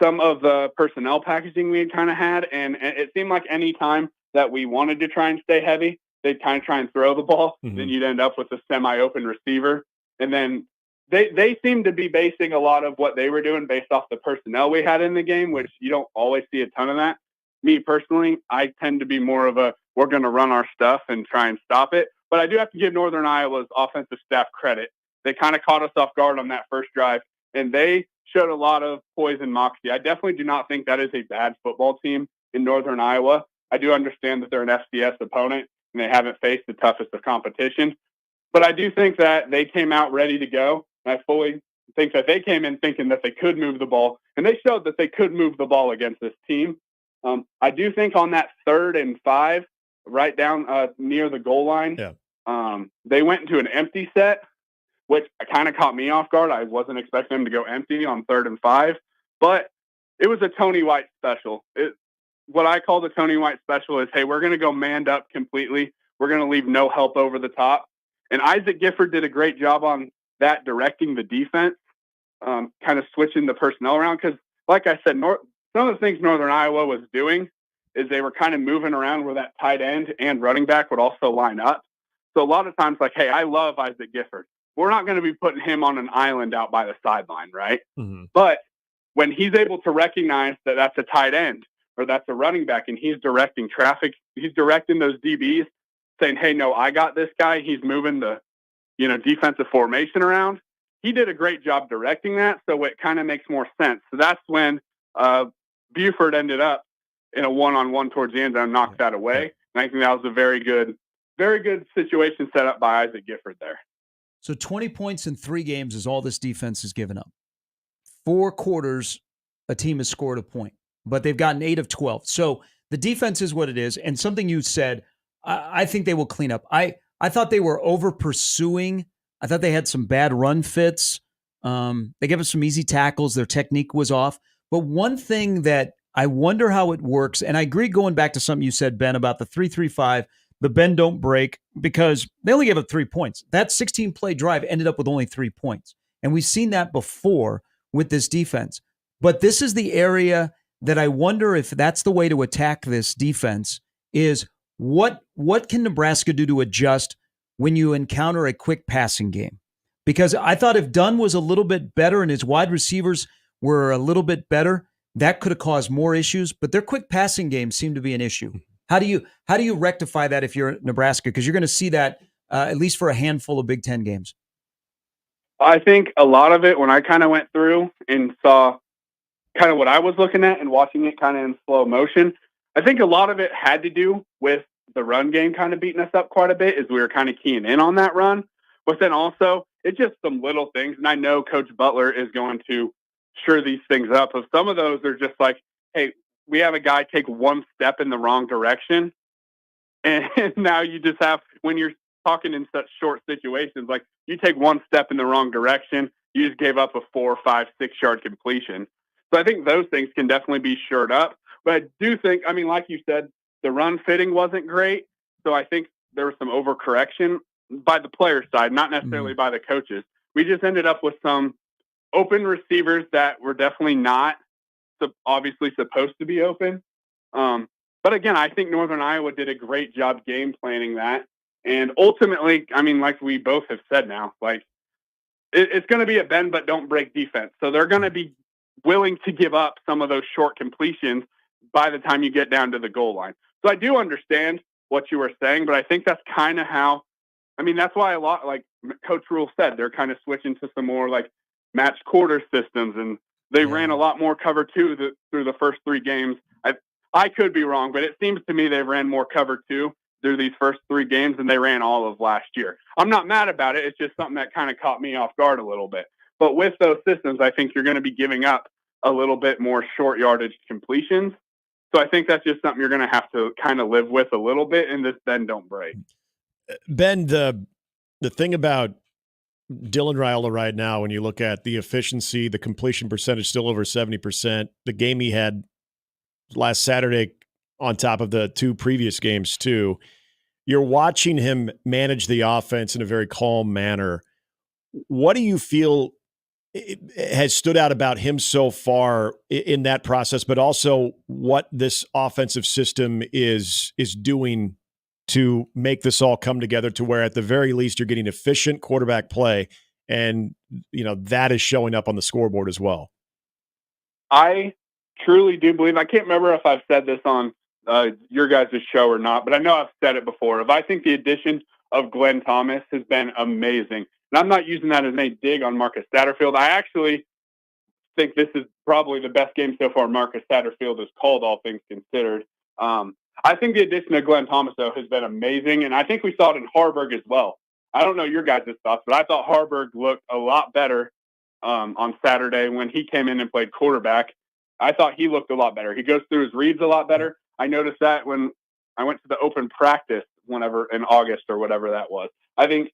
some of the personnel packaging we kind of had, and it seemed like any time that we wanted to try and stay heavy, they'd kind of try and throw the ball. Mm-hmm. Then you'd end up with a semi-open receiver. And then they seemed to be basing a lot of what they were doing based off the personnel we had in the game, which you don't always see a ton of that. Me personally, I tend to be more of we're going to run our stuff and try and stop it. But I do have to give Northern Iowa's offensive staff credit. They kind of caught us off guard on that first drive, and they showed a lot of poise and moxie. I definitely do not think that is a bad football team in Northern Iowa. I do understand that they're an FCS opponent and they haven't faced the toughest of competition. But I do think that they came out ready to go. I fully think that they came in thinking that they could move the ball, and they showed that they could move the ball against this team. I do think on that 3rd and 5, right down near the goal line, they went into an empty set, which kind of caught me off guard. I wasn't expecting them to go empty on 3rd and 5, but it was a Tony White special. What I call the Tony White special is, hey, we're going to go manned up completely. We're going to leave no help over the top. And Isaac Gifford did a great job on that, directing the defense, kind of switching the personnel around. Because, like I said, some of the things Northern Iowa was doing is they were kind of moving around where that tight end and running back would also line up. So a lot of times, like, hey, I love Isaac Gifford. We're not going to be putting him on an island out by the sideline, right? Mm-hmm. But when he's able to recognize that that's a tight end or that's a running back and he's directing traffic, he's directing those DBs, saying, hey, no, I got this guy. He's moving the, defensive formation around. He did a great job directing that, so it kind of makes more sense. So that's when Buford ended up in a one-on-one towards the end zone, knocked that away. And I think that was a very good situation set up by Isaac Gifford there. So 20 points in 3 games is all this defense has given up. 4 quarters, a team has scored a point, but they've gotten 8 of 12. So the defense is what it is. And something you said, I think they will clean up. I thought they were over pursuing. I thought they had some bad run fits. They gave us some easy tackles. Their technique was off. But one thing that I wonder how it works, and I agree going back to something you said, Ben, about the 3-3-5, the bend don't break, because they only gave up 3 points. That 16-play drive ended up with only 3 points. And we've seen that before with this defense. But this is the area that I wonder if that's the way to attack this defense is what can Nebraska do to adjust when you encounter a quick passing game? Because I thought if Dunn was a little bit better and his wide receivers were a little bit better, that could have caused more issues. But their quick passing games seem to be an issue. How do you rectify that if you're Nebraska? Because you're going to see that at least for a handful of Big Ten games. I think a lot of it, when I kind of went through and saw kind of what I was looking at and watching it kind of in slow motion, I think a lot of it had to do with the run game kind of beating us up quite a bit as we were kind of keying in on that run. But then also, it's just some little things. And I know Coach Butler is going to sure these things up. So some of those are just like, hey, we have a guy take one step in the wrong direction. And now you just have, when you're talking in such short situations, like you take one step in the wrong direction, you just gave up a 4, 5, 6 yard completion. So I think those things can definitely be shored up. But I do think, I mean, like you said, the run fitting wasn't great. So I think there was some overcorrection by the player side, not necessarily by the coaches. We just ended up with some open receivers that were definitely not obviously supposed to be open. But again, I think Northern Iowa did a great job game planning that. And ultimately, I mean, like we both have said now, like it's going to be a bend but don't break defense. So they're going to be willing to give up some of those short completions by the time you get down to the goal line. So I do understand what you were saying, but I think that's kind of how, I mean, that's why a lot, like Coach Rule said, they're kind of switching to some more like match quarter systems, and they ran a lot more cover 2 through the first 3 games. I could be wrong, but it seems to me they ran more cover 2 through these first 3 games than they ran all of last year. I'm not mad about it. It's just something that kind of caught me off guard a little bit. But with those systems, I think you're going to be giving up a little bit more short yardage completions. So I think that's just something you're going to have to kind of live with a little bit, and this bend don't break. Ben, the thing about Dylan Raiola right now, when you look at the efficiency, the completion percentage still over 70%, the game he had last Saturday on top of the 2 previous games too, you're watching him manage the offense in a very calm manner. What do you feel has stood out about him so far in that process, but also what this offensive system is doing to make this all come together to where at the very least you're getting efficient quarterback play, and that is showing up on the scoreboard as well? I truly do believe, I can't remember if I've said this on your guys' show or not, but I know I've said it before. I think the addition of Glenn Thomas has been amazing. And I'm not using that as a dig on Marcus Satterfield. I actually think this is probably the best game so far Marcus Satterfield has called, all things considered. I think the addition of Glenn Thomas, though, has been amazing. And I think we saw it in Harburg as well. I don't know your guys' thoughts, but I thought Harburg looked a lot better on Saturday when he came in and played quarterback. I thought he looked a lot better. He goes through his reads a lot better. I noticed that when I went to the open practice whenever in August or whatever that was. I think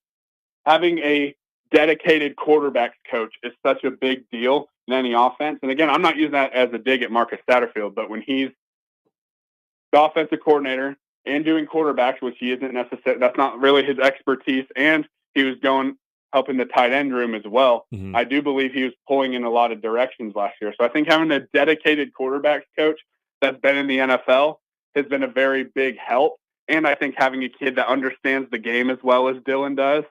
having a dedicated quarterbacks coach is such a big deal in any offense. And again, I'm not using that as a dig at Marcus Satterfield, but when he's the offensive coordinator and doing quarterbacks, which he isn't necessarily, that's not really his expertise, and he was helping the tight end room as well. Mm-hmm. I do believe he was pulling in a lot of directions last year. So I think having a dedicated quarterbacks coach that's been in the NFL has been a very big help. And I think having a kid that understands the game as well as Dylan does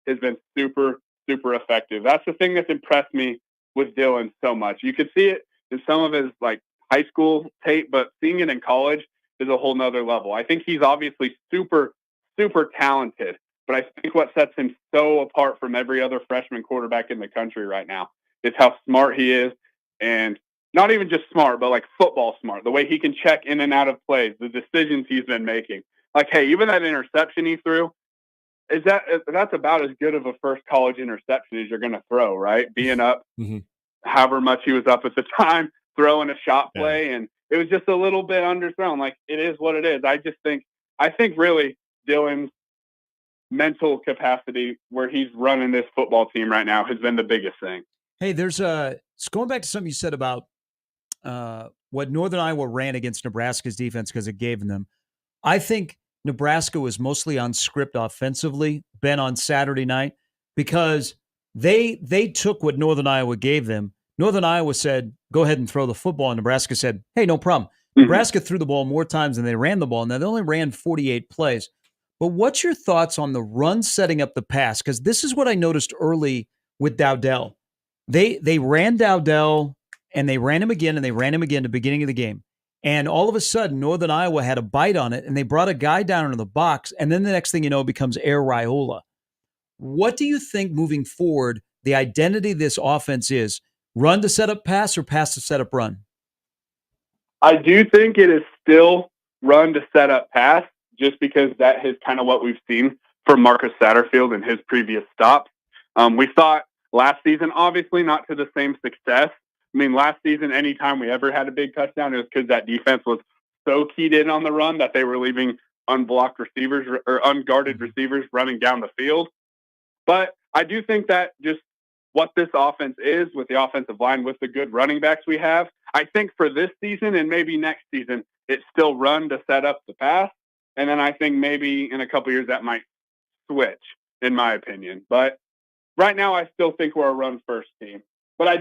has been super, super effective. That's the thing that's impressed me with Dylan so much. You could see it in some of his like high school tape, but seeing it in college is a whole nother level. I think he's obviously super, super talented, but I think what sets him so apart from every other freshman quarterback in the country right now is how smart he is, and not even just smart, but like football smart, the way he can check in and out of plays, the decisions he's been making. Like, hey, even that interception he threw, that's about as good of a first college interception as you're going to throw, right? Being up however much he was up at the time, throwing a shot play, and it was just a little bit underthrown. Like, it is what it is. I think really Dylan's mental capacity where he's running this football team right now has been the biggest thing. Hey, it's going back to something you said about what Northern Iowa ran against Nebraska's defense because it gave them. I think Nebraska was mostly on script offensively, Ben, on Saturday night, because they took what Northern Iowa gave them. Northern Iowa said, go ahead and throw the football. And Nebraska said, hey, no problem. Nebraska threw the ball more times than they ran the ball. Now, they only ran 48 plays. But what's your thoughts on the run setting up the pass? Because this is what I noticed early with Dowdell. They ran Dowdell, and they ran him again, and they ran him again at the beginning of the game. And all of a sudden, Northern Iowa had a bite on it, and they brought a guy down into the box, and then the next thing you know, it becomes Air Raiola. What do you think moving forward, the identity of this offense is? Run to set up pass or pass to set up run? I do think it is still run to set up pass, just because that is kind of what we've seen from Marcus Satterfield in his previous stops. We saw it last season, obviously not to the same success. I mean, last season, anytime we ever had a big touchdown, it was because that defense was so keyed in on the run that they were leaving unblocked receivers or unguarded receivers running down the field. But I do think that just what this offense is with the offensive line, with the good running backs we have, I think for this season and maybe next season, it's still run to set up the pass. And then I think maybe in a couple years that might switch, in my opinion. But right now, I still think we're a run-first team. But I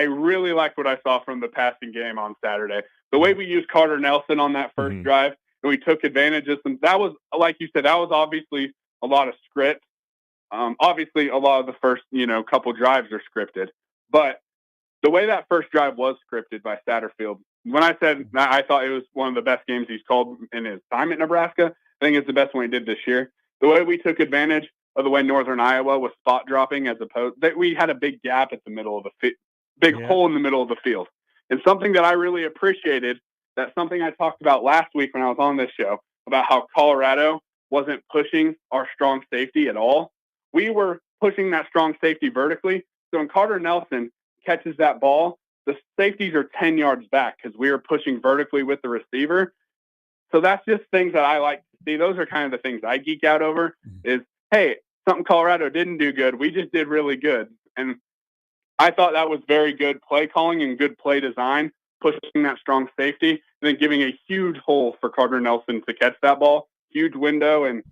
really like what I saw from the passing game on Saturday. The way we used Carter Nelson on that first drive, and we took advantage of some. That was, like you said, that was obviously a lot of script. Obviously, a lot of the first, couple drives are scripted. But the way that first drive was scripted by Satterfield, when I said I thought it was one of the best games he's called in his time at Nebraska, I think it's the best one he did this year. The way we took advantage of the way Northern Iowa was spot dropping, as opposed that we had a big gap at the middle of the hole in the middle of the field. And something that I really appreciated, that's something I talked about last week when I was on this show, about how Colorado wasn't pushing our strong safety at all. We were pushing that strong safety vertically. So when Carter Nelson catches that ball, the safeties are 10 yards back because we were pushing vertically with the receiver. So that's just things that I like to see. Those are kind of the things I geek out over is, hey, something Colorado didn't do good. We just did really good. And I thought that was very good play calling and good play design, pushing that strong safety, and then giving a huge hole for Carter Nelson to catch that ball, huge window, and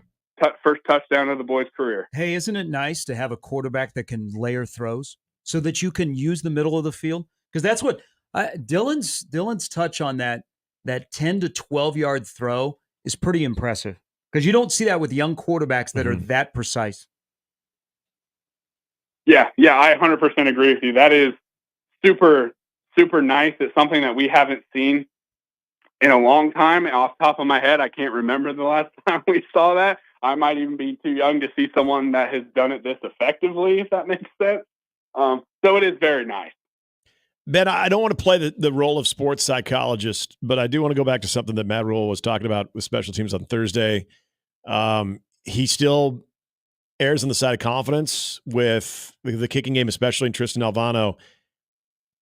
first touchdown of the boy's career. Hey, isn't it nice to have a quarterback that can layer throws so that you can use the middle of the field? Because that's what Dylan's touch on that 10 to 12 yard throw is pretty impressive. Because you don't see that with young quarterbacks that are that precise. Yeah, I 100% agree with you. That is super, super nice. It's something that we haven't seen in a long time. Off the top of my head, I can't remember the last time we saw that. I might even be too young to see someone that has done it this effectively, if that makes sense. So it is very nice. Ben, I don't want to play the role of sports psychologist, but I do want to go back to something that Matt Rule was talking about with special teams on Thursday. He still errs on the side of confidence with the kicking game, especially in Tristan Alvano.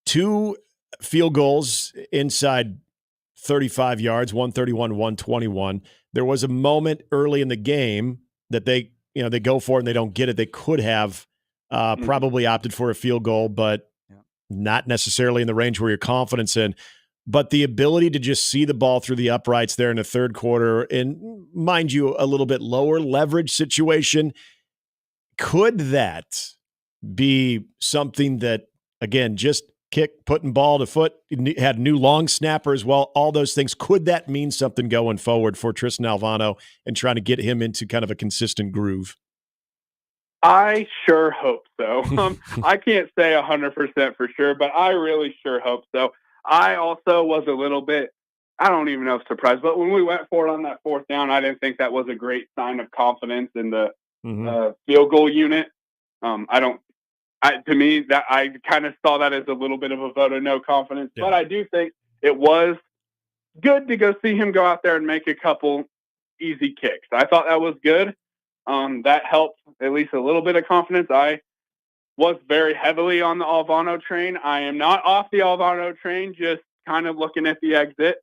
2 field goals inside 35 yards, 131, 121. There was a moment early in the game that they go for it and they don't get it. They could have probably opted for a field goal, but not necessarily in the range where your confidence in. But the ability to just see the ball through the uprights there in the third quarter, and mind you, a little bit lower leverage situation, could that be something that, again, just putting ball to foot, had new long snapper as well, all those things, could that mean something going forward for Tristan Alvano and trying to get him into kind of a consistent groove? I sure hope so. I can't say 100% for sure, but I really sure hope so. I also was a little bit, I don't even know if surprised, but when we went for it on that 4th down, I didn't think that was a great sign of confidence in the field goal unit. To me, that I kind of saw that as a little bit of a vote of no confidence, but I do think it was good to go see him go out there and make a couple easy kicks. I thought that was good. That helped at least a little bit of confidence. I was very heavily on the Alvano train. I am not off the Alvano train, just kind of looking at the exit.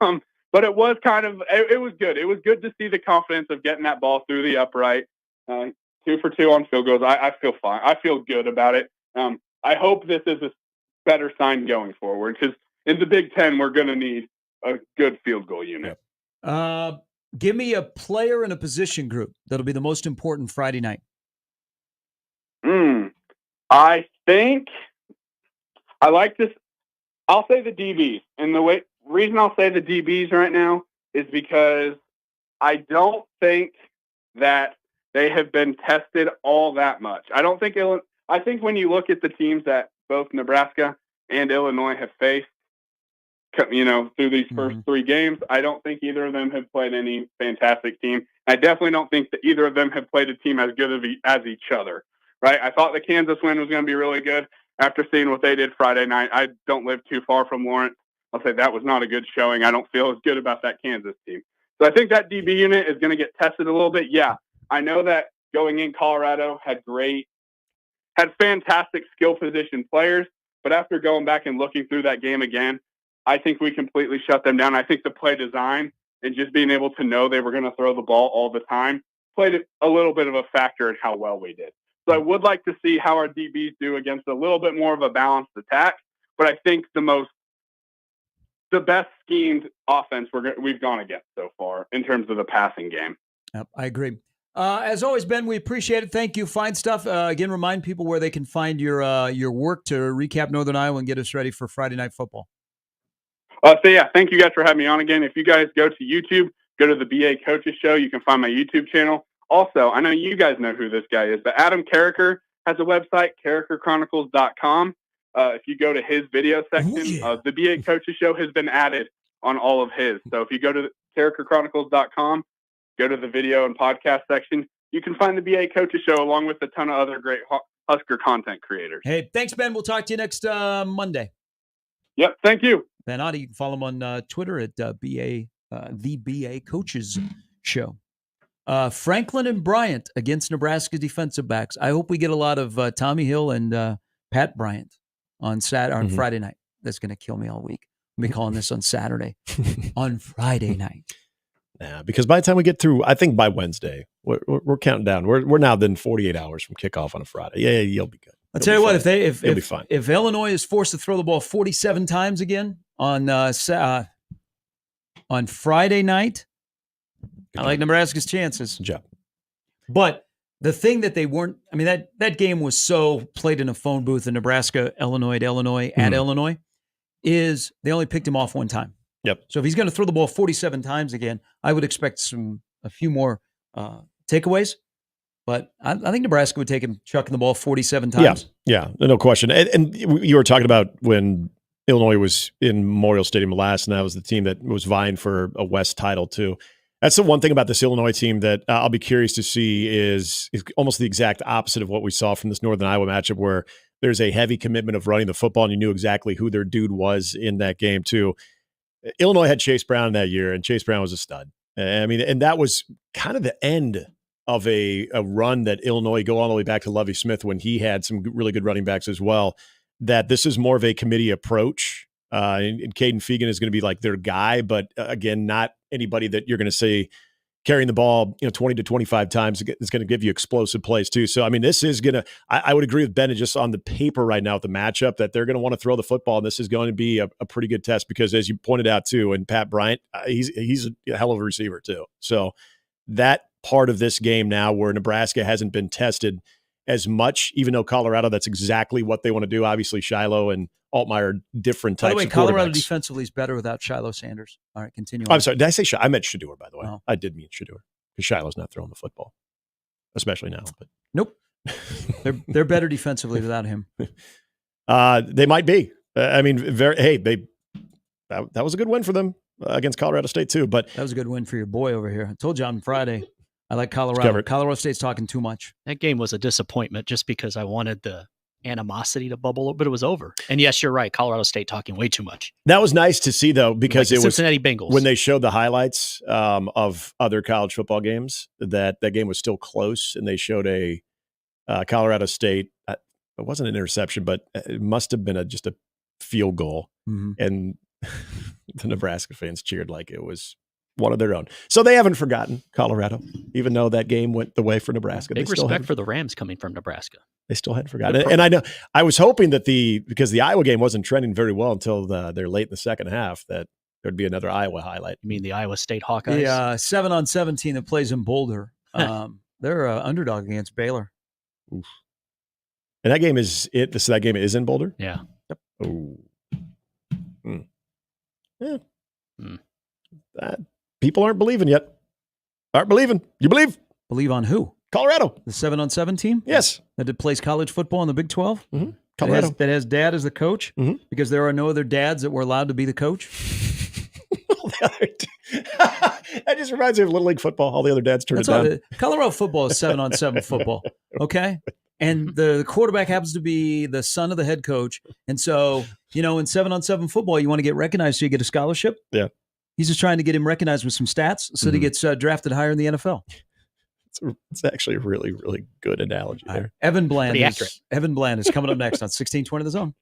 But it was it was good. It was good to see the confidence of getting that ball through the upright. 2 for 2 on field goals. I feel fine. I feel good about it. I hope this is a better sign going forward, because in the Big Ten, we're going to need a good field goal unit. Give me a player and a position group that'll be the most important Friday night. I think I like this. I'll say the DBs. And the reason I'll say the DBs right now is because I don't think that they have been tested all that much. I think when you look at the teams that both Nebraska and Illinois have faced, through these first 3 games, I don't think either of them have played any fantastic team. I definitely don't think that either of them have played a team as good as each other, right? I thought the Kansas win was going to be really good after seeing what they did Friday night. I don't live too far from Lawrence. I'll say that was not a good showing. I don't feel as good about that Kansas team. So I think that DB unit is going to get tested a little bit. Yeah, I know that going in, Colorado had fantastic skill position players, but after going back and looking through that game again, I think we completely shut them down. I think the play design and just being able to know they were going to throw the ball all the time played a little bit of a factor in how well we did. So I would like to see how our DBs do against a little bit more of a balanced attack, but I think the best schemed offense we've gone against so far in terms of the passing game. Yep, I agree. As always, Ben, we appreciate it. Thank you. Fine stuff. Again, remind people where they can find your work to recap Northern Iowa and get us ready for Friday Night Football. Thank you guys for having me on again. If you guys go to YouTube, go to the BA Coaches Show, you can find my YouTube channel. Also, I know you guys know who this guy is, but Adam Carricker has a website, carrickerchronicles.com. If you go to his video section, the BA Coaches Show has been added on all of his. So if you go to carrickerchronicles.com, go to the video and podcast section, you can find the BA Coaches Show along with a ton of other great Husker content creators. Hey, thanks, Ben. We'll talk to you next Monday. Yep, thank you. Ben Otte, you can follow him on Twitter at the BA Coaches Show. Franklin and Bryant against Nebraska defensive backs. I hope we get a lot of Tommy Hill and Pat Bryant on Friday night. That's going to kill me all week. I'll be calling this on Saturday. On Friday night. Yeah, because by the time we get through, I think by Wednesday, we're counting down. We're now then 48 hours from kickoff on a Friday. Yeah, you'll be good. I'll tell you what, if Illinois is forced to throw the ball 47 times again on Friday night, I like Nebraska's chances. Good job. But the thing that they weren't, I mean, that game was so played in a phone booth in Nebraska, Illinois at Illinois, is they only picked him off one time. Yep. So if he's going to throw the ball 47 times again, I would expect a few more takeaways. But I think Nebraska would take him chucking the ball 47 times. Yeah, no question. And you were talking about when Illinois was in Memorial Stadium last, and that was the team that was vying for a West title too. That's the one thing about this Illinois team that I'll be curious to see is almost the exact opposite of what we saw from this Northern Iowa matchup, where there's a heavy commitment of running the football, and you knew exactly who their dude was in that game too. Illinois had Chase Brown that year, and Chase Brown was a stud. I mean, and that was kind of the end of a run that Illinois go all the way back to Lovie Smith when he had some really good running backs as well, that this is more of a committee approach. And Caden Fegan is going to be like their guy, but again, not anybody that you're going to say carrying the ball, 20 to 25 times. It's going to give you explosive plays too. So, I mean, this is going to, I would agree with Ben just on the paper right now with the matchup that they're going to want to throw the football. And this is going to be a pretty good test because as you pointed out too, and Pat Bryant, he's a hell of a receiver too. So that part of this game now where Nebraska hasn't been tested as much, even though Colorado, that's exactly what they want to do. Obviously, Shiloh and Altmaier are different types of quarterbacks. By the way, Colorado defensively is better without Shiloh Sanders. All right, continue on. I'm sorry. Did I say Shiloh? I meant Shador, by the way. Oh. I did mean Shador because Shiloh's not throwing the football, especially now. But nope. They're better defensively without him. They might be. I mean, that was a good win for them against Colorado State too. But that was a good win for your boy over here. I told you on Friday. I like Colorado. Colorado State's talking too much. That game was a disappointment just because I wanted the animosity to bubble, but it was over. And yes, you're right. Colorado State talking way too much. That was nice to see though, because like it was Cincinnati Bengals when they showed the highlights of other college football games that game was still close, and they showed a Colorado State. It wasn't an interception, but it must have been just a field goal, and the Nebraska fans cheered like it was one of their own. So they haven't forgotten Colorado, even though that game went the way for Nebraska. Big respect for the Rams coming from Nebraska. They still hadn't forgotten. And I know I was hoping that because the Iowa game wasn't trending very well until they're late in the second half, that there'd be another Iowa highlight. You mean the Iowa State Hawkeyes? Yeah, 7-on-17 that plays in Boulder. They're underdog against Baylor. Oof. And that game is it. So that game is in Boulder? Yeah. Yep. Oh. Yeah. People aren't believing yet. Aren't believing. You believe? Believe on who? Colorado. The 7-on-7 team? Yes. That plays college football in the Big 12? Mm-hmm. Colorado. That has dad as the coach? Mm-hmm. Because there are no other dads that were allowed to be the coach? That just reminds me of Little League football. All the other dads turned it down. Colorado football is 7-on-7 football. Okay? And the quarterback happens to be the son of the head coach. And so, in 7-on-7 football, you want to get recognized so you get a scholarship? Yeah. He's just trying to get him recognized with some stats so that he gets drafted higher in the NFL. It's actually a really, really good analogy there. Evan Bland is coming up next on 1620 The Zone.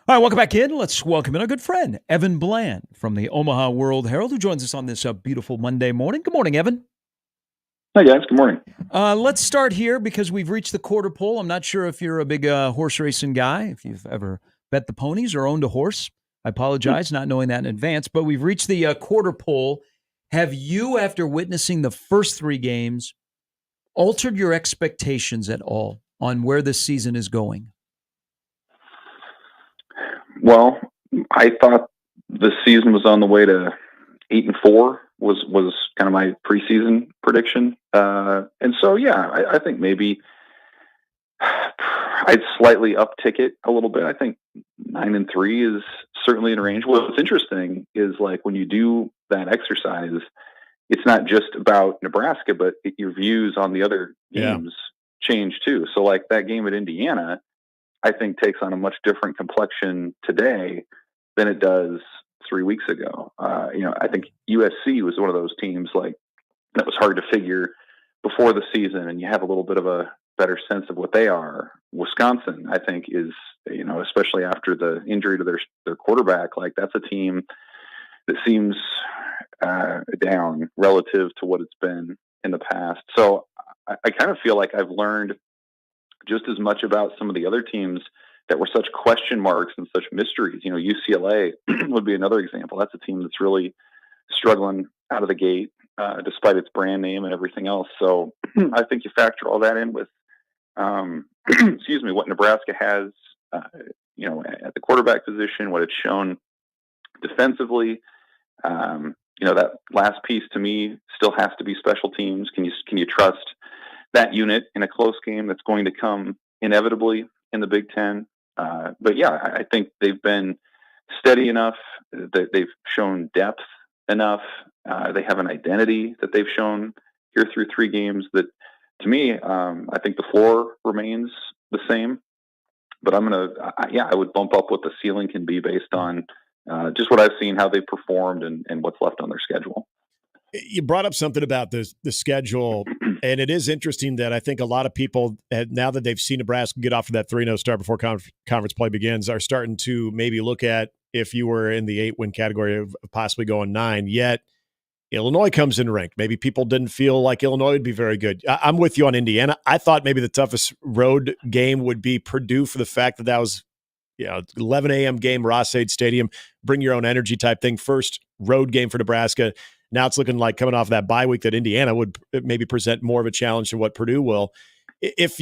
All right, welcome back in. Let's welcome in our good friend, Evan Bland from the Omaha World Herald, who joins us on this beautiful Monday morning. Good morning, Evan. Hi, guys. Good morning. Let's start here because we've reached the quarter pole. I'm not sure if you're a big horse racing guy, if you've ever bet the ponies or owned a horse. I apologize not knowing that in advance, but we've reached the quarter pole. Have you, after witnessing the first three games, altered your expectations at all on where this season is going? Well, I thought the season was on the way to 8-4 was kind of my preseason prediction. And so, yeah, I think maybe I'd slightly uptick it a little bit. I think 9-3 is certainly in range. What's interesting is like when you do that exercise, it's not just about Nebraska, but your views on the other games change too. So like that game at Indiana, I think takes on a much different complexion today than it does 3 weeks ago. I think USC was one of those teams like that was hard to figure before the season, and you have a little bit of a better sense of what they are. Wisconsin, I think, is, especially after the injury to their quarterback, like that's a team that seems down relative to what it's been in the past. So I kind of feel like I've learned just as much about some of the other teams that were such question marks and such mysteries. UCLA would be another example. That's a team that's really struggling out of the gate, despite its brand name and everything else. So I think you factor all that in with, what Nebraska has, at the quarterback position, what it's shown defensively. That last piece to me still has to be special teams. Can you trust that unit in a close game that's going to come inevitably in the Big Ten? But yeah, I think they've been steady enough. They've shown depth enough. They have an identity that they've shown here through 3 games that, to me, I think the floor remains the same. But I would bump up what the ceiling can be based on just what I've seen, how they've performed, and what's left on their schedule. You brought up something about the schedule, and it is interesting that I think a lot of people, now that they've seen Nebraska get off to that 3-0 start before conference play begins, are starting to maybe look at if you were in the 8-win category of possibly going 9. Yet Illinois comes in ranked. Maybe people didn't feel like Illinois would be very good. I'm with you on Indiana. I thought maybe the toughest road game would be Purdue for the fact that was 11 a.m. game, Ross-Ade Stadium, bring your own energy type thing. First road game for Nebraska. Now it's looking like coming off that bye week that Indiana would maybe present more of a challenge than what Purdue will. Does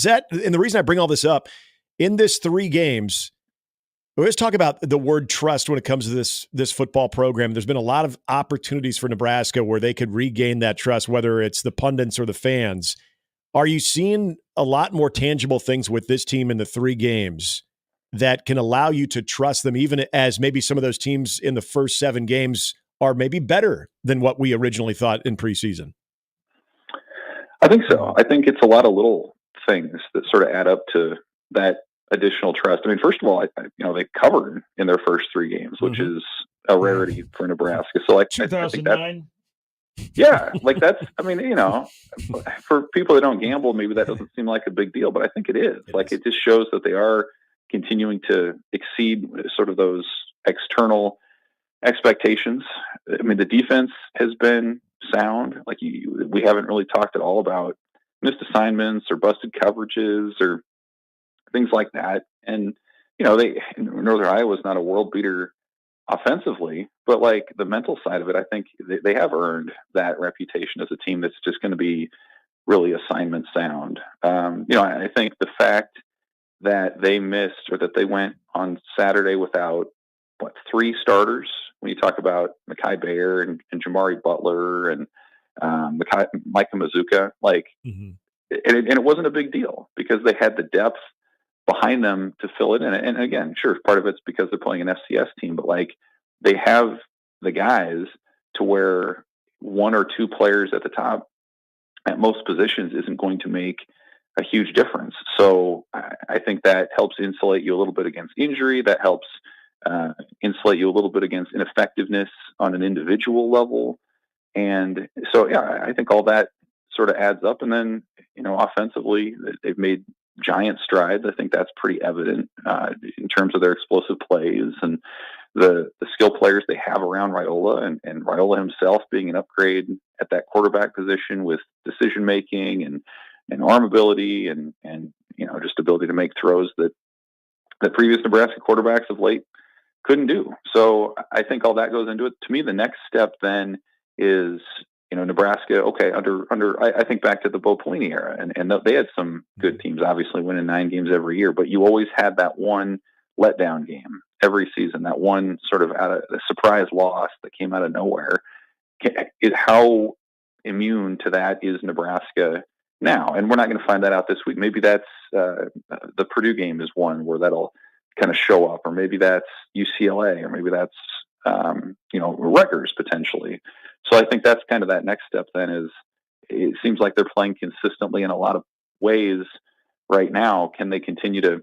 that, and the reason I bring all this up, in this 3 games, we always talk about the word trust when it comes to this football program. There's been a lot of opportunities for Nebraska where they could regain that trust, whether it's the pundits or the fans. Are you seeing a lot more tangible things with this team in the 3 games that can allow you to trust them, even as maybe some of those teams in the first 7 games are maybe better than what we originally thought in preseason? I think so. I think it's a lot of little things that sort of add up to that additional trust. I mean, first of all, they covered in their first 3 games, which is a rarity for Nebraska. So, like, 2009. Yeah, like that's, for people that don't gamble, maybe that doesn't seem like a big deal, but I think it is. It just shows that they are continuing to exceed sort of those external expectations. I mean, the defense has been sound. We haven't really talked at all about missed assignments or busted coverages or things like that. And, Northern Iowa is not a world beater offensively, but like the mental side of it, I think they have earned that reputation as a team that's just going to be really assignment sound. I think the fact that they missed, or that they went on Saturday without 3 starters, when you talk about Mekhi Bayer and Jamari Butler and Micah Mazuka, and it wasn't a big deal because they had the depth behind them to fill it in. And again, sure, part of it's because they're playing an FCS team, but they have the guys to where 1 or 2 players at the top at most positions isn't going to make a huge difference. So I think that helps insulate you a little bit against injury. That helps insulate you a little bit against ineffectiveness on an individual level. And so, yeah, I think all that sort of adds up. And then, offensively, they've made giant strides. I think that's pretty evident in terms of their explosive plays and the skill players they have around Raiola, and Raiola himself being an upgrade at that quarterback position with decision making and arm ability and just ability to make throws that previous Nebraska quarterbacks of late couldn't do. So I think all that goes into it. To me, the next step then is, Nebraska, okay, I think back to the Bo Pelini era, and they had some good teams, obviously winning 9 games every year, but you always had that one letdown game every season, that one sort of out of the surprise loss that came out of nowhere. How immune to that is Nebraska now? And we're not going to find that out this week. Maybe that's the Purdue game is one where that'll kind of show up, or maybe that's UCLA, or maybe that's Rutgers potentially. So I think that's kind of that next step then is it seems like they're playing consistently in a lot of ways right now. Can they continue to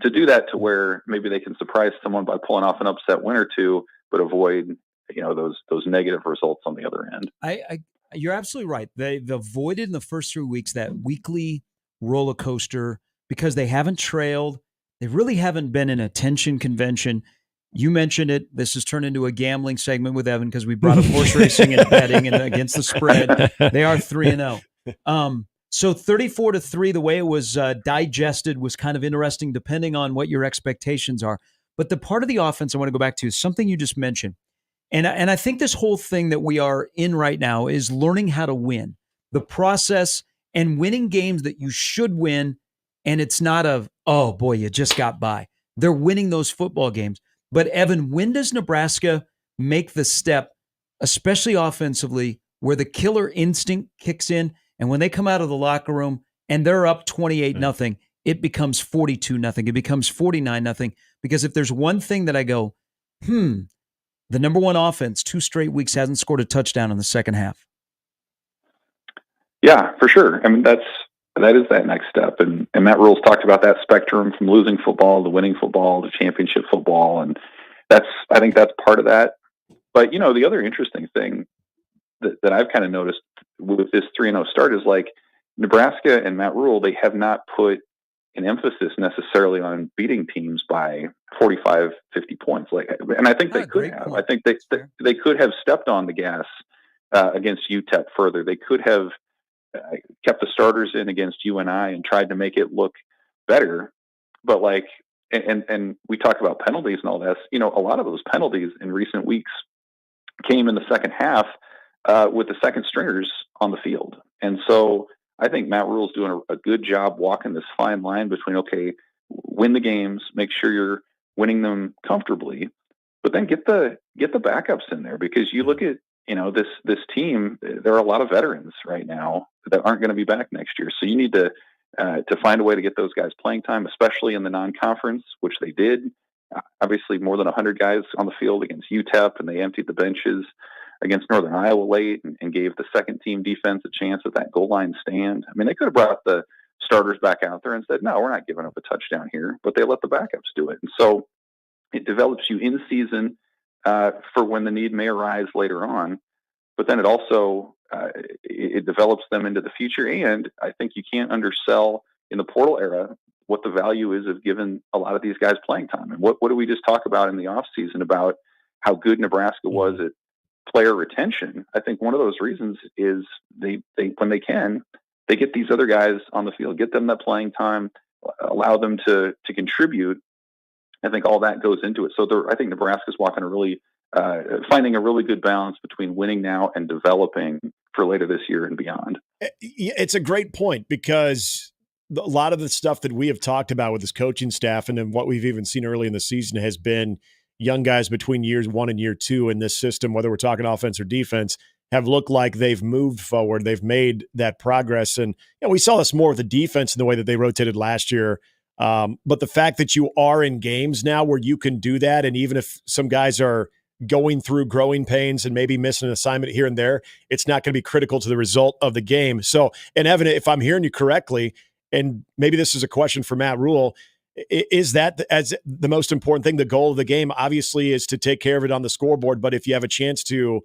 do that to where maybe they can surprise someone by pulling off an upset win or two, but avoid those negative results on the other end? You're absolutely right. They've avoided in the first 3 weeks that weekly roller coaster because they haven't trailed. They really haven't been in a tension convention. You mentioned it. This has turned into a gambling segment with Evan because we brought up horse racing and betting and against the spread. They are 3-0. So 34-3, the way it was digested was kind of interesting depending on what your expectations are. But the part of the offense I want to go back to is something you just mentioned. And I think this whole thing that we are in right now is learning how to win. The process and winning games that you should win, and it's not oh boy, you just got by. They're winning those football games. But Evan, when does Nebraska make the step, especially offensively, where the killer instinct kicks in, and when they come out of the locker room and they're up 28-0, it becomes 42-0, it becomes 49-0? Because if there's one thing that I go, the number one offense 2 straight weeks hasn't scored a touchdown in the second half. Yeah, for sure. I mean, that is that next step. And Matt Rule's talked about that spectrum from losing football to winning football to championship football. And I think that's part of that. But, the other interesting thing that I've kind of noticed with this 3-0 start is like Nebraska and Matt Rule, they have not put an emphasis necessarily on beating teams by 45, 50 points. And I think they could have. I think they could have stepped on the gas against UTEP further. They could have kept the starters in against UNI and tried to make it look better. But and we talk about penalties and all this, a lot of those penalties in recent weeks came in the second half with the second stringers on the field. And so I think Matt Rule's doing a good job walking this fine line between, okay, win the games, make sure you're winning them comfortably, but then get the backups in there, because you look at, this team, there are a lot of veterans right now that aren't going to be back next year. So you need to find a way to get those guys playing time, especially in the non-conference, which they did. Obviously, more than 100 guys on the field against UTEP, and they emptied the benches against Northern Iowa late and gave the second team defense a chance at that goal line stand. I mean, they could have brought the starters back out there and said, no, we're not giving up a touchdown here, but they let the backups do it. And so it develops you in season for when the need may arise later on, but then it also it develops them into the future. And I think you can't undersell in the portal era what the value is of giving a lot of these guys playing time. And what do we just talk about in the offseason about how good Nebraska was at player retention? I think one of those reasons is they when they can, they get these other guys on the field, get them that playing time, allow them to contribute. I think all that goes into it. So I think Nebraska's walking finding a really good balance between winning now and developing for later this year and beyond. It's a great point, because a lot of the stuff that we have talked about with this coaching staff, and then what we've even seen early in the season, has been young guys between years 1 and year 2 in this system, whether we're talking offense or defense, have looked like they've moved forward. They've made that progress. And we saw this more with the defense in the way that they rotated last year. But the fact that you are in games now where you can do that, and even if some guys are going through growing pains and maybe missing an assignment here and there, it's not going to be critical to the result of the game. So, and Evan, if I'm hearing you correctly, and maybe this is a question for Matt Rule, is that as the most important thing? The goal of the game obviously is to take care of it on the scoreboard, but if you have a chance to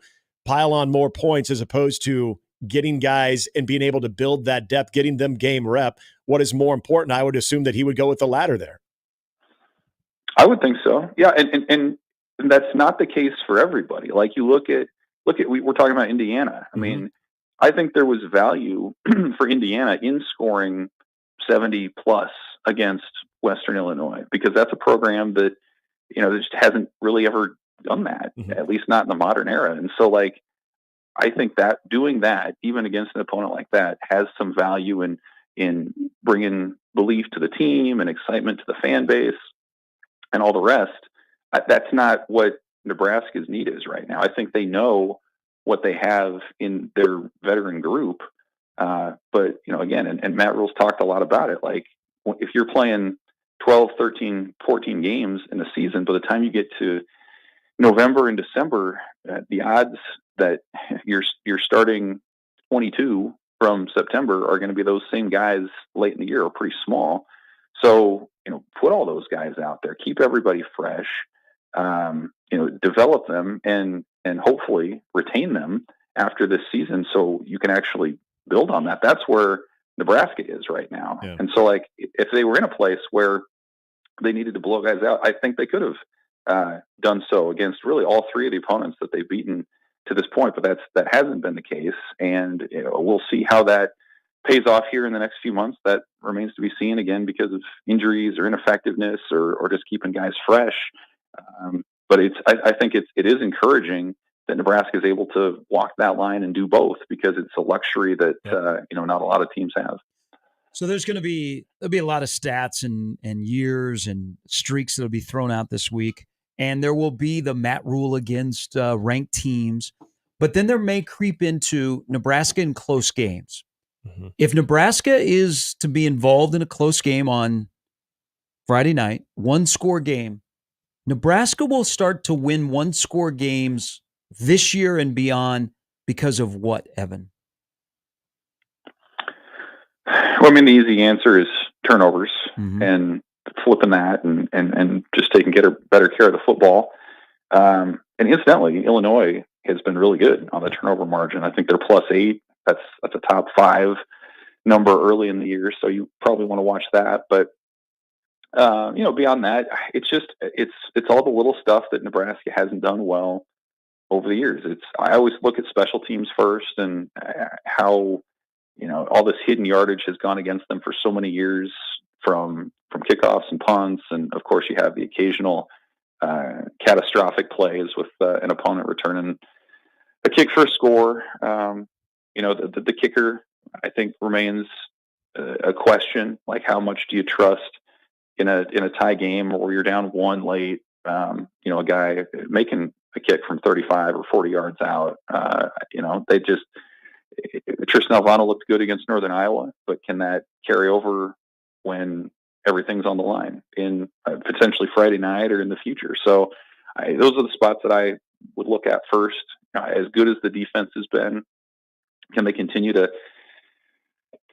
pile on more points as opposed to getting guys and being able to build that depth, getting them game rep, what is more important? I would assume that he would go with the latter there. I would think so. Yeah. And that's not the case for everybody. Like you look at, we're talking about Indiana. I mean, I think there was value for Indiana in scoring 70 plus against Western Illinois, because that's a program that, just hasn't really ever done that, at least not in the modern era. And so like, I think that doing that, even against an opponent like that, has some value in bringing belief to the team and excitement to the fan base and all the rest. That's not what Nebraska's need is right now. I think they know what they have in their veteran group. But, again, and Matt Rule's talked a lot about it. Like, if you're playing 12, 13, 14 games in a season, by the time you get to November and December, the odds that you're starting 22 from September are going to be those same guys late in the year are pretty small. So, put all those guys out there, keep everybody fresh, develop them and hopefully retain them after this season so you can actually build on that. That's where Nebraska is right now. Yeah. And so like, if they were in a place where they needed to blow guys out, I think they could have done so against really all three of the opponents that they've beaten to this point, but that hasn't been the case. And we'll see how that pays off here in the next few months. That remains to be seen, again, because of injuries or ineffectiveness or just keeping guys fresh. But I think it is encouraging that Nebraska is able to walk that line and do both, because it's a luxury that not a lot of teams have. So there'll be a lot of stats and years and streaks that'll be thrown out this week, and there will be the Matt Rule against ranked teams, but then there may creep into Nebraska in close games. Mm-hmm. If Nebraska is to be involved in a close game on Friday night, one-score game, Nebraska will start to win one-score games this year and beyond because of what, Evan? Well, I mean, the easy answer is turnovers and flipping that and just taking better care of the football. And incidentally, Illinois has been really good on the turnover margin. I think they're +8. That's a top 5 number early in the year, so you probably want to watch that. But beyond that, it's all the little stuff that Nebraska hasn't done well over the years. I always look at special teams first and how all this hidden yardage has gone against them for so many years from kickoffs and punts, and of course you have the occasional catastrophic plays with an opponent returning a kick for a score. The kicker, I think, remains a question. Like, how much do you trust in a tie game or where you're down 1 late? A guy making a kick from 35 or 40 yards out. Tristan Alvano looked good against Northern Iowa, but can that carry over when everything's on the line in potentially Friday night or in the future? So those are the spots that I would look at first. As good as the defense has been, can they continue to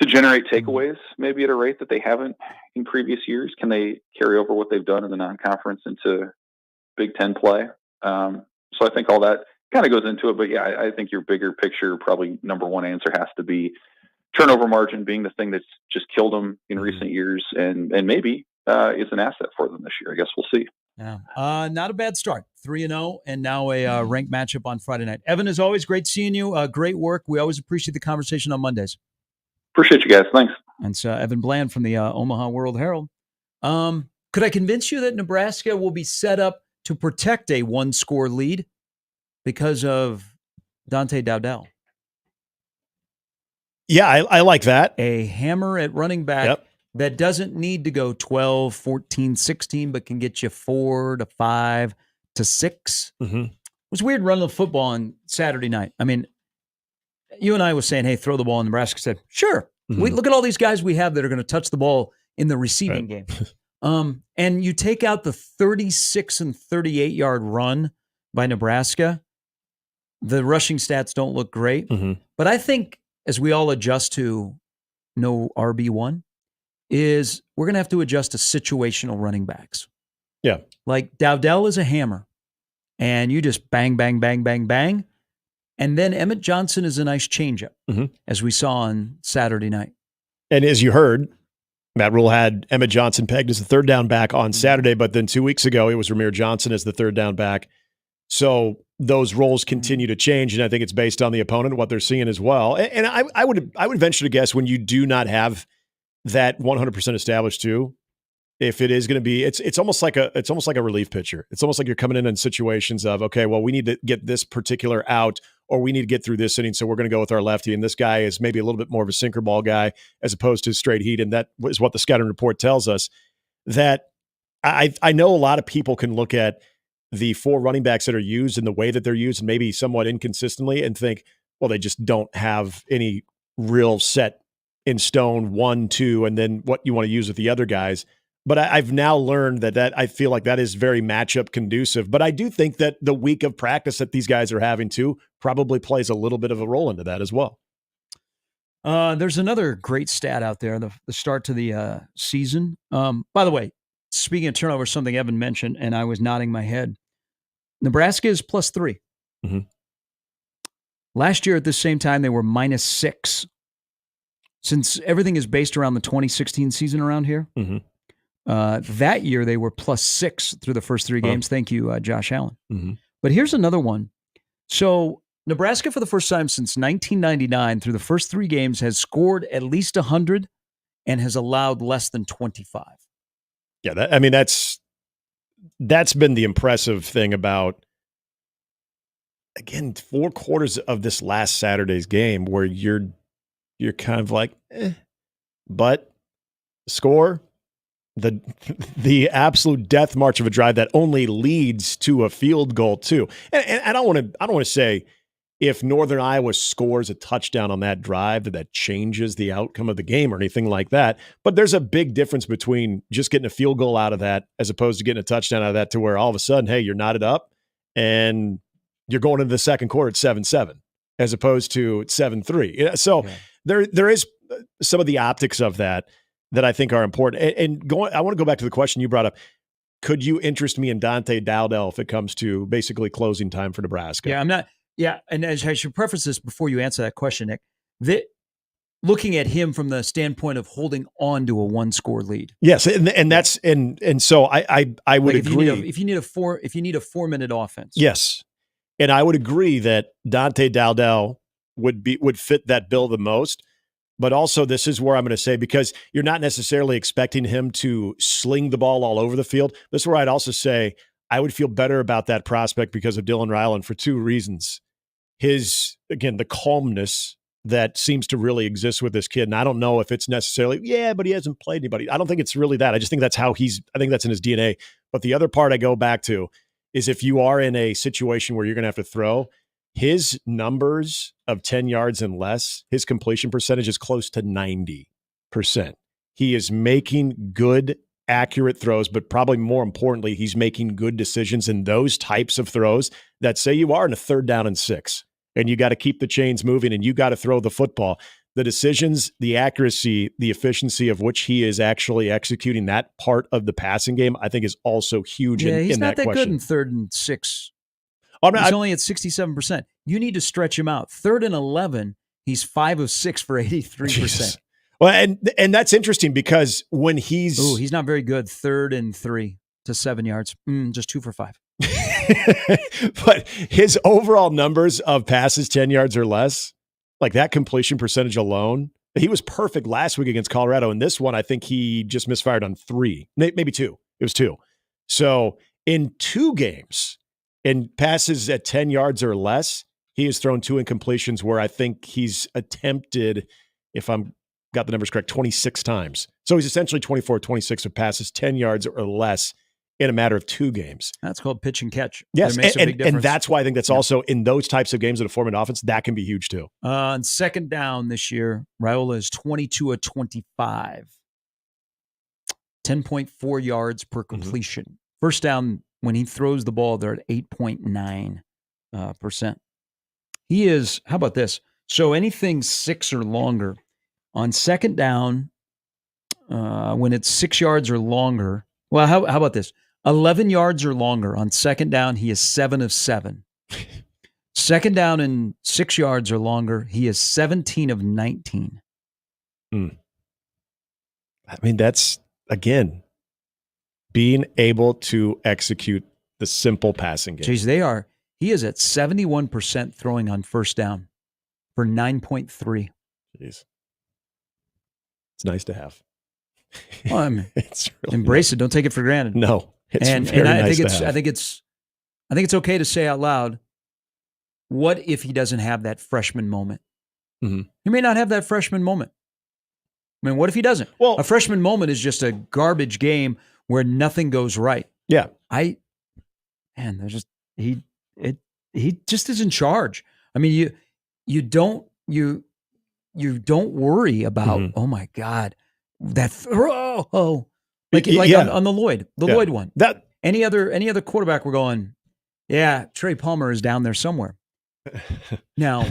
generate takeaways maybe at a rate that they haven't in previous years? Can they carry over what they've done in the non-conference into Big Ten play? So I think all that kind of goes into it. But yeah, I think your bigger picture, probably number one answer has to be turnover margin being the thing that's just killed them in recent years, and maybe is an asset for them this year. I guess we'll see. Yeah, not a bad start. 3-0, and now a ranked matchup on Friday night. Evan, as always, great seeing you. Great work. We always appreciate the conversation on Mondays. Appreciate you guys. Thanks. And so Evan Bland from the Omaha World Herald. Could I convince you that Nebraska will be set up to protect a one-score lead because of Dante Dowdell? Yeah, I like that. A hammer at running back that doesn't need to go 12, 14, 16, but can get you 4 to 5 to 6. It was weird running the football on Saturday night. I mean, you and I was saying, hey, throw the ball. And Nebraska said, sure. We look at all these guys we have that are going to touch the ball in the receiving game. And you take out the 36 and 38 yard run by Nebraska. The rushing stats don't look great. But I think as we all adjust to no RB1, is we're going to have to adjust to situational running backs. Yeah. Like Dowdell is a hammer, and you just bang, bang, bang, bang, bang, And then Emmett Johnson is a nice changeup, Mm-hmm. as we saw on Saturday night. And as you heard, Matt Rule had Emmett Johnson pegged as the third down back on Saturday, but then 2 weeks ago, it was Ramir Johnson as the third down back. So those roles continue to change, and I think it's based on the opponent, what they're seeing as well. And I would venture to guess when you do not have that 100% established too, if it is going to be, it's almost like a relief pitcher. It's almost like you're coming in situations of, okay, well, we need to get this particular out, or we need to get through this inning, so we're going to go with our lefty. And this guy is maybe a little bit more of a sinker ball guy as opposed to straight heat. And that is what the scouting report tells us. That I know a lot of people can look at the 4 running backs that are used and the way that they're used, and maybe somewhat inconsistently, and think, well, they just don't have any real set in stone 1, 2, and then what you want to use with the other guys. But I've now learned that I feel like that is very matchup conducive. But I do think that the week of practice that these guys are having too probably plays a little bit of a role into that as well. There's another great stat out there, the start to the season. By the way, speaking of turnovers, something Evan mentioned, and I was nodding my head. Nebraska is +3. Mm-hmm. Last year at the same time, they were -6. Since everything is based around the 2016 season around here, mm-hmm. That year they were +6 through the first 3 games. Thank you, Josh Allen. Mm-hmm. But here's another one. So Nebraska, for the first time since 1999, through the first 3 games, has scored at least 100 and has allowed less than 25. Yeah, that's been the impressive thing about, again, 4 quarters of this last Saturday's game where you're kind of like, but score, the absolute death march of a drive that only leads to a field goal too. And I don't want to say if Northern Iowa scores a touchdown on that drive that changes the outcome of the game or anything like that. But there's a big difference between just getting a field goal out of that as opposed to getting a touchdown out of that, to where all of a sudden, hey, you're knotted up and you're going into the second quarter at 7-7 as opposed to 7-3. So there is some of the optics of that I think are important. I want to go back to the question you brought up. Could you interest me in Dante Dowdell if it comes to basically closing time for Nebraska? Yeah, I'm not. Yeah, and as I should preface this before you answer that question, Nick, looking at him from the standpoint of holding on to a 1-score lead. Yes, and that's and so I would agree. If you need a 4-minute offense. Yes. And I would agree that Dante Dowdell would fit that bill the most. But also, this is where I'm going to say, because you're not necessarily expecting him to sling the ball all over the field. This is where I'd also say I would feel better about that prospect because of Dylan Ryland for 2 reasons. The calmness that seems to really exist with this kid. And I don't know if it's necessarily, but he hasn't played anybody. I don't think it's really that. I just think that's I think that's in his DNA. But the other part I go back to is if you are in a situation where you're going to have to throw, his numbers of 10 yards and less, his completion percentage is close to 90%. He is making good, accurate throws, but probably more importantly, he's making good decisions in those types of throws that say you are in a 3rd down and 6, and you got to keep the chains moving and you got to throw the football. The decisions, the accuracy, the efficiency of which he is actually executing that part of the passing game, I think is also huge in that question. He's not that good in 3rd and 6. He's only at 67%. You need to stretch him out. 3rd and 11, he's 5 of 6 for 83%. Jesus. Well, and that's interesting because when he's not very good. 3rd and 3 to 7 yards, just 2 for 5. But his overall numbers of passes 10 yards or less, like that completion percentage alone, he was perfect last week against Colorado. And this one, I think he just misfired on 3, maybe 2. It was 2. So in 2 games, in passes at 10 yards or less, he has thrown 2 incompletions where I think he's attempted, if I'm got the numbers correct, 26 times. So he's essentially 24-26 of passes 10 yards or less in a matter of 2 games. That's called pitch and catch. Yes, makes a big difference. And that's why I think that's also in those types of games in a formative offense, that can be huge too. On 2nd down this year, Raiola is 22 of 25. 10.4 yards per completion. First down, when he throws the ball, they're at 8.9%. He is, how about this? So anything 6 or longer, on 2nd down, when it's 6 yards or longer, well, how about this? 11 yards or longer on 2nd down, he is 7 of 7. Second down and 6 yards or longer, he is 17 of 19. I mean, that's, again, being able to execute the simple passing game. Jeez, he is at 71% throwing on first down for 9.3. Jeez. It's nice to have. Well, I mean, it's really embrace nice. it. Don't take it for granted. No, it's and very I nice think to it's have. I think it's okay to say out loud, what if he doesn't have that freshman moment? Mm-hmm. He may not have that freshman moment. I mean, what if he doesn't? Well, a freshman moment is just a garbage game where nothing goes right. Yeah. There's just he just is in charge. I mean, you don't worry about, oh my God, that throw. Like on the Lloyd one. That any other quarterback, we're going, yeah, Trey Palmer is down there somewhere. Now,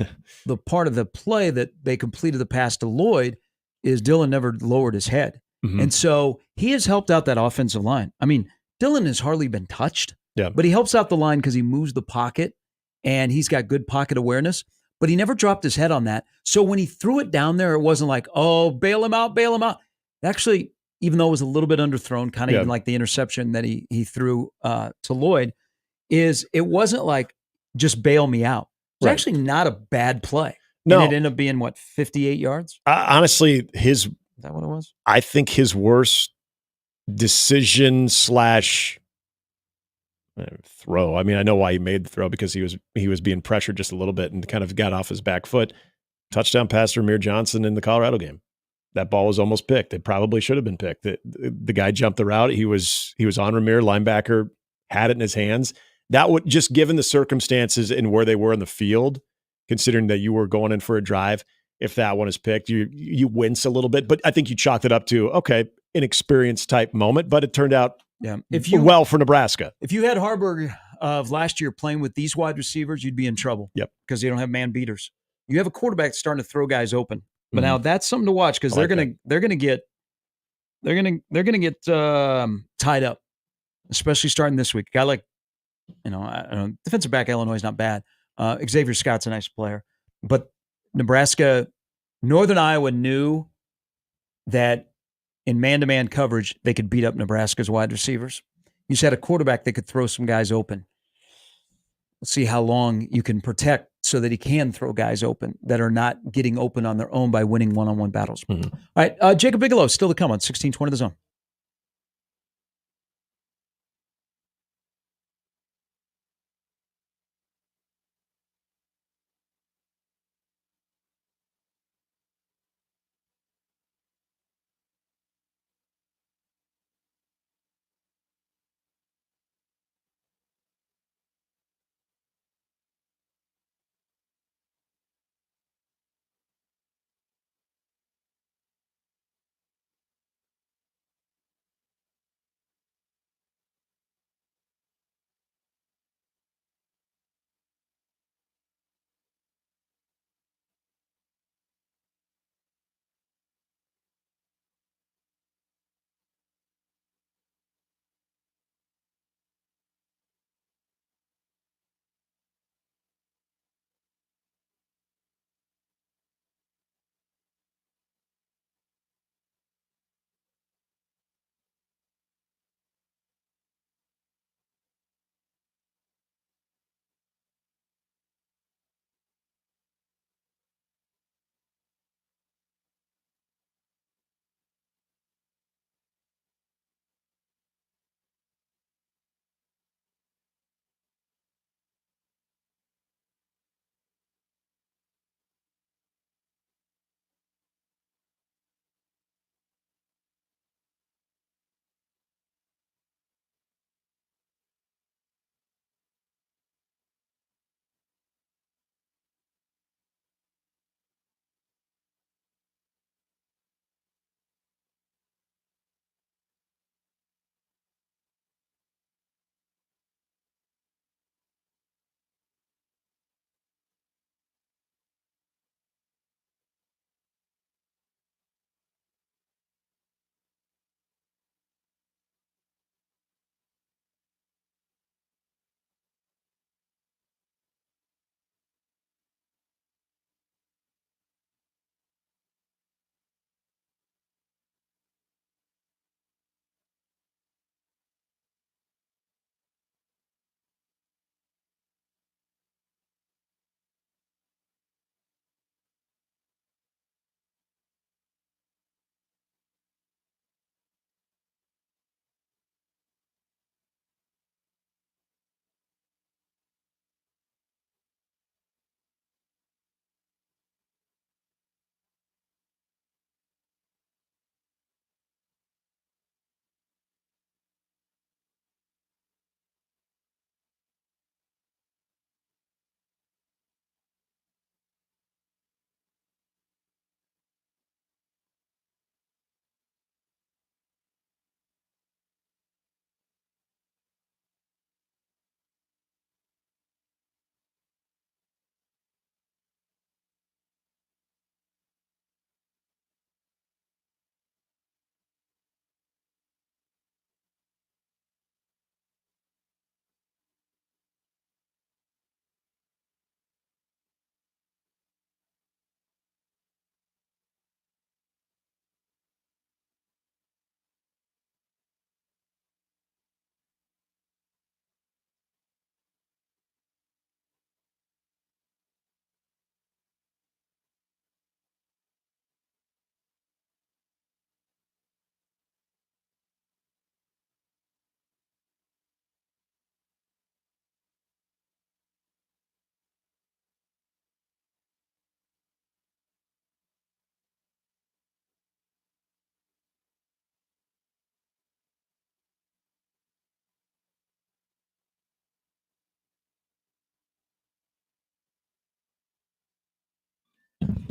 the part of the play that they completed the pass to Lloyd is Dylan never lowered his head. Mm-hmm. And so he has helped out that offensive line. I mean, Dylan has hardly been touched, but he helps out the line because he moves the pocket and he's got good pocket awareness, but he never dropped his head on that. So when he threw it down there, it wasn't like, oh, bail him out. Actually, even though it was a little bit underthrown, kind of even like the interception that he threw to Lloyd, it wasn't like just bail me out. It's actually not a bad play. No. And it ended up being, 58 yards? Honestly, Is that what it was? I think his worst decision / throw. I mean, I know why he made the throw, because he was being pressured just a little bit and kind of got off his back foot. Touchdown pass to Ramir Johnson in the Colorado game. That ball was almost picked. It probably should have been picked. The guy jumped the route. He was on Ramir, linebacker, had it in his hands. That would, just given the circumstances and where they were in the field, considering that you were going in for a drive, if that one is picked, you wince a little bit. But I think you chalked it up to, okay, an experience type moment, but it turned out well for Nebraska. If you had Harburg of last year playing with these wide receivers, you'd be in trouble. Yep. Because they don't have man beaters. You have a quarterback that's starting to throw guys open. But now that's something to watch, because they're gonna get tied up, especially starting this week. A guy like, I don't know, defensive back Illinois is not bad. Xavier Scott's a nice player, but Northern Iowa knew that in man-to-man coverage they could beat up Nebraska's wide receivers. You just had a quarterback that could throw some guys open. Let's see how long you can protect so that he can throw guys open that are not getting open on their own by winning one-on-one battles. Mm-hmm. All right, Jacob Bigelow still to come on 1620 The Zone.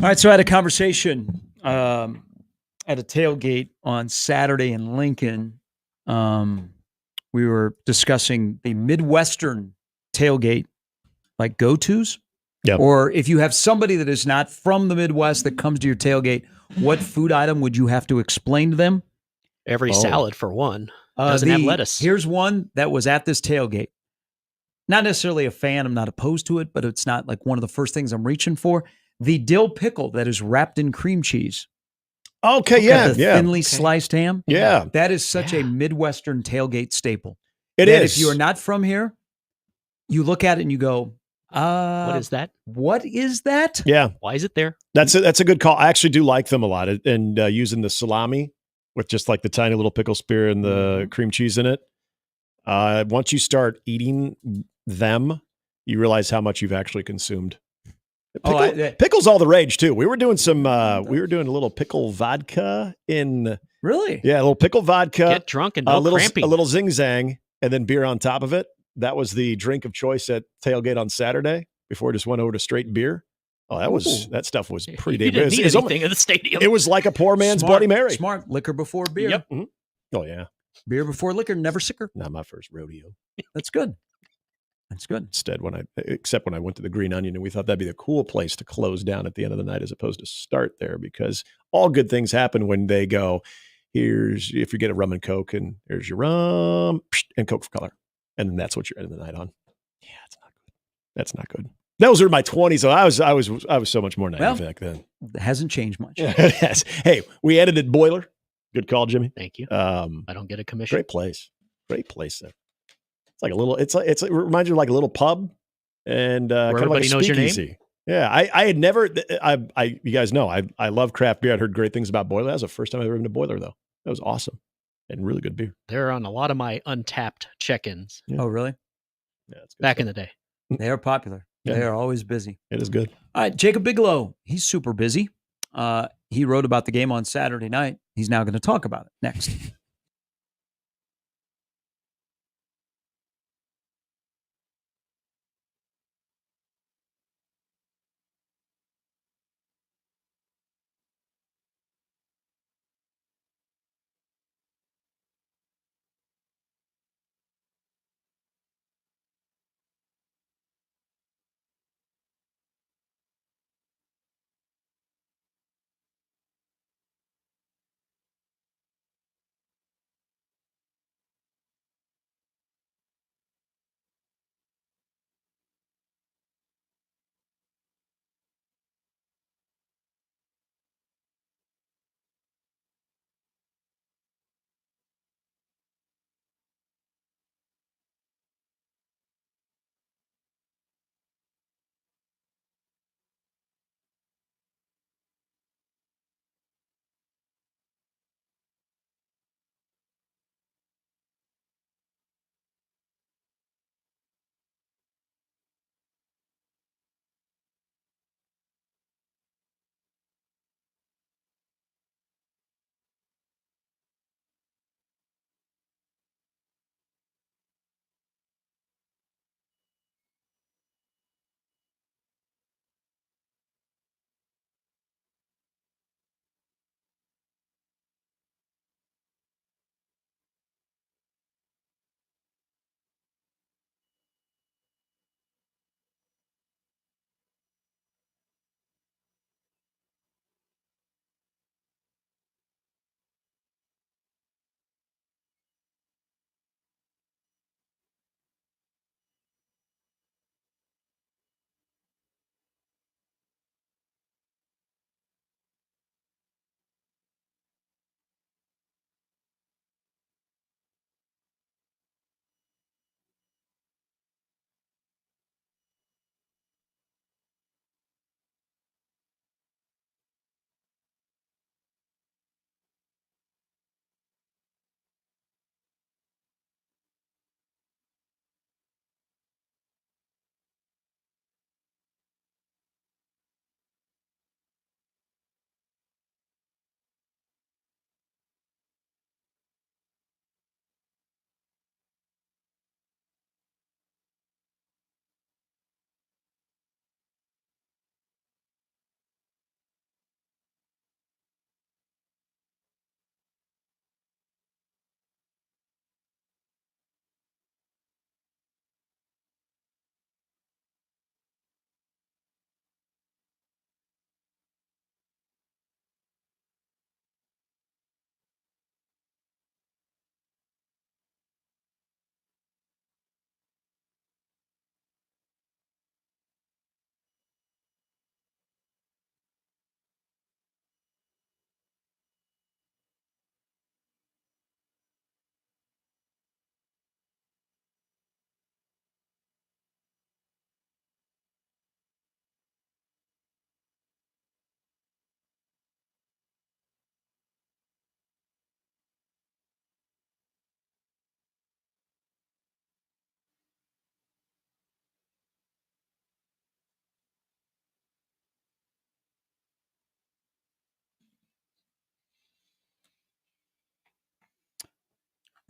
All right, so I had a conversation at a tailgate on Saturday in Lincoln. We were discussing the Midwestern tailgate, like go-tos. Yep. Or if you have somebody that is not from the Midwest that comes to your tailgate, what food item would you have to explain to them? Every salad, for one, doesn't have lettuce. Here's one that was at this tailgate. Not necessarily a fan. I'm not opposed to it, but it's not like one of the first things I'm reaching for. The dill pickle that is wrapped in cream cheese. Okay, yeah, The thinly sliced ham. Yeah. That is such a Midwestern tailgate staple. It is. If you are not from here, you look at it and you go, what is that? What is that? Yeah. Why is it there? That's a good call. I actually do like them a lot. And using the salami with just like the tiny little pickle spear and the cream cheese in it. Once you start eating them, you realize how much you've actually consumed. Pickle's all the rage too. We were doing a little pickle vodka in. Really? Yeah, a little pickle vodka. Get drunk and no cramping. A little zing zang, and then beer on top of it. That was the drink of choice at tailgate on Saturday before it just went over to straight beer. Oh, that stuff was pretty You damn good. didn't need anything in the stadium. It was like a poor man's Bloody Mary. Smart. Liquor before beer. Yep. Mm-hmm. Oh, yeah. Beer before liquor, never sicker. Not my first rodeo. That's good. That's good. Instead, except when I went to the Green Onion, and we thought that'd be the cool place to close down at the end of the night as opposed to start there, because all good things happen when they go, if you get a rum and Coke, and here's your rum and Coke for color. And then that's what you're ending the night on. Yeah, it's not good. That's not good. Those are my 20s. So I was so much more naive back then. It hasn't changed much. Yes. Hey, we edited Boiler. Good call, Jimmy. Thank you. I don't get a commission. Great place there. It's like a little. It reminds you of like a little pub, and kind of like a knows your name? speakeasy. Yeah, I had never. You guys know I love craft beer. I'd heard great things about Boiler. That was the first time I've ever been to Boiler, though. That was awesome and really good beer. They're on a lot of my untapped check-ins. Yeah. Oh, really? Yeah, it's good back stuff. in the day. They are popular. Yeah. They are always busy. It is good. All right, Jacob Bigelow. He's super busy. He wrote about the game on Saturday night. He's now going to talk about it next.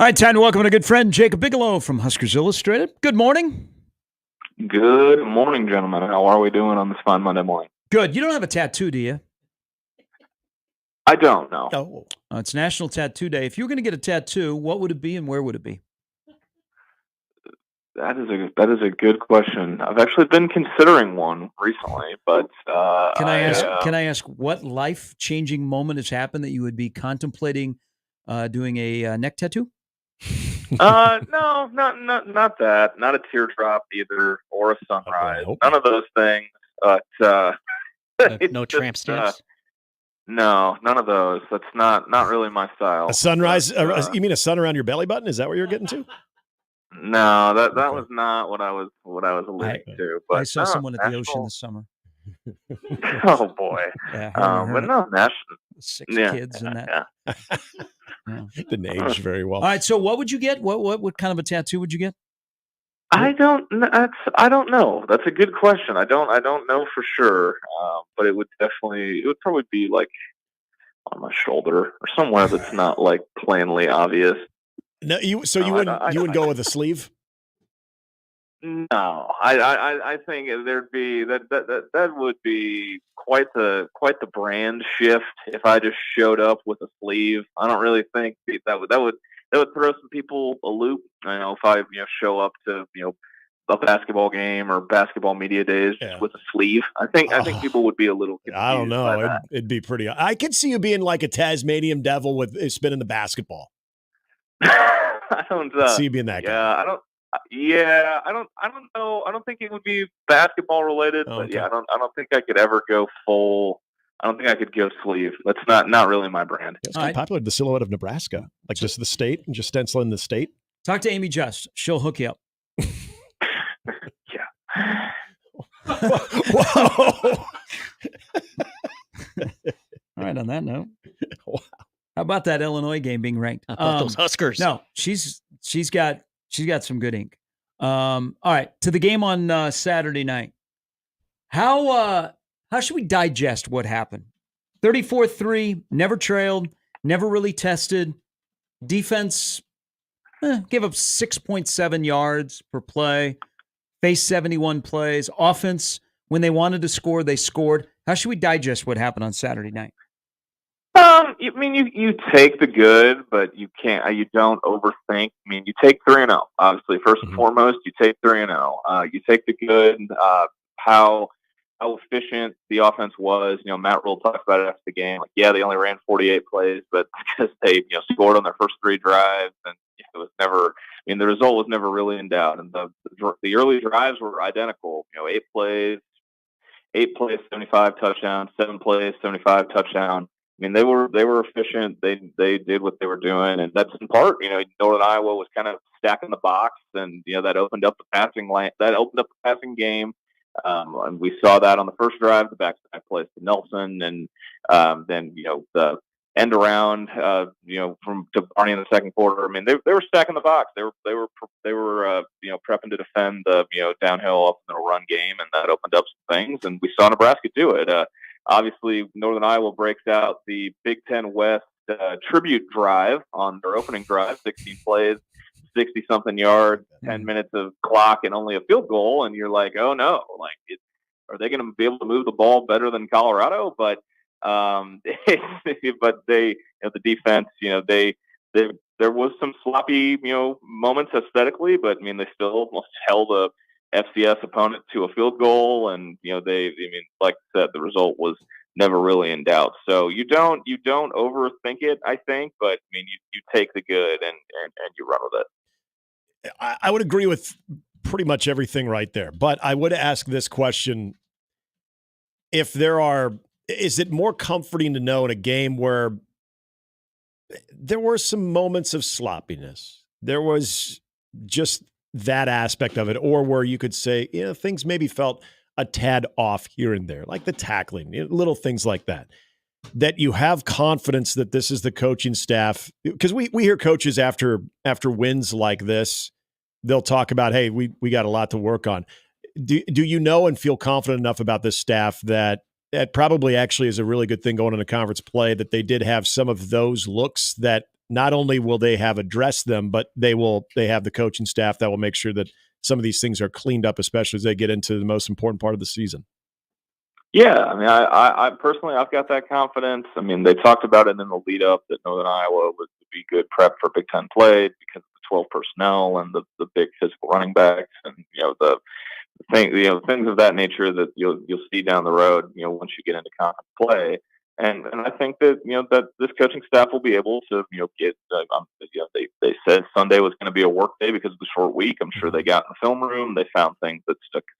All right, time to welcome a good friend, Jacob Bigelow from Huskers Illustrated. Good morning. Good morning, gentlemen. How are we doing on this fine Monday morning? Good. You don't have a tattoo, do you? I don't know. Oh. It's National Tattoo Day. If you were going to get a tattoo, what would it be and where would it be? That is a good question. I've actually been considering one recently, but Can I ask what life-changing moment has happened that you would be contemplating doing a neck tattoo? No, not that. Not a teardrop either, or a sunrise. None of those things. But no tramp stamps. No, none of those. That's not really my style. A sunrise? You mean a sun around your belly button? Is that what you're getting to? No, that was not what I was alluding to. But I saw someone at the ocean this summer. Oh boy! Yeah, but no, national. 6 kids and that. Yeah. Didn't age very well. All right, so what would you get? What kind of a tattoo would you get? I don't know. That's a good question. I don't know for sure. But it would probably be like on my shoulder or somewhere that's not like plainly obvious. No, you wouldn't go with a sleeve? No, I think there'd be that would be quite the brand shift if I just showed up with a sleeve. I don't really think that would throw some people a loop. I know if I show up to a basketball game or basketball media days just with a sleeve. I think people would be a little confused. I don't know. It'd be pretty. I could see you being like a Tasmanian devil with spinning the basketball. I don't see you being that guy. I don't know. I don't think it would be basketball related, but yeah, I don't think I could ever go full. I don't think I could go sleeve. That's not really my brand. It's kind of popular, the silhouette of Nebraska, like just the state and just stenciling the state. Talk to Amy Just. She'll hook you up. Yeah. Whoa. All right. On that note, wow. How about that Illinois game being ranked? How about those Huskers? No, she's got some good ink. All right, to the game on Saturday night. How should we digest what happened? 34-3, never trailed, never really tested. Defense gave up 6.7 yards per play, faced 71 plays. Offense, when they wanted to score, they scored. How should we digest what happened on Saturday night? I mean, you take the good, but you don't overthink. I mean, you take 3-0. Obviously, first and foremost, you take 3-0. You take the good, how efficient the offense was. Matt Rule talked about it after the game. Like, yeah, they only ran 48 plays, but because they scored on their first 3 drives, and it was never. I mean, the result was never really in doubt. And the early drives were identical. 8 plays, 75 touchdowns. 7 plays, 75 touchdown. I mean, they were efficient. They did what they were doing, and that's in part, Northern Iowa was kind of stacking the box, and that opened up the passing lane. That opened up the passing game, and we saw that on the first drive, the back-to-back plays to Nelson, and then the end around, from to Barney in the second quarter. I mean, they were stacking the box. They were prepping to defend the downhill up middle run game, and that opened up some things, and we saw Nebraska do it. Obviously, Northern Iowa breaks out the Big Ten West tribute drive on their opening drive, 16 plays, 60-something yards, 10 minutes of clock, and only a field goal. And you're like, oh no, are they going to be able to move the ball better than Colorado? But but the defense, there was some sloppy moments aesthetically, but I mean they still almost held a FCS opponent to a field goal, and like I said, the result was never really in doubt. So you don't overthink it, I think, but I mean you take the good and you run with it. I would agree with pretty much everything right there, but I would ask this question: is it more comforting to know in a game where there were some moments of sloppiness, there was just that aspect of it, or where you could say, things maybe felt a tad off here and there, like the tackling, little things like that you have confidence that this is the coaching staff? Because we hear coaches after wins like this, they'll talk about, hey, we got a lot to work on. Do you know and feel confident enough about this staff that probably actually is a really good thing going into conference play, that they did have some of those looks that not only will they have addressed them, but they have the coaching staff that will make sure that some of these things are cleaned up, especially as they get into the most important part of the season. Yeah, I mean, I personally, I've got that confidence. I mean, they talked about it in the lead up that Northern Iowa would be good prep for Big Ten play because of the 12 personnel and the big physical running backs and the things of that nature that you'll see down the road. Once you get into conference play, and I think that that this coaching staff will be able to get. They said Sunday was going to be a work day because of the short week. I'm sure they got in the film room. They found things that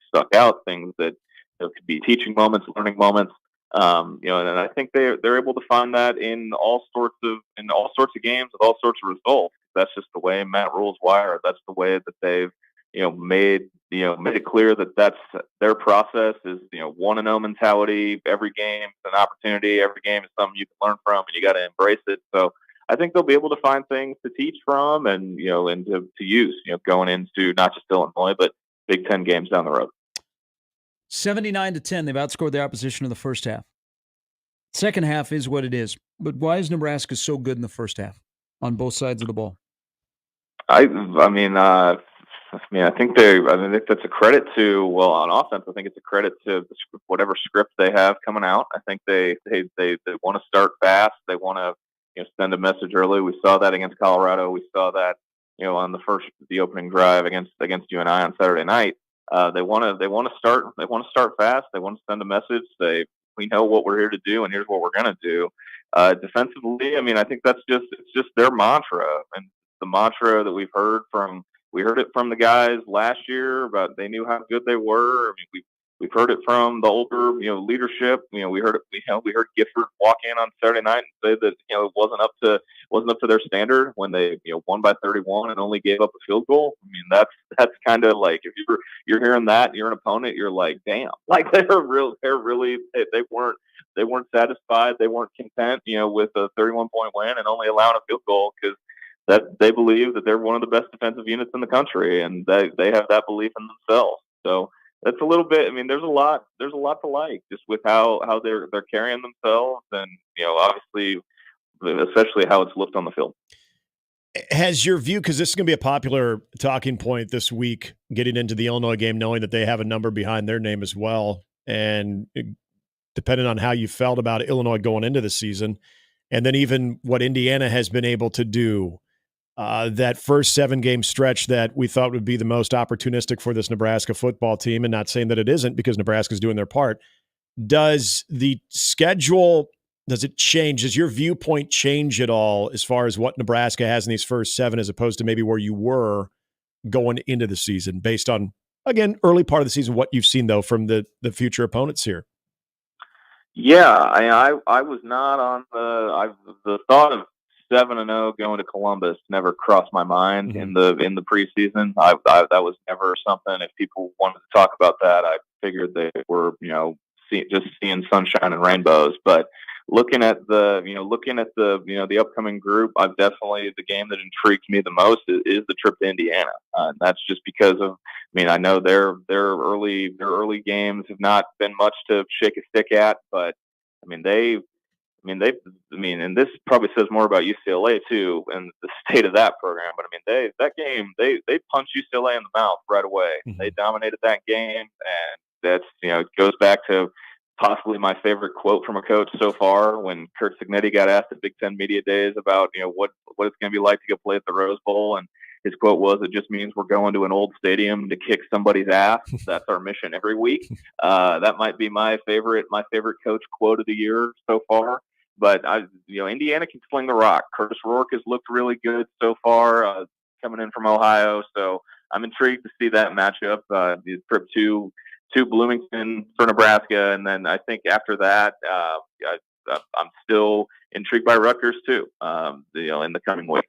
stuck out, things that could be teaching moments, learning moments. And I think they're able to find that in all sorts of games with all sorts of results. That's just the way Matt Rule's wired. That's the way that they've made it clear that that's their process is 1-0 mentality. Every game is an opportunity. Every game is something you can learn from, and you got to embrace it. So I think they'll be able to find things to teach from and and to use going into not just Illinois but Big Ten games down the road. 79-10, they've outscored their opposition in the first half. Second half is what it is. But why is Nebraska so good in the first half on both sides of the ball? I think that's a credit to, on offense, I think it's a credit to whatever script they have coming out. I think they want to start fast. They want to send a message early. We saw that against Colorado. We saw that on the opening drive against UNI on Saturday night. They want to start fast. They want to send a message. We know what we're here to do, and here's what we're going to do. Defensively, I mean, I think it's just their mantra, and the mantra that we heard it from the guys last year about they knew how good they were. I mean, we've heard it from the older leadership. We heard Gifford walk in on Saturday night and say that it wasn't up to their standard when they won by 31 and only gave up a field goal. I mean, that's kind of like if you're hearing that, you're an opponent, you're like, damn, like they weren't satisfied, they weren't content with a 31-point win and only allowing a field goal because that they believe that they're one of the best defensive units in the country, and they have that belief in themselves. So that's a little bit. I mean, there's a lot to like just with how they're carrying themselves, and obviously, especially how it's looked on the field. Has your view, because this is going to be a popular talking point this week, getting into the Illinois game, knowing that they have a number behind their name as well, and depending on how you felt about Illinois going into the season, and then even what Indiana has been able to do. That first 7-game stretch that we thought would be the most opportunistic for this Nebraska football team, and not saying that it isn't because Nebraska's doing their part. Does the schedule, does it change? Does your viewpoint change at all as far as what Nebraska has in these first 7 as opposed to maybe where you were going into the season based on, again, early part of the season, what you've seen, though, from the future opponents here? Yeah, I was not on the thought of 7-0 going to Columbus never crossed my mind in the preseason. I that was never something. If people wanted to talk about that, I figured they were just seeing sunshine and rainbows. But looking at the upcoming group, the game that intrigues me the most is the trip to Indiana, and that's just because of. I mean, I know their early games have not been much to shake a stick at, but and this probably says more about UCLA too and the state of that program. But they punched UCLA in the mouth right away. Mm-hmm. They dominated that game, and that's it goes back to possibly my favorite quote from a coach so far when Kurt Signetti got asked at Big Ten Media Days about what it's going to be like to go play at the Rose Bowl, and his quote was, "It just means we're going to an old stadium to kick somebody's ass. That's our mission every week." That might be my favorite coach quote of the year so far. But Indiana can sling the rock. Curtis Rourke has looked really good so far, coming in from Ohio. So I'm intrigued to see that matchup. The trip to Bloomington for Nebraska, and then I think after that, I'm still intrigued by Rutgers too. In the coming weeks.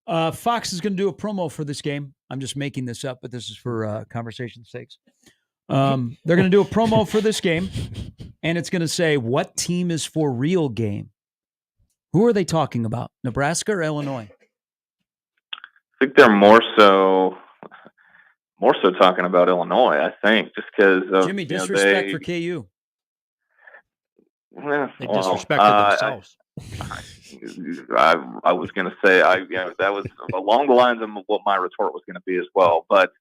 Fox is going to do a promo for this game. I'm just making this up, but this is for conversation's sakes. They're going to do a promo for this game, and it's going to say, "What team is for real game?" Who are they talking about? Nebraska or Illinois? I think they're more so talking about Illinois. I think just because of Jimmy disrespect for KU. They disrespected themselves. I was going to say that was along the lines of what my retort was going to be as well. But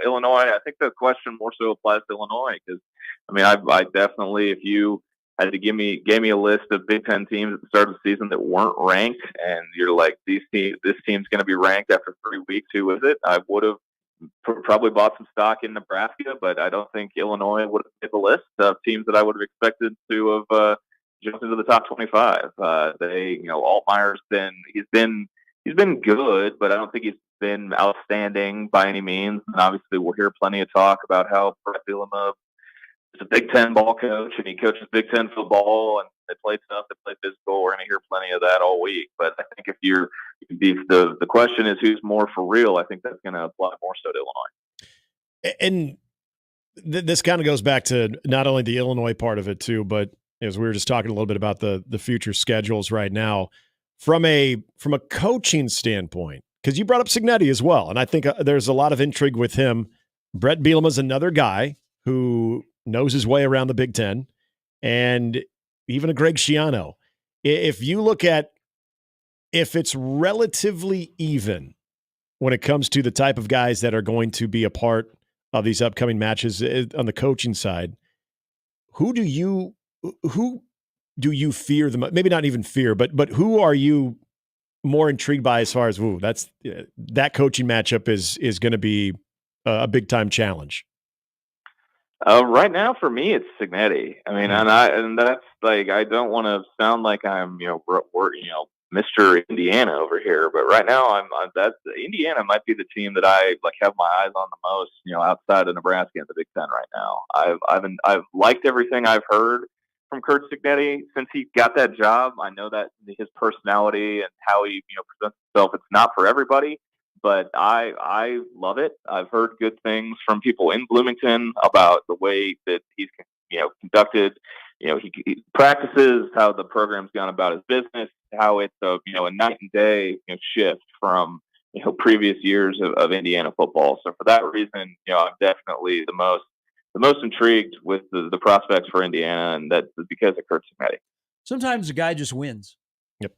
Illinois, I think the question more so applies to Illinois because I definitely, if you had to gave me a list of Big Ten teams at the start of the season that weren't ranked, and you're like, this team's going to be ranked after 3 weeks. Who is it? I would have probably bought some stock in Nebraska, but I don't think Illinois would have made the list of teams that I would have expected to have jumped into the top 25. Altmaier's he's been good, but I don't think he's been outstanding by any means. And obviously, we'll hear plenty of talk about how Brett Bielema is a Big Ten ball coach and he coaches Big Ten football and they play tough, they play physical. We're going to hear plenty of that all week. But I think if the question is who's more for real, I think that's going to apply more so to Illinois. And this kind of goes back to not only the Illinois part of it too, but as we were just talking a little bit about the future schedules right now, from a coaching standpoint, because you brought up Cignetti as well, and I think there's a lot of intrigue with him. Brett Bielema's another guy who knows his way around the Big Ten, and even a Greg Schiano. If you look at if it's relatively even when it comes to the type of guys that are going to be a part of these upcoming matches on the coaching side, who do you fear the most? Maybe not even fear, but who are you more intrigued by as far as that coaching matchup is going to be a big time challenge? Right now, for me, it's Cignetti. And that's like, I don't want to sound like I'm Mr. Indiana over here, but right now Indiana might be the team that I have my eyes on the most, outside of Nebraska and the Big Ten right now. I've liked everything I've heard from Kurt Cignetti since he got that job. I know that his personality and how he presents himself, it's not for everybody, but I love it. I've heard good things from people in Bloomington about the way that he's conducted. He practices, how the program's gone about his business, how it's a night and day shift from previous years of Indiana football. So for that reason, I'm definitely the most intrigued with the prospects for Indiana, and that's because of Kurt Cignetti. Sometimes a guy just wins. Yep.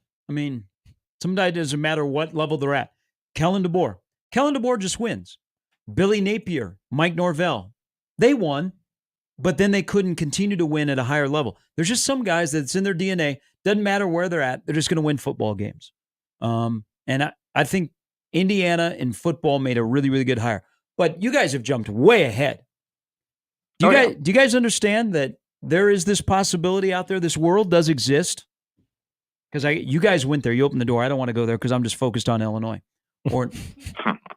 Sometimes it doesn't matter what level they're at. Kellen DeBoer just wins. Billy Napier, Mike Norvell, they won, but then they couldn't continue to win at a higher level. There's just some guys that's in their DNA. Doesn't matter where they're at. They're just going to win football games. And I think Indiana in football made a really, really good hire. But you guys have jumped way ahead. Do you guys understand that there is this possibility out there? This world does exist? Because you guys went there. You opened the door. I don't want to go there because I'm just focused on Illinois. Or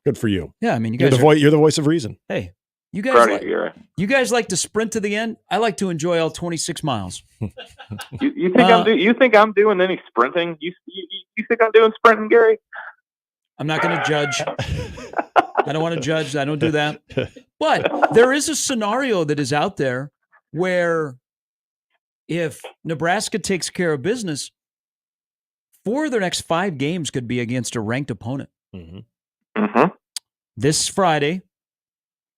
good for you. Yeah, you guys you're the voice of reason. Hey, you guys like to sprint to the end. I like to enjoy all 26 miles. You think I'm doing any sprinting? You think I'm doing sprinting, Gary? I'm not going to judge. I don't want to judge. I don't do that. But there is a scenario that is out there where if Nebraska takes care of business, 4 of their next 5 games could be against a ranked opponent. Mm-hmm. Mm-hmm. This Friday,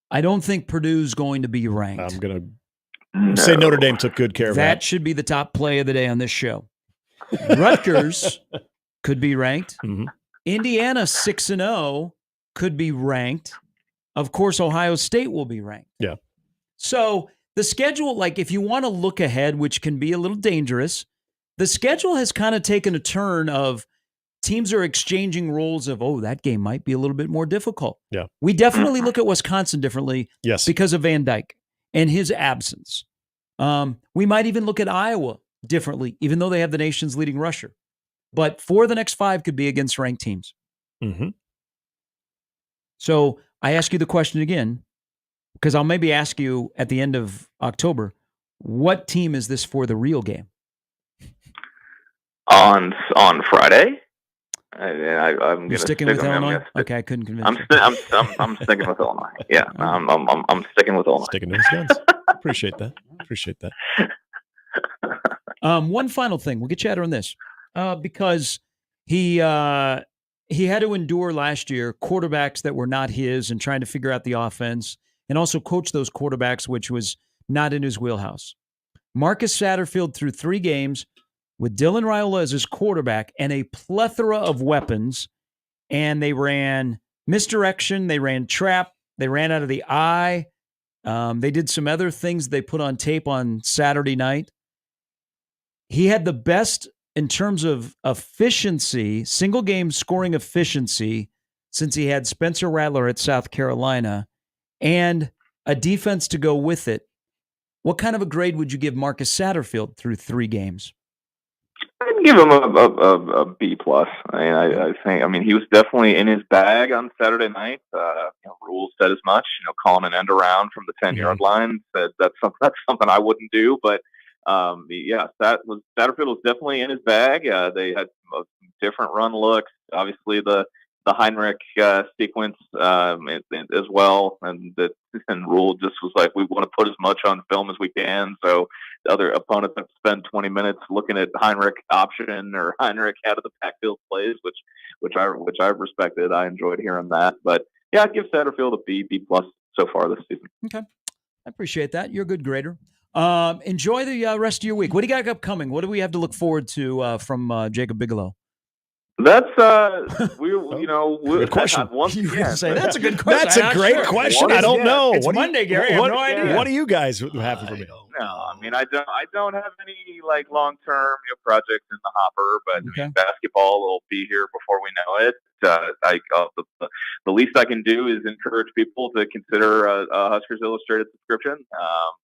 I don't think Purdue's going to be ranked. I'm going to say Notre Dame took good care of that. That should be the top play of the day on this show. Rutgers could be ranked. Mm-hmm. Indiana 6-0 could be ranked. Of course, Ohio State will be ranked. Yeah. So the schedule, if you want to look ahead, which can be a little dangerous, the schedule has kind of taken a turn of teams are exchanging roles of, that game might be a little bit more difficult. Yeah. We definitely look at Wisconsin differently because of Van Dyke and his absence. We might even look at Iowa differently, even though they have the nation's leading rusher. But 4 of the next 5 could be against ranked teams. Mm-hmm. So I ask you the question again, because I'll maybe ask you at the end of October, what team is this for the real game? On Friday? I'm sticking with Illinois. Okay, I couldn't convince you. I'm sticking with Illinois. Yeah, I'm sticking with Illinois. Sticking to his guns. Appreciate that. One final thing. We'll get Chatter on this because he had to endure last year quarterbacks that were not his and trying to figure out the offense and also coach those quarterbacks, which was not in his wheelhouse. Marcus Satterfield through 3 games with Dylan Raiola as his quarterback and a plethora of weapons, and they ran misdirection, they ran trap, they ran out of the eye. They did some other things they put on tape on Saturday night. He had the best in terms of efficiency, single game scoring efficiency, since he had Spencer Rattler at South Carolina and a defense to go with it. What kind of a grade would you give Marcus Satterfield through 3 games? I'd give him a B plus. I think. I mean, he was definitely in his bag on Saturday night. Rules said as much. Calling an end around from the 10-yard line said that's something I wouldn't do. But Satterfield was definitely in his bag. They had some different run looks. Obviously, the Heinrich sequence as well, and Rule just was like, we want to put as much on film as we can, so the other opponents have to spend 20 minutes looking at Heinrich option or Heinrich out of the backfield plays, which I respected. I enjoyed hearing that, but yeah, I'd give Satterfield a B plus so far this season. Okay, I appreciate that. You're a good grader. Enjoy the rest of your week. What do you got upcoming? What do we have to look forward to from Jacob Bigelow? That's good question. Once again, that's a good question. That's a great question. I don't know. It's Monday, Gary. I have no idea. What do you guys have for me? No, I mean I don't have any long term projects in the hopper, but basketball will be here before we know it. The least I can do is encourage people to consider a Huskers Illustrated subscription.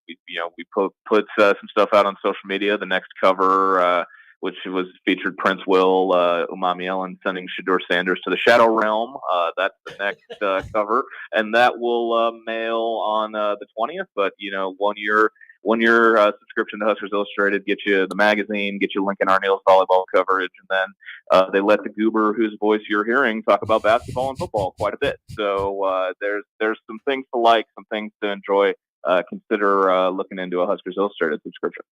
We put some stuff out on social media. The next cover, which was featured Prince Will, Umami Ellen sending Shedeur Sanders to the Shadow Realm. That's the next cover, and that will mail on the 20th. But 1 year subscription to Huskers Illustrated gets you the magazine, gets you Lincoln Arneal's volleyball coverage, and then they let the goober whose voice you're hearing talk about basketball and football quite a bit. So there's some things to like, some things to enjoy. Consider looking into a Huskers Illustrated subscription.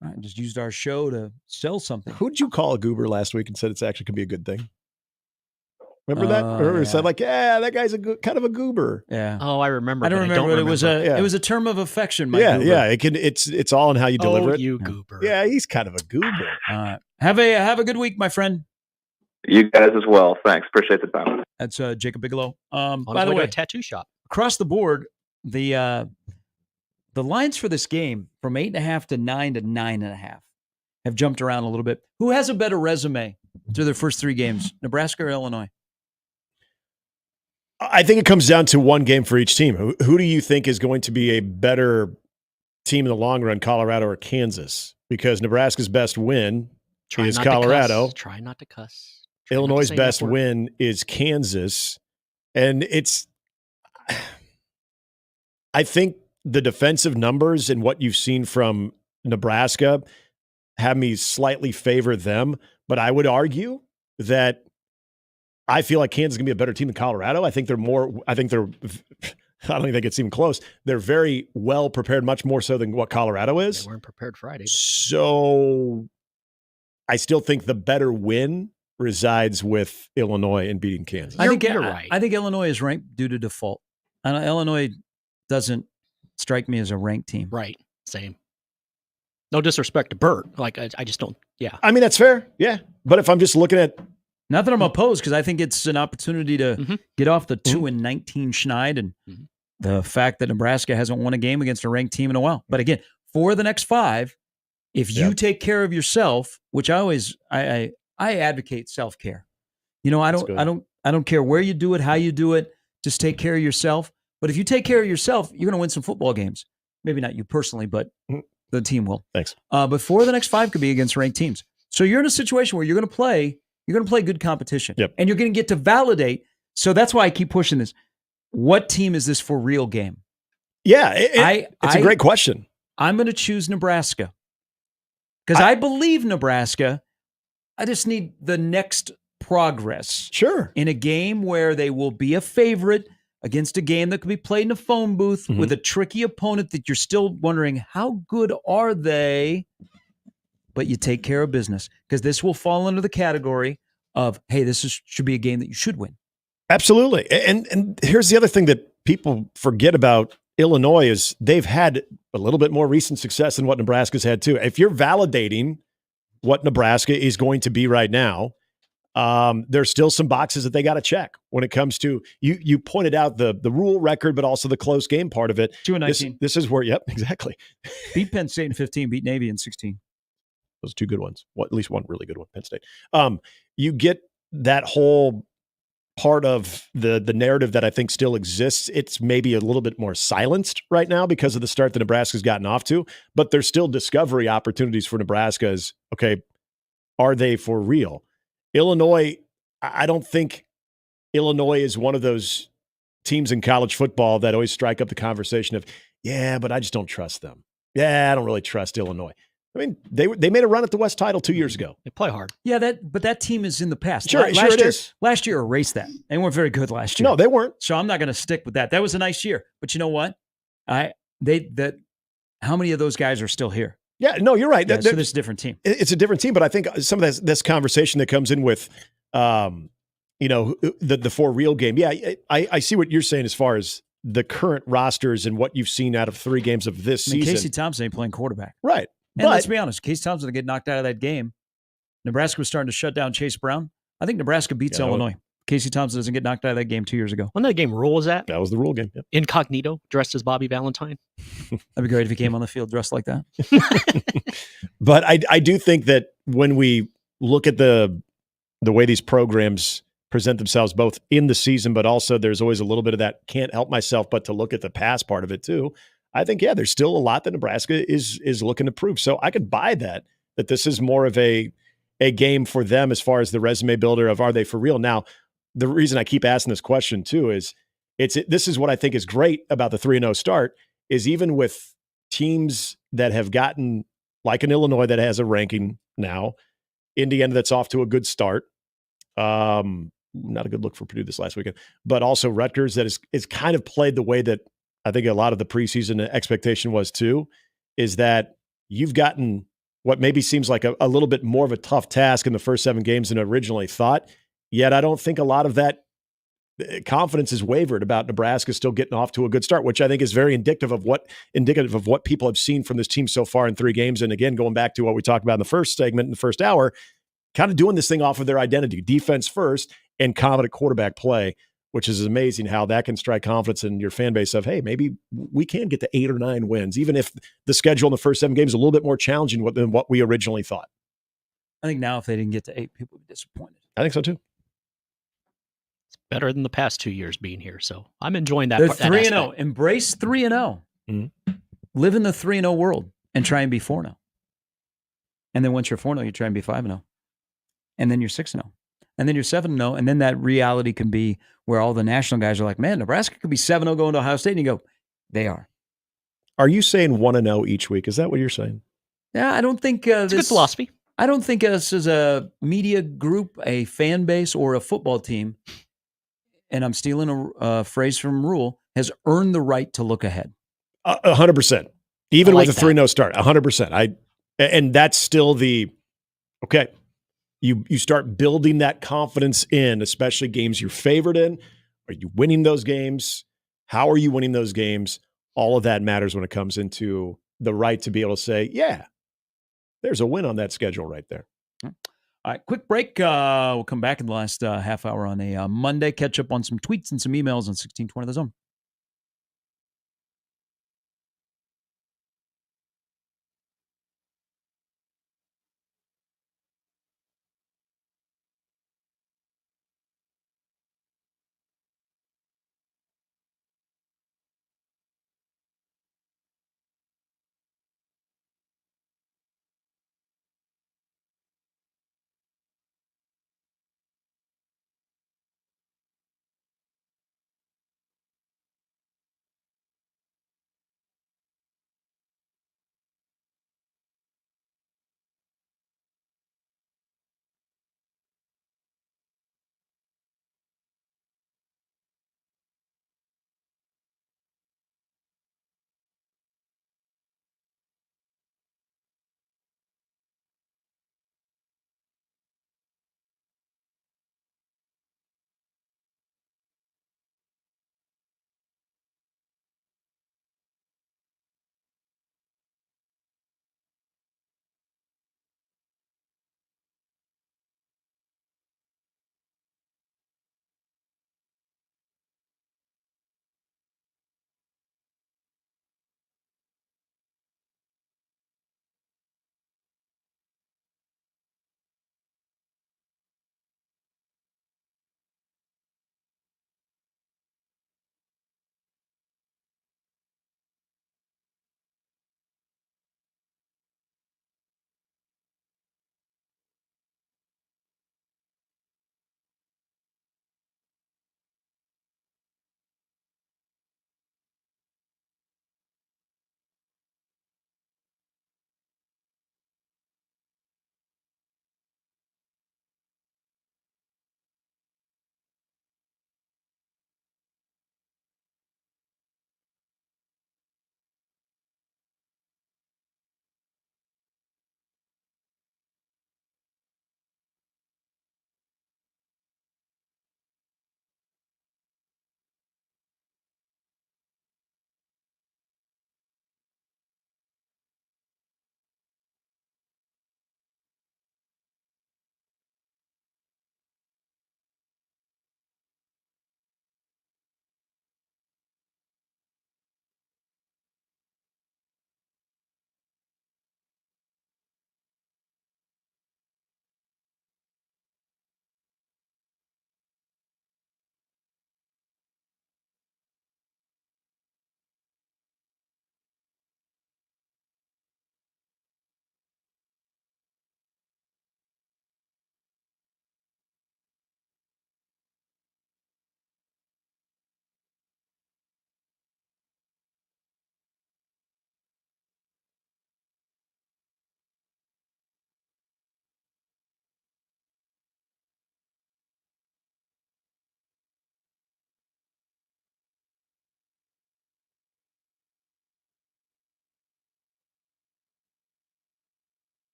I just used our show to sell something. Who'd you call a goober last week and said it's actually could be a good thing? Remember that? Or said that guy's kind of a goober. Yeah. Oh, I remember. I don't remember. It was a term of affection. My goober. Yeah. It's all in how you deliver it. You goober. Yeah, he's kind of a goober. Have a good week, my friend. You guys as well. Thanks. Appreciate the time. That's Jacob Bigelow. By the way, a tattoo shop across the board. The lines for this game from 8.5 to 9 to 9.5 have jumped around a little bit. Who has a better resume through their first 3 games, Nebraska or Illinois? I think it comes down to one game for each team. Who do you think is going to be a better team in the long run, Colorado or Kansas? Because Nebraska's best win is Colorado. Try not to cuss. Illinois' best win is Kansas. And I think the defensive numbers and what you've seen from Nebraska have me slightly favor them, but I would argue that I feel like Kansas is going to be a better team than Colorado. I don't think it's even close. They're very well prepared, much more so than what Colorado is. They weren't prepared Friday. So I still think the better win resides with Illinois and beating Kansas. I think you're right. I think Illinois is ranked due to default. Illinois doesn't strike me as a ranked team. Right. Same. No disrespect to Burt. I just don't. Yeah. I mean, that's fair. Yeah. But if I'm just looking at. Not that I'm opposed, because I think it's an opportunity to get off the 2-19 schneid and the fact that Nebraska hasn't won a game against a ranked team in a while. But again, for the next 5, if you take care of yourself, which I advocate self-care. I don't care where you do it, how you do it. Just take care of yourself. But if you take care of yourself, you're going to win some football games. Maybe not you personally, but the team will. Thanks. But 4 of the next 5 could be against ranked teams. So you're in a situation where you're going to play good competition. Yep. And you're going to get to validate. So that's why I keep pushing this. What team is this for real game? Yeah, it's a great question. I'm going to choose Nebraska. Because I believe Nebraska. I just need the next progress. Sure. In a game where they will be a favorite against a game that could be played in a phone booth with a tricky opponent that you're still wondering, how good are they? But you take care of business, because this will fall under the category of, hey, should be a game that you should win. Absolutely. And here's the other thing that people forget about Illinois is they've had a little bit more recent success than what Nebraska's had too. If you're validating what Nebraska is going to be right now. There's still some boxes that they got to check when it comes to you pointed out the rule record, but also the close game part of it. 2-19. This is where, yep, exactly. Beat Penn State in 15, beat Navy in 16. Those two good ones. Well, at least one really good one, Penn State. You get that whole part of the narrative that I think still exists. It's maybe a little bit more silenced right now because of the start that Nebraska's gotten off to, but there's still discovery opportunities for Nebraska as, okay, are they for real? Illinois, I don't think Illinois is one of those teams in college football that always strike up the conversation of, yeah, but I just don't trust them. Yeah, I don't really trust Illinois. I mean, they made a run at the West title 2 years ago. They play hard. Yeah, but that team is in the past. Sure, it is. Last year erased that. They weren't very good last year. No, they weren't. So I'm not going to stick with that. That was a nice year. But you know what? How many of those guys are still here? Yeah, no, you're right. Yeah, so this is a different team. It's a different team, but I think some of this conversation that comes in with, the for real game. Yeah, I see what you're saying as far as the current rosters and what you've seen out of 3 games of this season. Casey Thompson ain't playing quarterback. Right. And let's be honest, Casey Thompson to get knocked out of that game. Nebraska was starting to shut down Chase Brown. I think Nebraska beats Illinois. Casey Thompson doesn't get knocked out of that game 2 years ago. When that game rule was at? That was the rule game. Yep. Incognito, dressed as Bobby Valentine. That'd be great if he came on the field dressed like that. But I do think that when we look at the way these programs present themselves both in the season, but also there's always a little bit of that can't help myself but to look at the past part of it too. I think, yeah, there's still a lot that Nebraska is looking to prove. So I could buy that this is more of a game for them as far as the resume builder of are they for real? Now, the reason I keep asking this question too is this is what I think is great about the 3-0 start is even with teams that have gotten like an Illinois that has a ranking now, Indiana that's off to a good start. Not a good look for Purdue this last weekend, but also Rutgers that is kind of played the way that I think a lot of the preseason expectation was too, is that you've gotten what maybe seems like a little bit more of a tough task in the first 7 games than originally thought. Yet I don't think a lot of that confidence is wavered about Nebraska still getting off to a good start, which I think is very indicative of what people have seen from this team so far in 3 games. And again, going back to what we talked about in the first segment, in the first hour, kind of doing this thing off of their identity, defense first and confident quarterback play, which is amazing how that can strike confidence in your fan base of, hey, maybe we can get to 8 or 9 wins, even if the schedule in the first 7 games is a little bit more challenging than what we originally thought. I think now if they didn't get to 8, people would be disappointed. I think so too. It's better than the past 2 years being here. So I'm enjoying that. They're 3-0. Embrace 3-0. Mm-hmm. Live in the 3-0 world and try and be 4-0. And then once you're 4-0, you try and be 5-0. And then you're 6-0. And then you're 7-0. And then that reality can be where all the national guys are like, man, Nebraska could be 7-0 going to Ohio State. And you go, they are. Are you saying 1-0 each week? Is that what you're saying? Yeah, I don't think it's good philosophy. I don't think us as a media group, a fan base, or a football team, and I'm stealing a phrase from Rule, has earned the right to look ahead. 100%. Even like with a 3-0 start, 100%. And that's still the, okay, you start building that confidence in, especially games you're favored in. Are you winning those games? How are you winning those games? All of that matters when it comes into the right to be able to say, yeah, there's a win on that schedule right there. All right, quick break. We'll come back in the last half hour on a Monday, catch up on some tweets and some emails on 1620 The Zone.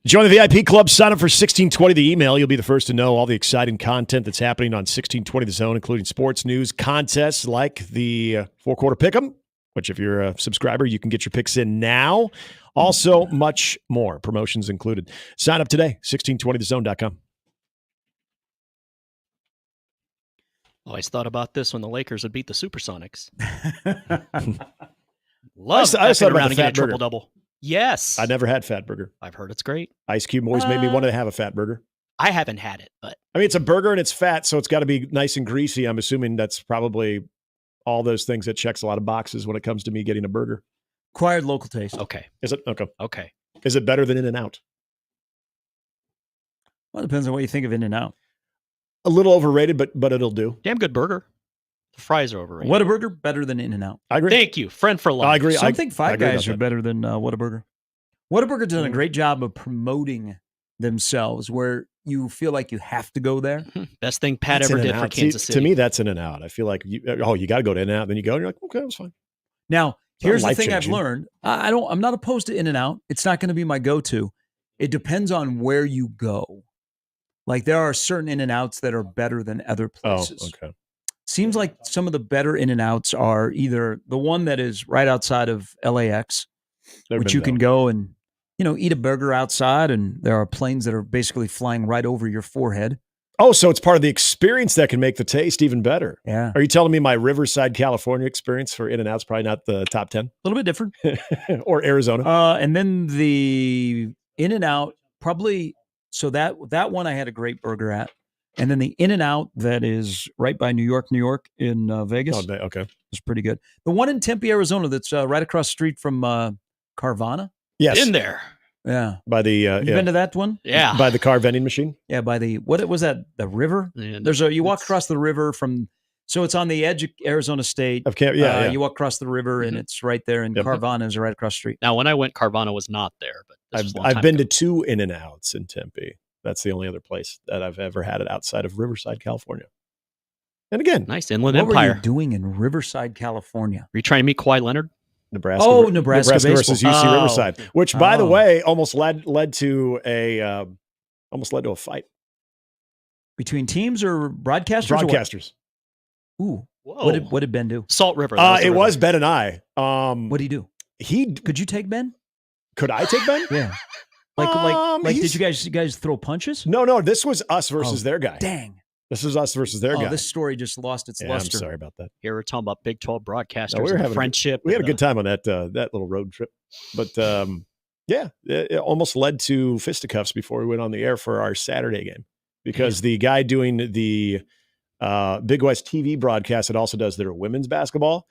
Join the VIP club. Sign up for 1620 the email. You'll be the first to know all the exciting content that's happening on 1620 the Zone, including sports news, contests like the four-quarter pick'em, which if you're a subscriber, you can get your picks in now. Also, much more. Promotions included. Sign up today, 1620thezone.com. Always thought about this when the Lakers would beat the Supersonics. Love I thought about around the and get a Fat Burger. triple-double. Yes. I never had Fat Burger. I've heard it's great. Ice Cube always made me want to have a Fat Burger. I haven't had it, but I mean, it's a burger and it's fat, so it's got to be nice and greasy. I'm assuming that's probably all those things that checks a lot of boxes when it comes to me getting a burger. Acquired local taste. Okay. Is it? Okay. Okay. Is it better than In-N-Out? Well, it depends on what you think of In-N-Out. A little overrated, but it'll do. Damn good burger. The fries are overrated. Whataburger better than In-N-Out. I agree. Thank you. Friend for life. I agree. I think Five agree Guys about are better than Whataburger. Whataburger done a great job of promoting themselves where you feel like you have to go there. Best thing Pat That's ever did In-N-Out. for Kansas See, City. To me, that's In-N-Out. I feel like you got to go to In-N-Out, then you go and you're like, okay, that's fine. Now, here's the thing I've life-changing. learned. I'm not opposed to In-N-Out. It's not going to be my go-to. It depends on where you go. Like there are certain In-N-Outs that are better than other places. Oh, okay. Seems like some of the better In-N-Outs are either the one that is right outside of LAX, which you can go and, eat a burger outside, and there are planes that are basically flying right over your forehead. Oh, so it's part of the experience that can make the taste even better. Yeah. Are you telling me my Riverside, California experience for In-N-Out's probably not the top 10? A little bit different. Or Arizona? And then the In-N-Out probably, so that one I had a great burger at. And then the In-N-Out that is right by New York in Vegas. Oh, okay. It's pretty good. The one in Tempe, Arizona that's right across the street from Carvana. Yes. In there. Yeah. By the You been to that one? Yeah. By the car vending machine? Yeah, by the, what was that? The river? Yeah, You walk across the river so it's on the edge of Arizona State. Yeah. You walk across the river and it's right there, and Yep. Carvana is right across the street. Now, when I went, Carvana was not there, but this was a long I've time been ago. to 2 In-N-Outs in Tempe. That's the only other place that I've ever had it outside of Riverside, California. And again, Nice Inland What Empire. were you doing in Riverside, California? Were you trying to meet Kawhi Leonard? Nebraska. Oh, Nebraska versus baseball. UC Oh. Riverside, which, by the Oh. way, almost led to a fight. Between teams or broadcasters? or what? Broadcasters. Ooh. Whoa. What did Ben do? Salt River. that the It river. was Ben and I. What did he do? Could you take Ben? Could I take Ben? Yeah. Like he's- did you guys throw punches? No. This was us versus Oh, their guy. Dang. This is us versus their guy. This story just lost its Yeah, luster. I'm sorry about that. Here we're talking about Big 12 broadcasters No, we were and having friendship. We had a and, good time on that little road trip, but yeah, it almost led to fisticuffs before we went on the air for our Saturday game because the guy doing the Big West TV broadcast that also does their women's basketball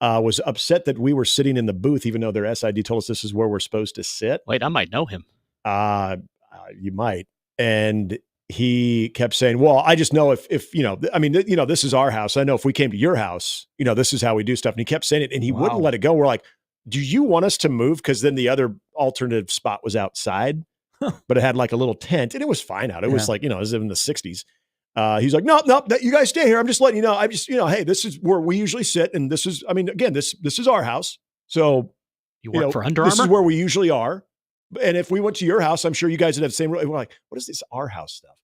was upset that we were sitting in the booth, even though their SID told us this is where we're supposed to sit. Wait, I might know him. You might. And he kept saying, well, I just know if this is our house. I know if we came to your house, this is how we do stuff. And he kept saying it and he Wow. wouldn't let it go. We're like, do you want us to move? Because then the other alternative spot was outside, but it had like a little tent and it was fine out. It was like, it was in the 60s. He's like, no, you guys stay here. I'm just letting you know. I'm just, hey, this is where we usually sit. And this is, again, this is our house. So You work for Under this is Armour? where we usually are. And if we went to your house, I'm sure you guys would have the same. We're like, what is this our house stuff?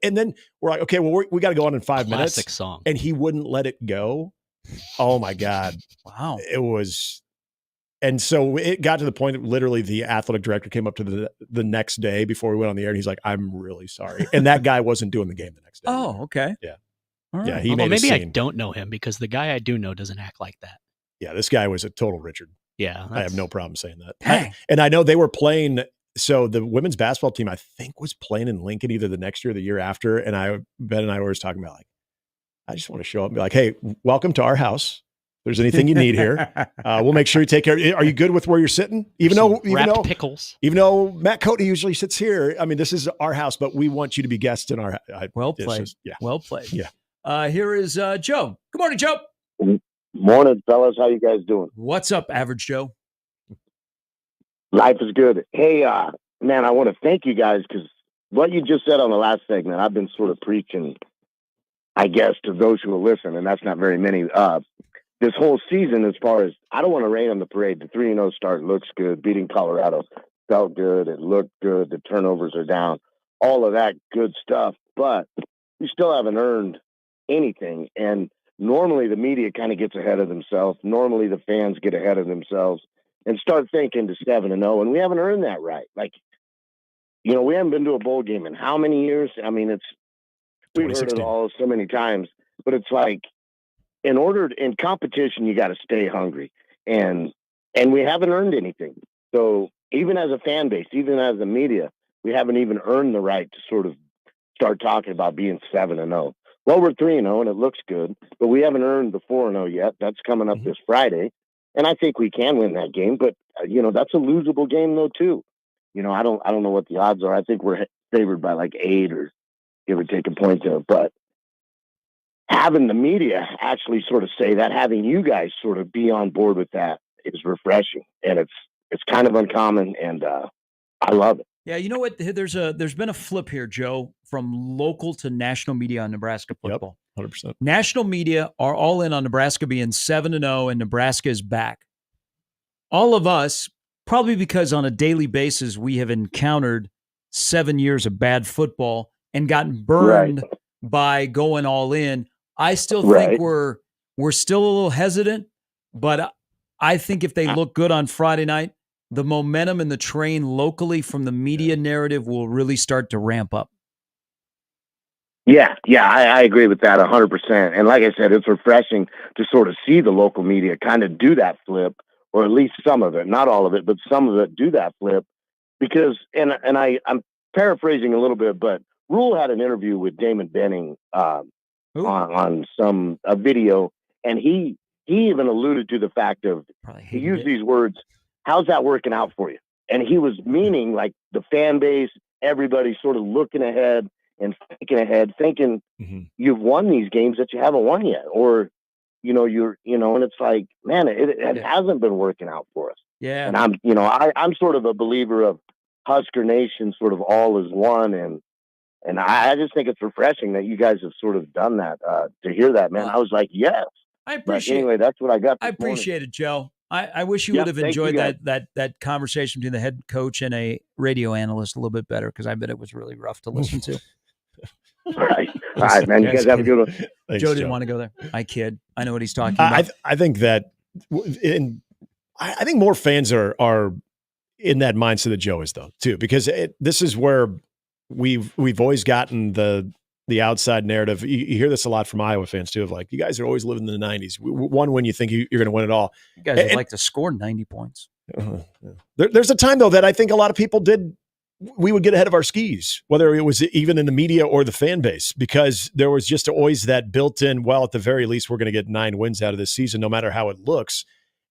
And then we're like, okay, well, we got to go on in 5 minutes. Classic song. And he wouldn't let it go. Oh my God. Wow. It was. And so it got to the point that literally the athletic director came up to the next day before we went on the air. And he's like, I'm really sorry. And that guy wasn't doing the game the next day. Oh, okay. Yeah. All right. Yeah. He Although made a maybe I scene. don't know him because the guy I do know doesn't act like that. Yeah. This guy was a total Richard. Yeah. I have no problem saying that. Dang. And I know they were playing. So the women's basketball team, I think, was playing in Lincoln either the next year or the year after. And Ben and I were always talking about, like, I just want to show up and be like, hey, welcome to our house. If there's anything you need here, we'll make sure you take care. Are you good with where you're sitting? Even Wrapped though pickles. Even though Matt Cote usually sits here, this is our house, but we want you to be guests in our. Well played. Yeah. Well played. Yeah. Here is Joe. Good morning, Joe. Morning, fellas. How you guys doing? What's up, Average Joe? Life is good. Hey, man, I want to thank you guys because what you just said on the last segment, I've been sort of preaching, I guess, to those who will listen, and that's not very many. This whole season, as far as I don't want to rain on the parade. The 3-0 start looks good, beating Colorado. felt good. It looked good. The turnovers are down. All of that good stuff. But we still haven't earned anything. And normally the media kind of gets ahead of themselves. Normally the fans get ahead of themselves and start thinking to 7-0. And we haven't earned that right. Like, we haven't been to a bowl game in how many years? I mean, we've heard it all so many times, but it's like, in competition, you got to stay hungry, and we haven't earned anything. So even as a fan base, even as the media, we haven't even earned the right to sort of start talking about being 7-0. Well, we're 3-0 and it looks good, but we haven't earned the 4-0 yet. That's coming up this Friday, and I think we can win that game. But that's a losable game though too. I don't know what the odds are. I think we're favored by like 8 or give or take a point there, but having the media actually sort of say that, having you guys sort of be on board with that is refreshing, and it's kind of uncommon, and I love it. Yeah, you know what? There's been a flip here, Joe, from local to national media on Nebraska football. 100%. National media are all in on Nebraska being 7-0 and Nebraska is back. All of us, probably because on a daily basis we have encountered 7 years of bad football and gotten burned by going all in. I still think we're still a little hesitant, but I think if they look good on Friday night, the momentum and the train locally from the media narrative will really start to ramp up. Yeah, I agree with that 100%. And like I said, it's refreshing to sort of see the local media kind of do that flip, or at least some of it, not all of it, but some of it do that flip. Because, and I'm paraphrasing a little bit, but Rule had an interview with Damon Benning on some video, and he even alluded to the fact of, he used these words, how's that working out for you? And he was meaning like the fan base, everybody sort of looking ahead and thinking you've won these games that you haven't won yet, or and it's like, man, it hasn't been working out for us. Yeah. And I'm sort of a believer of Husker Nation, sort of all is one, and I just think it's refreshing that you guys have sort of done that. To hear that, man, I was like, yes. I appreciate. But anyway, that's what I got. I appreciate it, Joe. I wish you would have enjoyed that conversation between the head coach and a radio analyst a little bit better, because I bet it was really rough to listen to. All right, man. You guys have a good one. Thanks, Joe didn't want to go there. I kid. I know what he's talking about. I think that, I think more fans are in that mindset that Joe is, though, too, because this is where we've always gotten the outside narrative. You hear this a lot from Iowa fans too, of like, you guys are always living in the 90s. One win, you think you're going to win it all. You guys would like to score 90 points. There's a time though that I think a lot of people we would get ahead of our skis, whether it was even in the media or the fan base, because there was just always that built-in, well, at the very least, we're going to get 9 wins out of this season, no matter how it looks.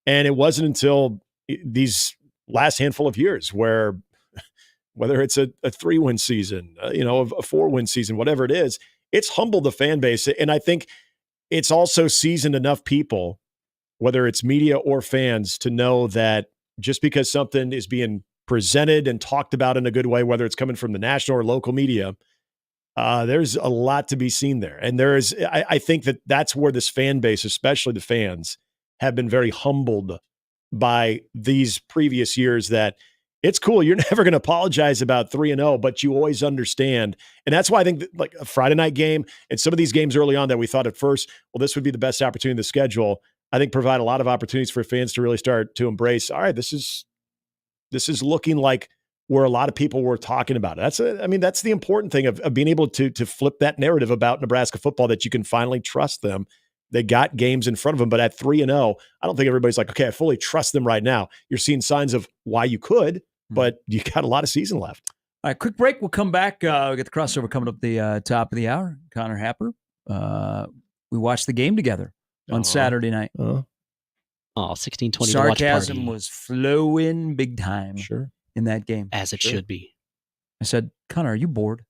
And it wasn't until these last handful of years where, whether it's a 3-win season, a 4-win season, whatever it is, it's humbled the fan base. And I think it's also seasoned enough people, whether it's media or fans, to know that just because something is being presented and talked about in a good way, whether it's coming from the national or local media, there's a lot to be seen there. And I think that's where this fan base, especially the fans, have been very humbled by these previous years, that it's cool. You're never going to apologize about 3-0, but you always understand. And that's why I think that, like a Friday night game and some of these games early on that we thought at first, well, this would be the best opportunity in the schedule, I think provide a lot of opportunities for fans to really start to embrace, all right, this is looking like where a lot of people were talking about it. That's the important thing of being able to flip that narrative about Nebraska football, that you can finally trust them. They got games in front of them, but at 3-0, I don't think everybody's like, okay, I fully trust them right now. You're seeing signs of why you could, but you got a lot of season left. All right, quick break. We'll come back. We'll get the crossover coming up the top of the hour. Connor Happer. We watched the game together on Saturday night. 16-20 Sarcasm was flowing big time in that game. As it should be. I said, Connor, are you bored?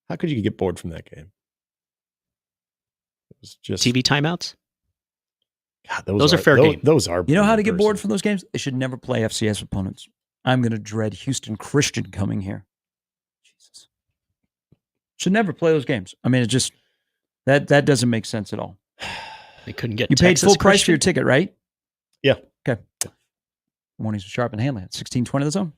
How could you get bored from that game? It was just TV timeouts? God, those are fair game. Those are. You know how to get bored from those games? They should never play FCS opponents. I'm going to dread Houston Christian coming here. Jesus. Should never play those games. I mean, it just, that doesn't make sense at all. They couldn't get You paid full price for your ticket, right? Yeah. Okay. Mornings with Sharp and Handley at 1620 The Zone.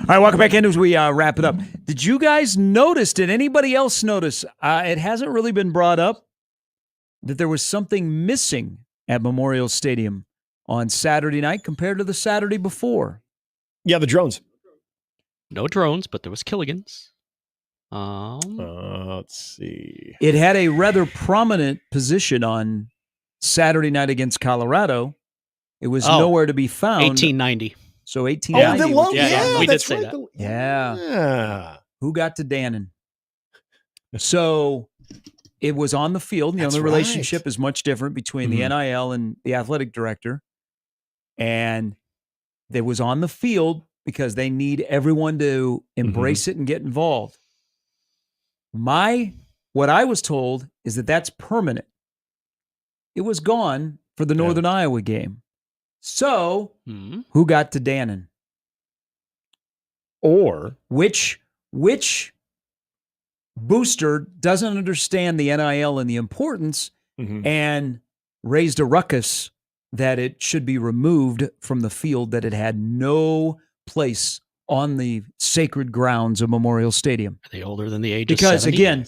All right, welcome back in as we wrap it up. Did you guys notice, did anybody else notice, it hasn't really been brought up, that there was something missing at Memorial Stadium on Saturday night compared to the Saturday before? Yeah, the drones. No drones, but there was Killigans. Let's see. It had a rather prominent position on Saturday night against Colorado. It was nowhere to be found. 1890. So 1890. Oh, the low, we did that's say right. that. Yeah. Who got to Dannon? So it was on the field. You know, That's the right. relationship is much different between the NIL and the athletic director. And it was on the field because they need everyone to embrace it and get involved. What I was told is that that's permanent. It was gone for the Northern Iowa game. So who got to Dannon? Or which booster doesn't understand the NIL and the importance and raised a ruckus that it should be removed from the field, that it had no place on the sacred grounds of Memorial Stadium. Are they older than the age Because, of 70? again,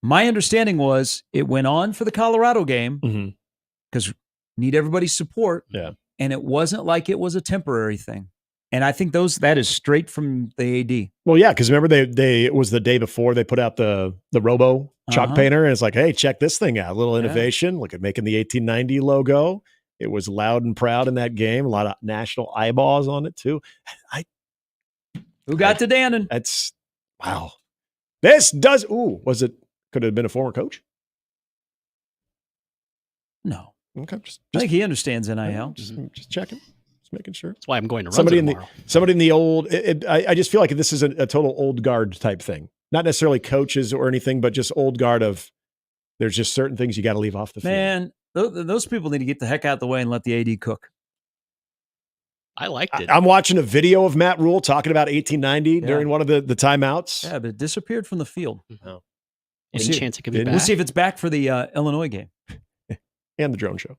my understanding was it went on for the Colorado game because need everybody's support. Yeah. And it wasn't like it was a temporary thing. And I think that is straight from the AD. Well, yeah, because remember it was the day before they put out the Robo chalk painter, and it's like, hey, check this thing out. A little innovation. Look at making the 1890 logo. It was loud and proud in that game. A lot of national eyeballs on it too. Who got to Dannon? That's wow. This does. Ooh, could it have been a former coach? No. Okay. I think he understands NIL. Just checking. Just making sure. That's why I'm going to run somebody tomorrow. Somebody in the old. I just feel like this is a total old guard type thing. Not necessarily coaches or anything, but just old guard of. There's just certain things you got to leave off the field. Man, those people need to get the heck out of the way and let the AD cook. I liked it. I'm watching a video of Matt Rule talking about 1890 during one of the timeouts. Yeah, but it disappeared from the field. Oh. Any chance it could be back? We'll see if it's back for the Illinois game. And the drone show,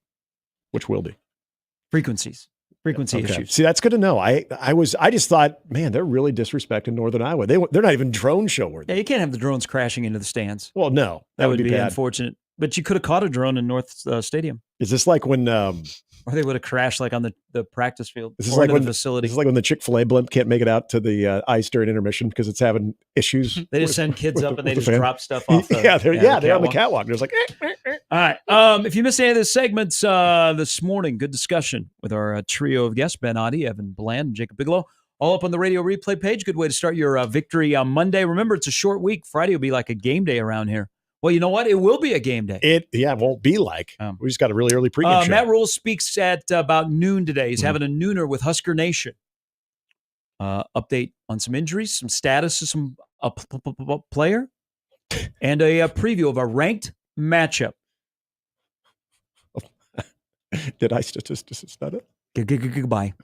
which will be. Frequency issues. See, that's good to know. I just thought, man, they're really disrespecting Northern Iowa. They're not even drone show worthy. Yeah, you can't have the drones crashing into the stands. Well, no, that would be bad. unfortunate. But you could have caught a drone in North Stadium. Is this like when? Or they would have crashed like on the practice field. This is like when the facility. This is like when the Chick-fil-A blimp can't make it out to the ice during intermission because it's having issues. They just send kids up and they just drop stuff off. They're on the catwalk. There's like. All right. If you missed any of the segments this morning, good discussion with our trio of guests: Ben Oddie, Evan Bland, and Jacob Bigelow. All up on the radio replay page. Good way to start your victory on Monday. Remember, it's a short week. Friday will be like a game day around here. Well, you know what? It will be a game day. It won't be like. We just got a really early pregame show. Matt Rule speaks at about noon today. He's having a nooner with Husker Nation. Update on some injuries, some status of some player, and a preview of a ranked matchup. Did I statistics that it? Goodbye.